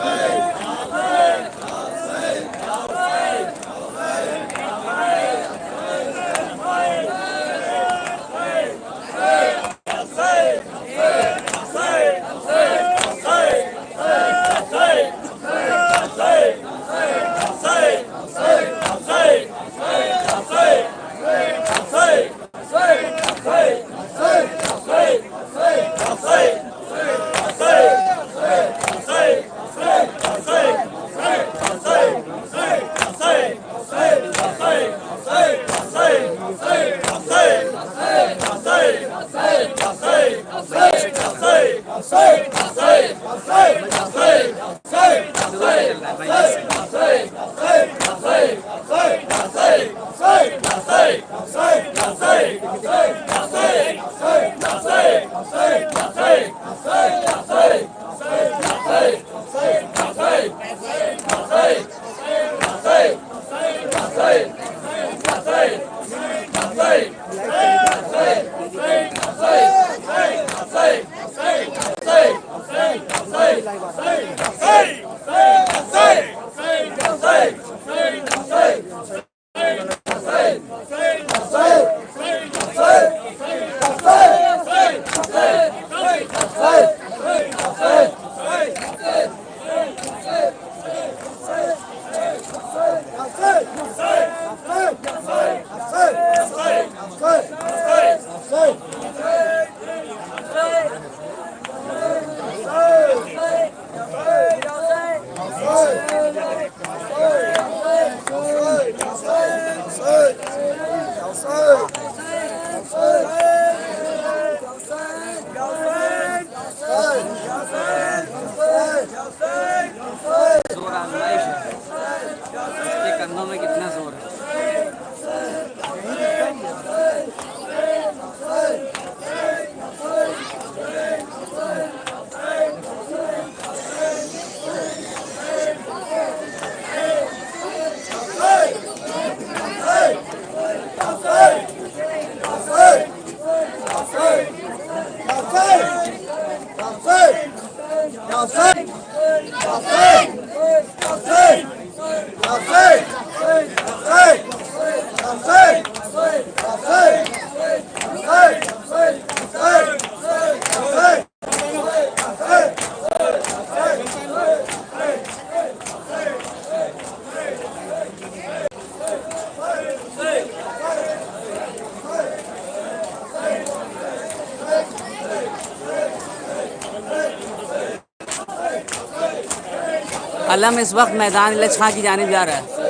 Say जोर आजमाइश है, इसके कंधों में कितना जोर है। अलम इस वक्त मैदान लचखा की जानिब जा रहा है।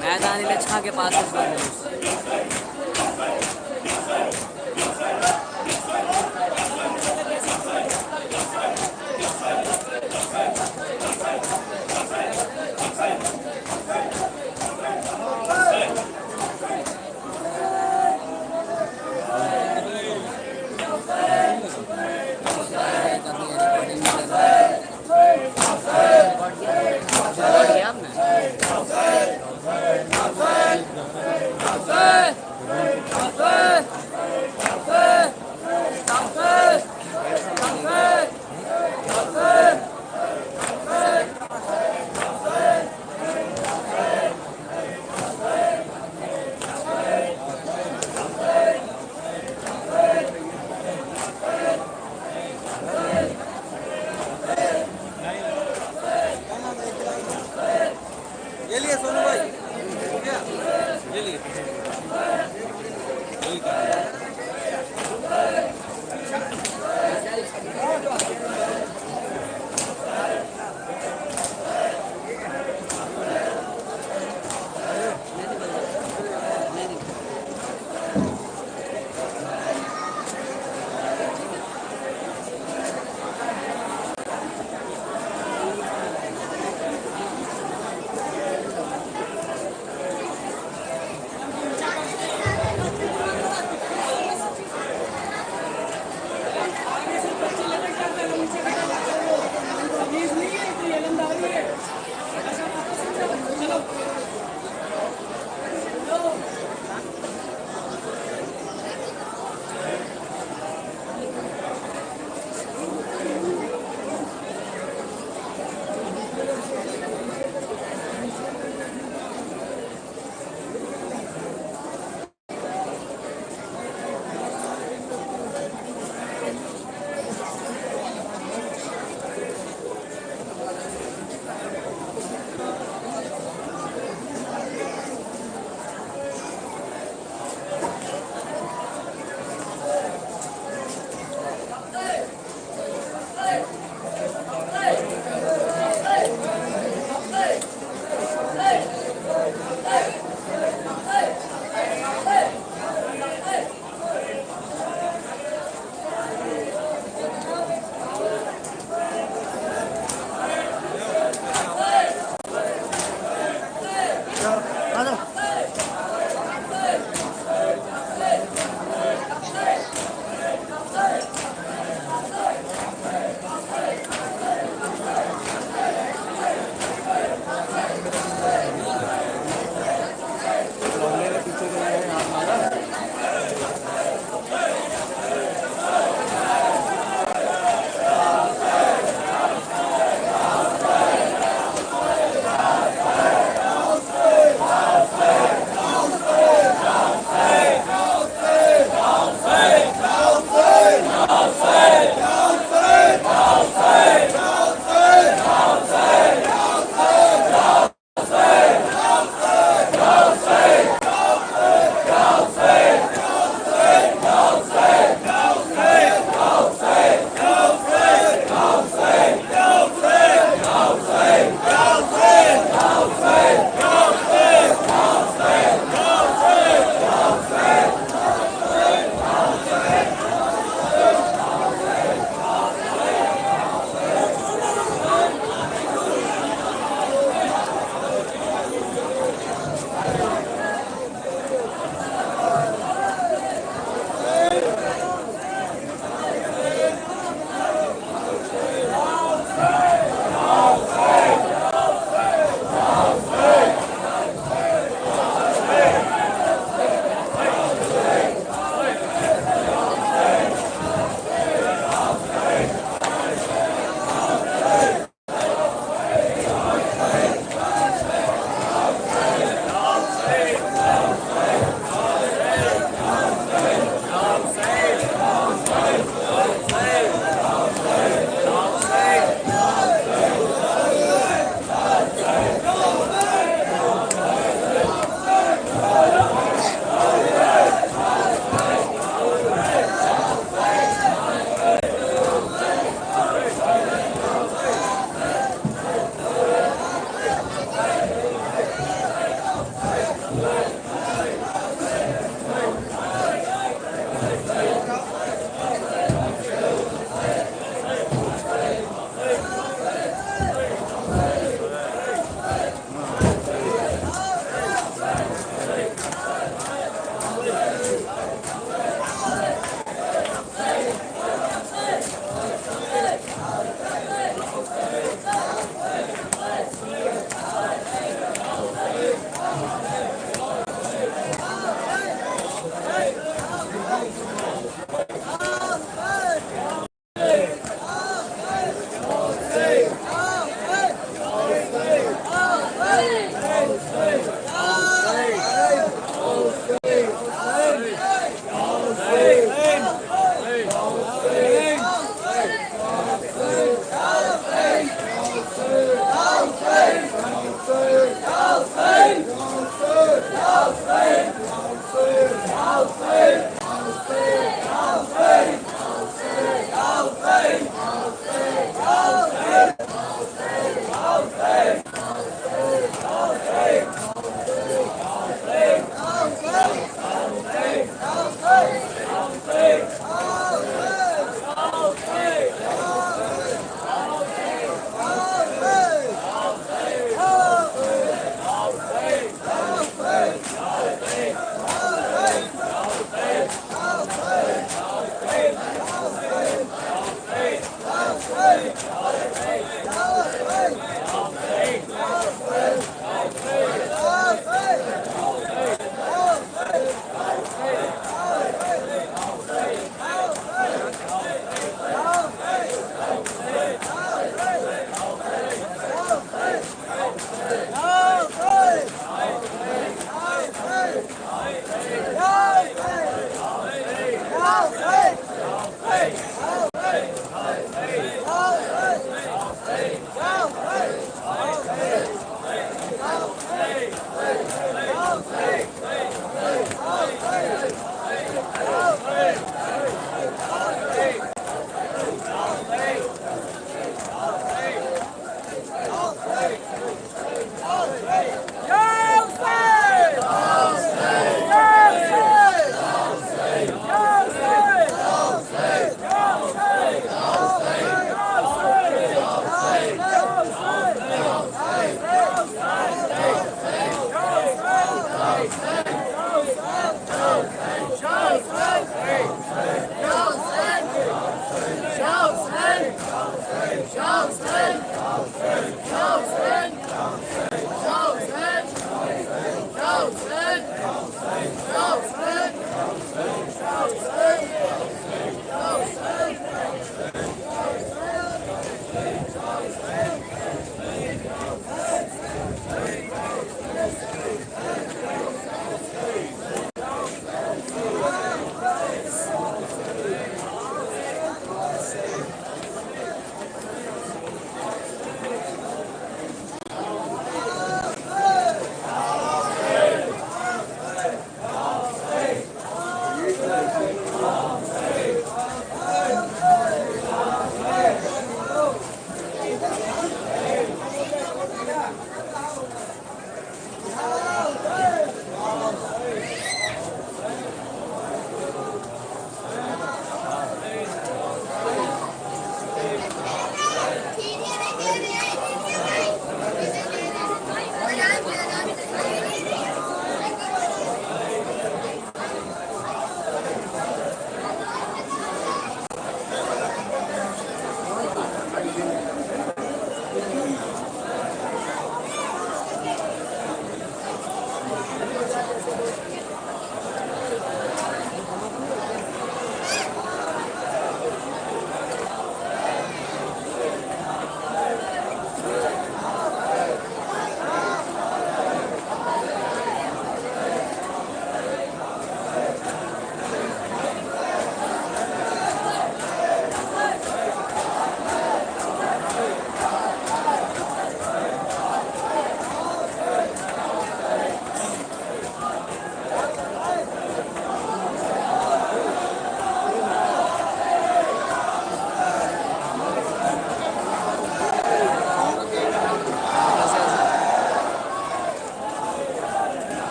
मैदान इलच्छा के पास इस बार आपने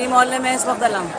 मोहल्ले में इस वक्त अलम।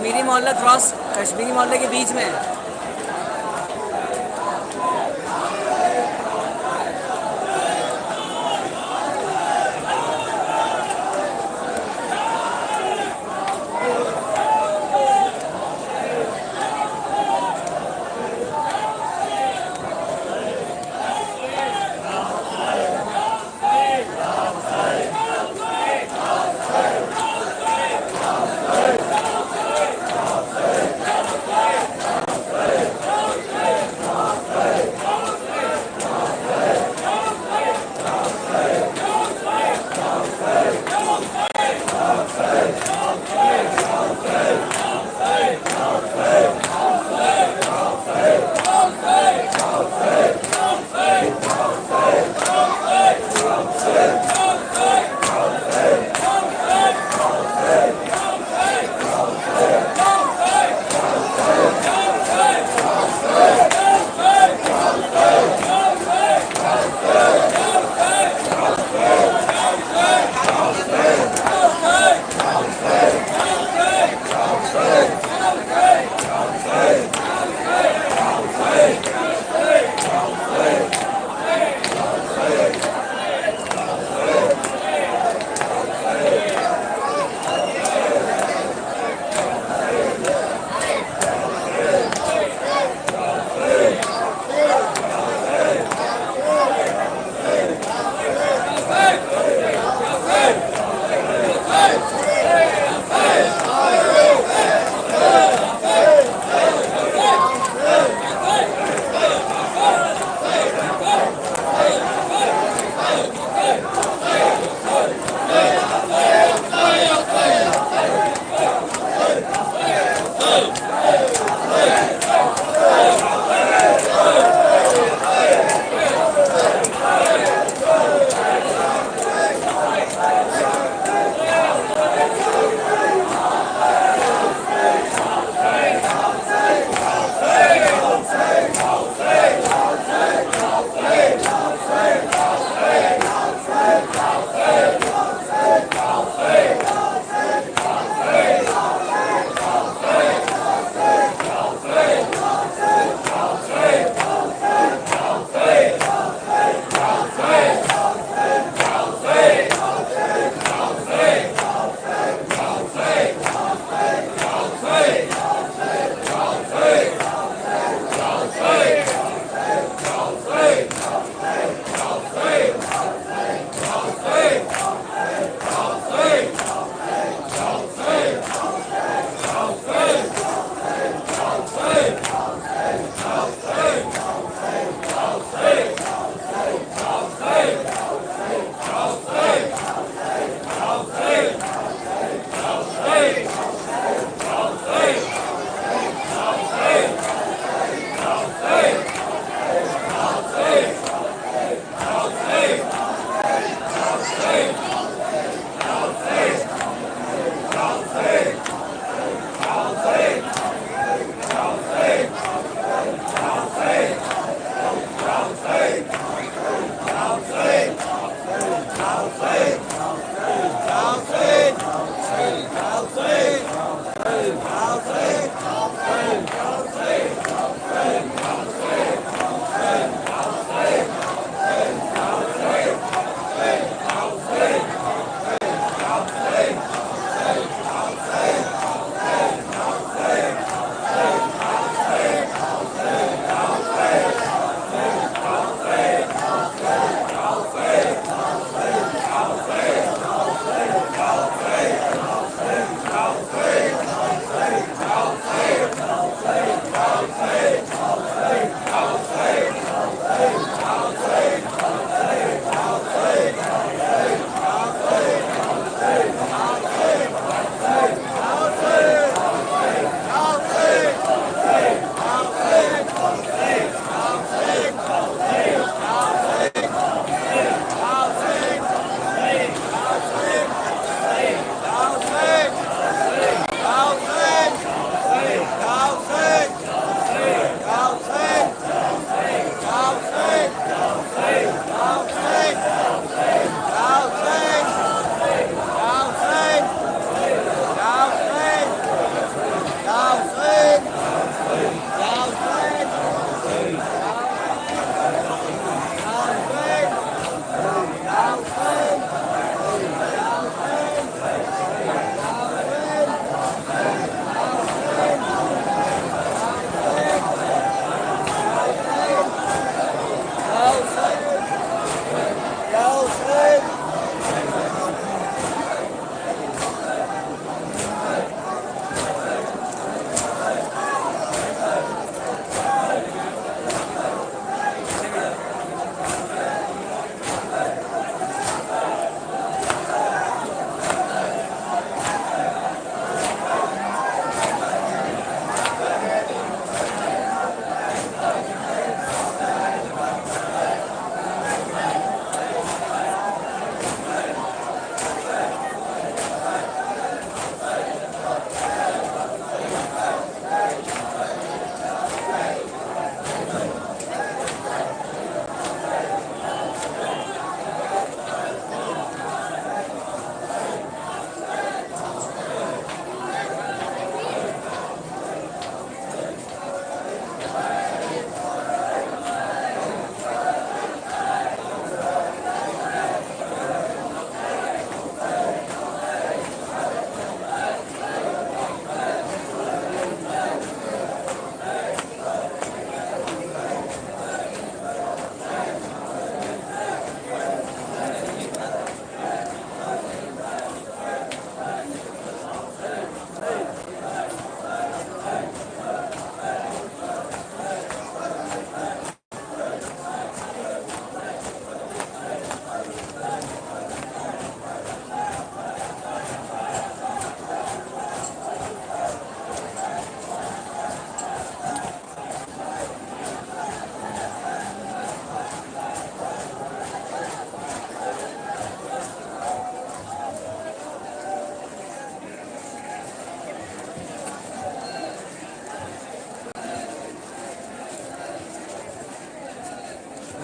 कश्मीरी मोहल्ला क्रॉस कश्मीरी मोहल्ले के बीच में है।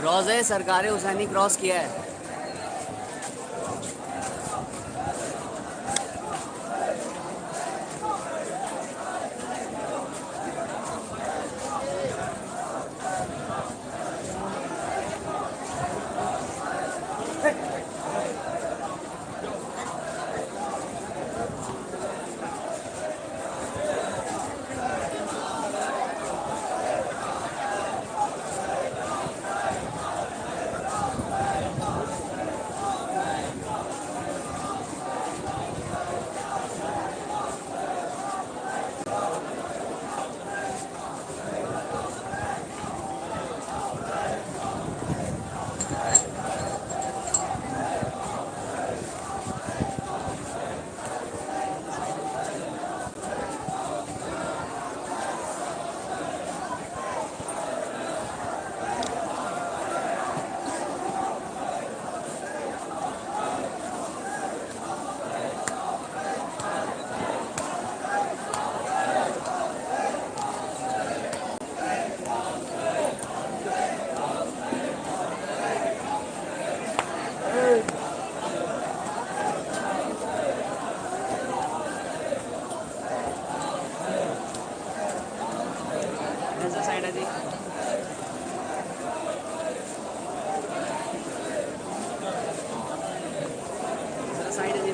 रोज़े सरकार हुसैनी क्रॉस किया है। साइड है जी। साइड है जी।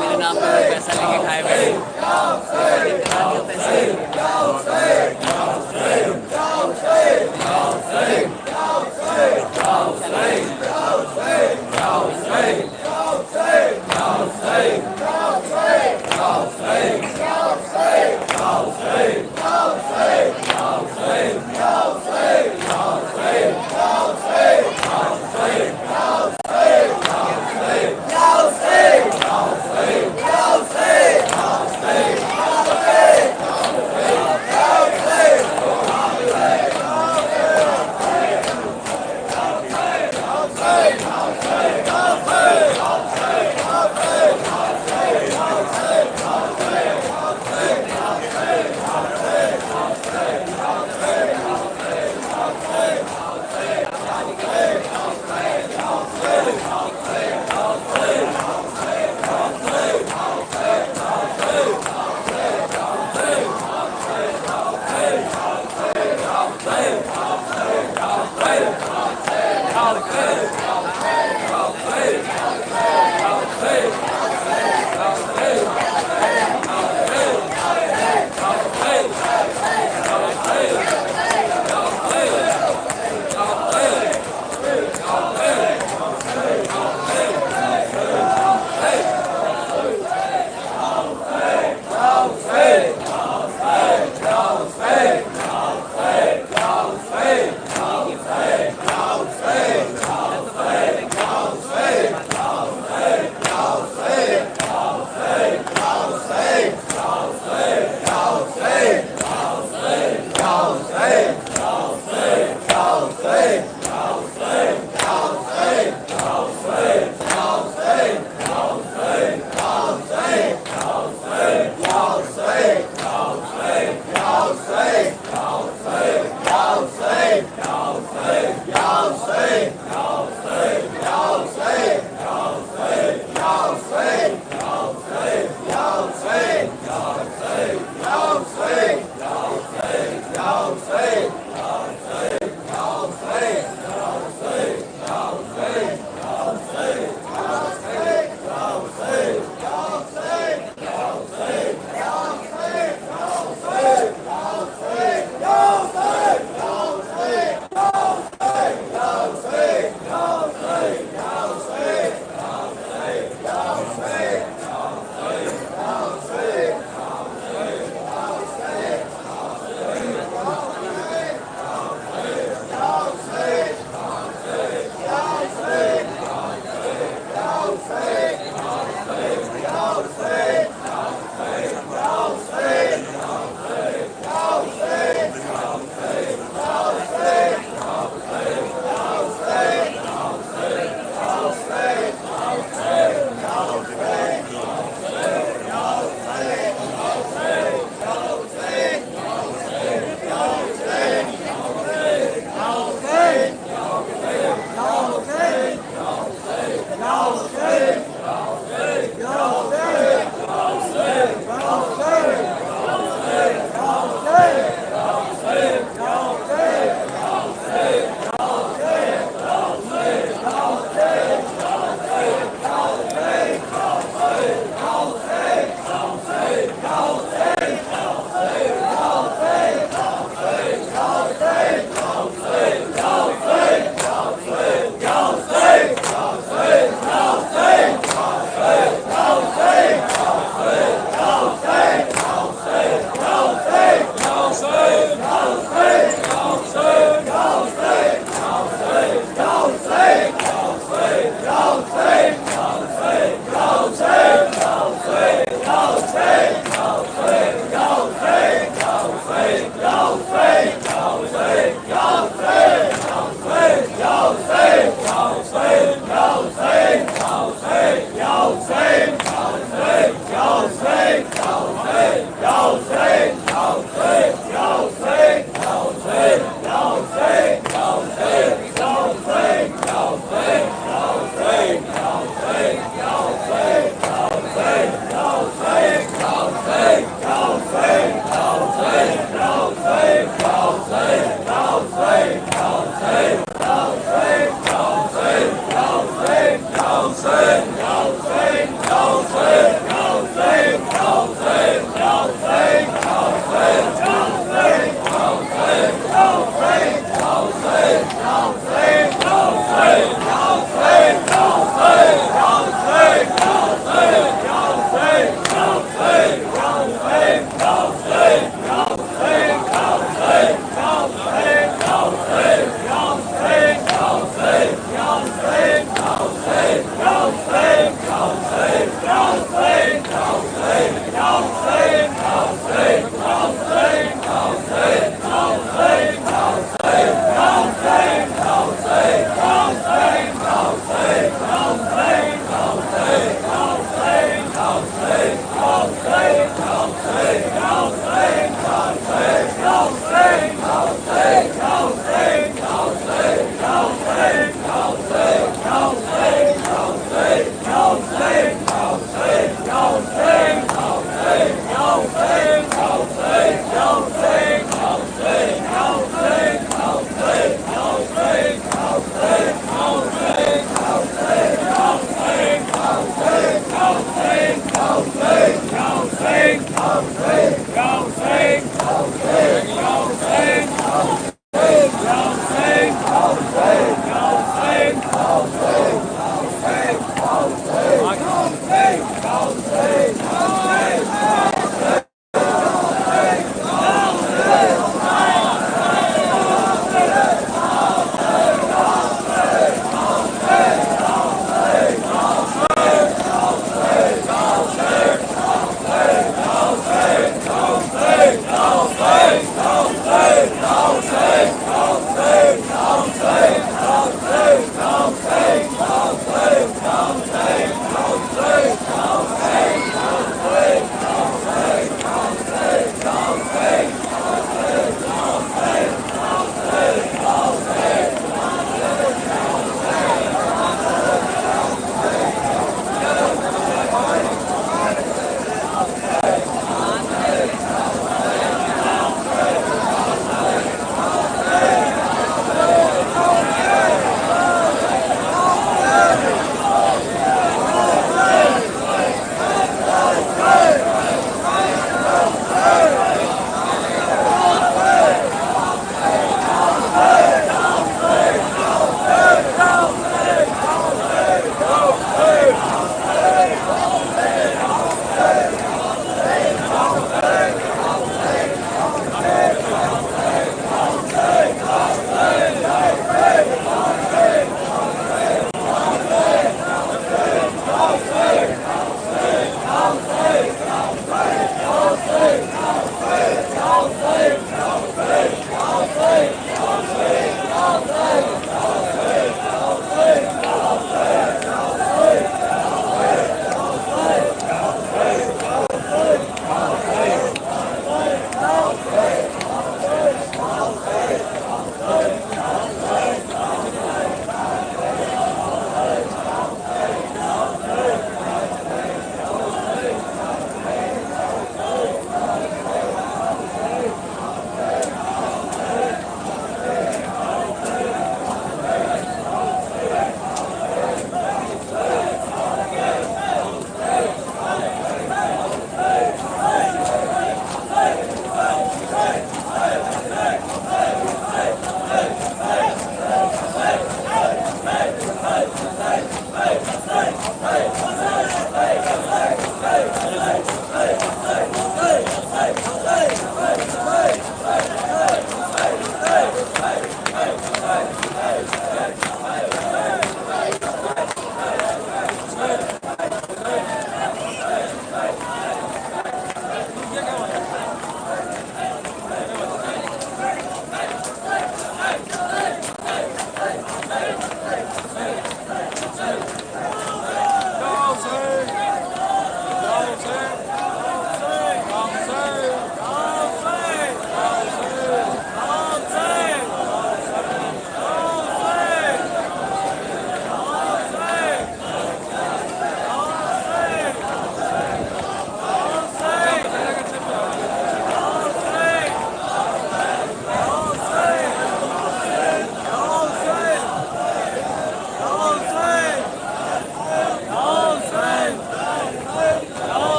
मेरे नाम पे पैसा लेके खाए बैठे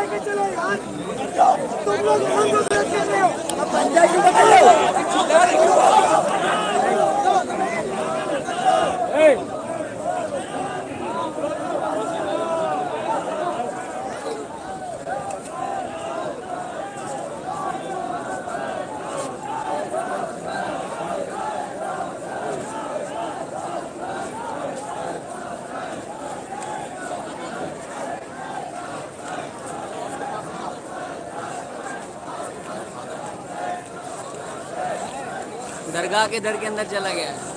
लेके चलो यार, तुम लोग उनको गलत कर रहे हो। अब पंचायत को बताओ। दरगाह के दर के अंदर चला गया है।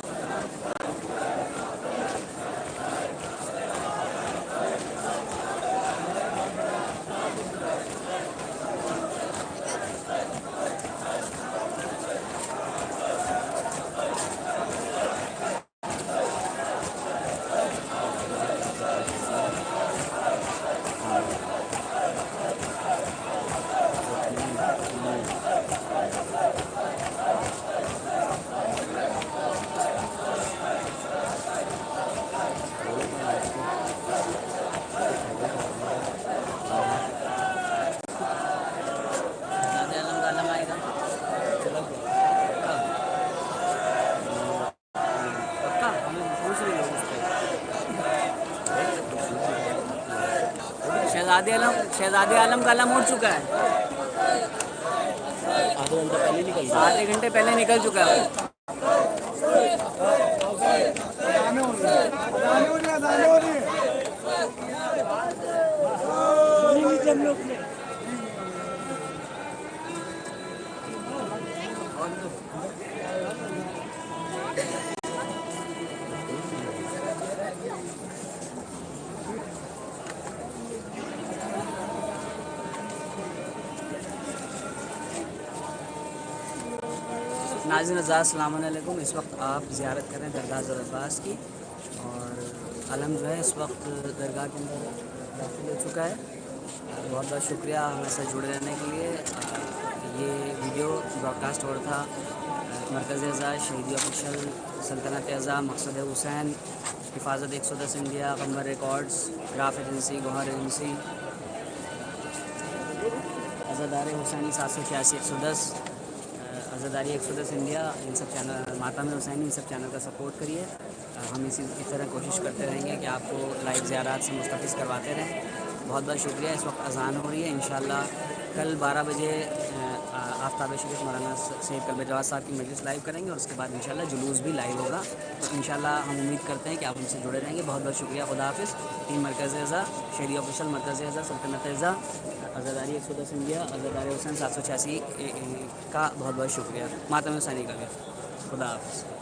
शहजादे आलम का आलम उड़ चुका है, आधे घंटे पहले निकल चुका है। नाज़रीन अस्सलाम वालेकुम। इस वक्त आप ज़ियारत कर रहे हैं दरगाह ज़ुहर अब्बास की, और आलम जो है इस वक्त दरगाह के अंदर दाखिल हो चुका है। बहुत बहुत शुक्रिया हमारे साथ जुड़े रहने के लिए। ये वीडियो ब्रॉडकास्ट हो रहा था मरकज़ एज़ा, शहीदी ऑफिशियल, सल्तनत एज़ा, मकसद हुसैन, हिफाजत 110 इंडिया, कमर रिकॉर्ड्स, ग्राफ एजेंसी, गौहर एजेंसी, अज़ादार हुसैनी 786 110, अज़ादारी 110 इंडिया, इन सब चैनल, मातम हुसैनी, इन सब चैनल का सपोर्ट करिए। हम इसी तरह कोशिश करते रहेंगे कि आपको लाइव ज़ियारत से मुस्तफ़िज़ करवाते रहें। बहुत बहुत शुक्रिया। इस वक्त अज़ान हो रही है। इंशाअल्लाह कल 12 बजे आफ्ताब शरीफ मौलाना सैयद कल्बे जवाद साहब की मजलिस लाइव करेंगे, और उसके बाद इंशाअल्लाह जुलूस भी लाइव होगा। तो इंशाअल्लाह हम उम्मीद करते हैं कि आप हमसे जुड़े रहेंगे। बहुत बहुत शुक्रिया। खुदा हाफ़िज़। टीम मरकज़ एज़ा, शहरी ऑफिशियल, मरकज़ एज़ा, सल्तनत एज़ा, अज़ादारी 110 इंडिया, अज़ादार हुसैन 786 का बहुत बहुत शुक्रिया। मातम हुसैनी का भी। खुदा हाफ़िज़।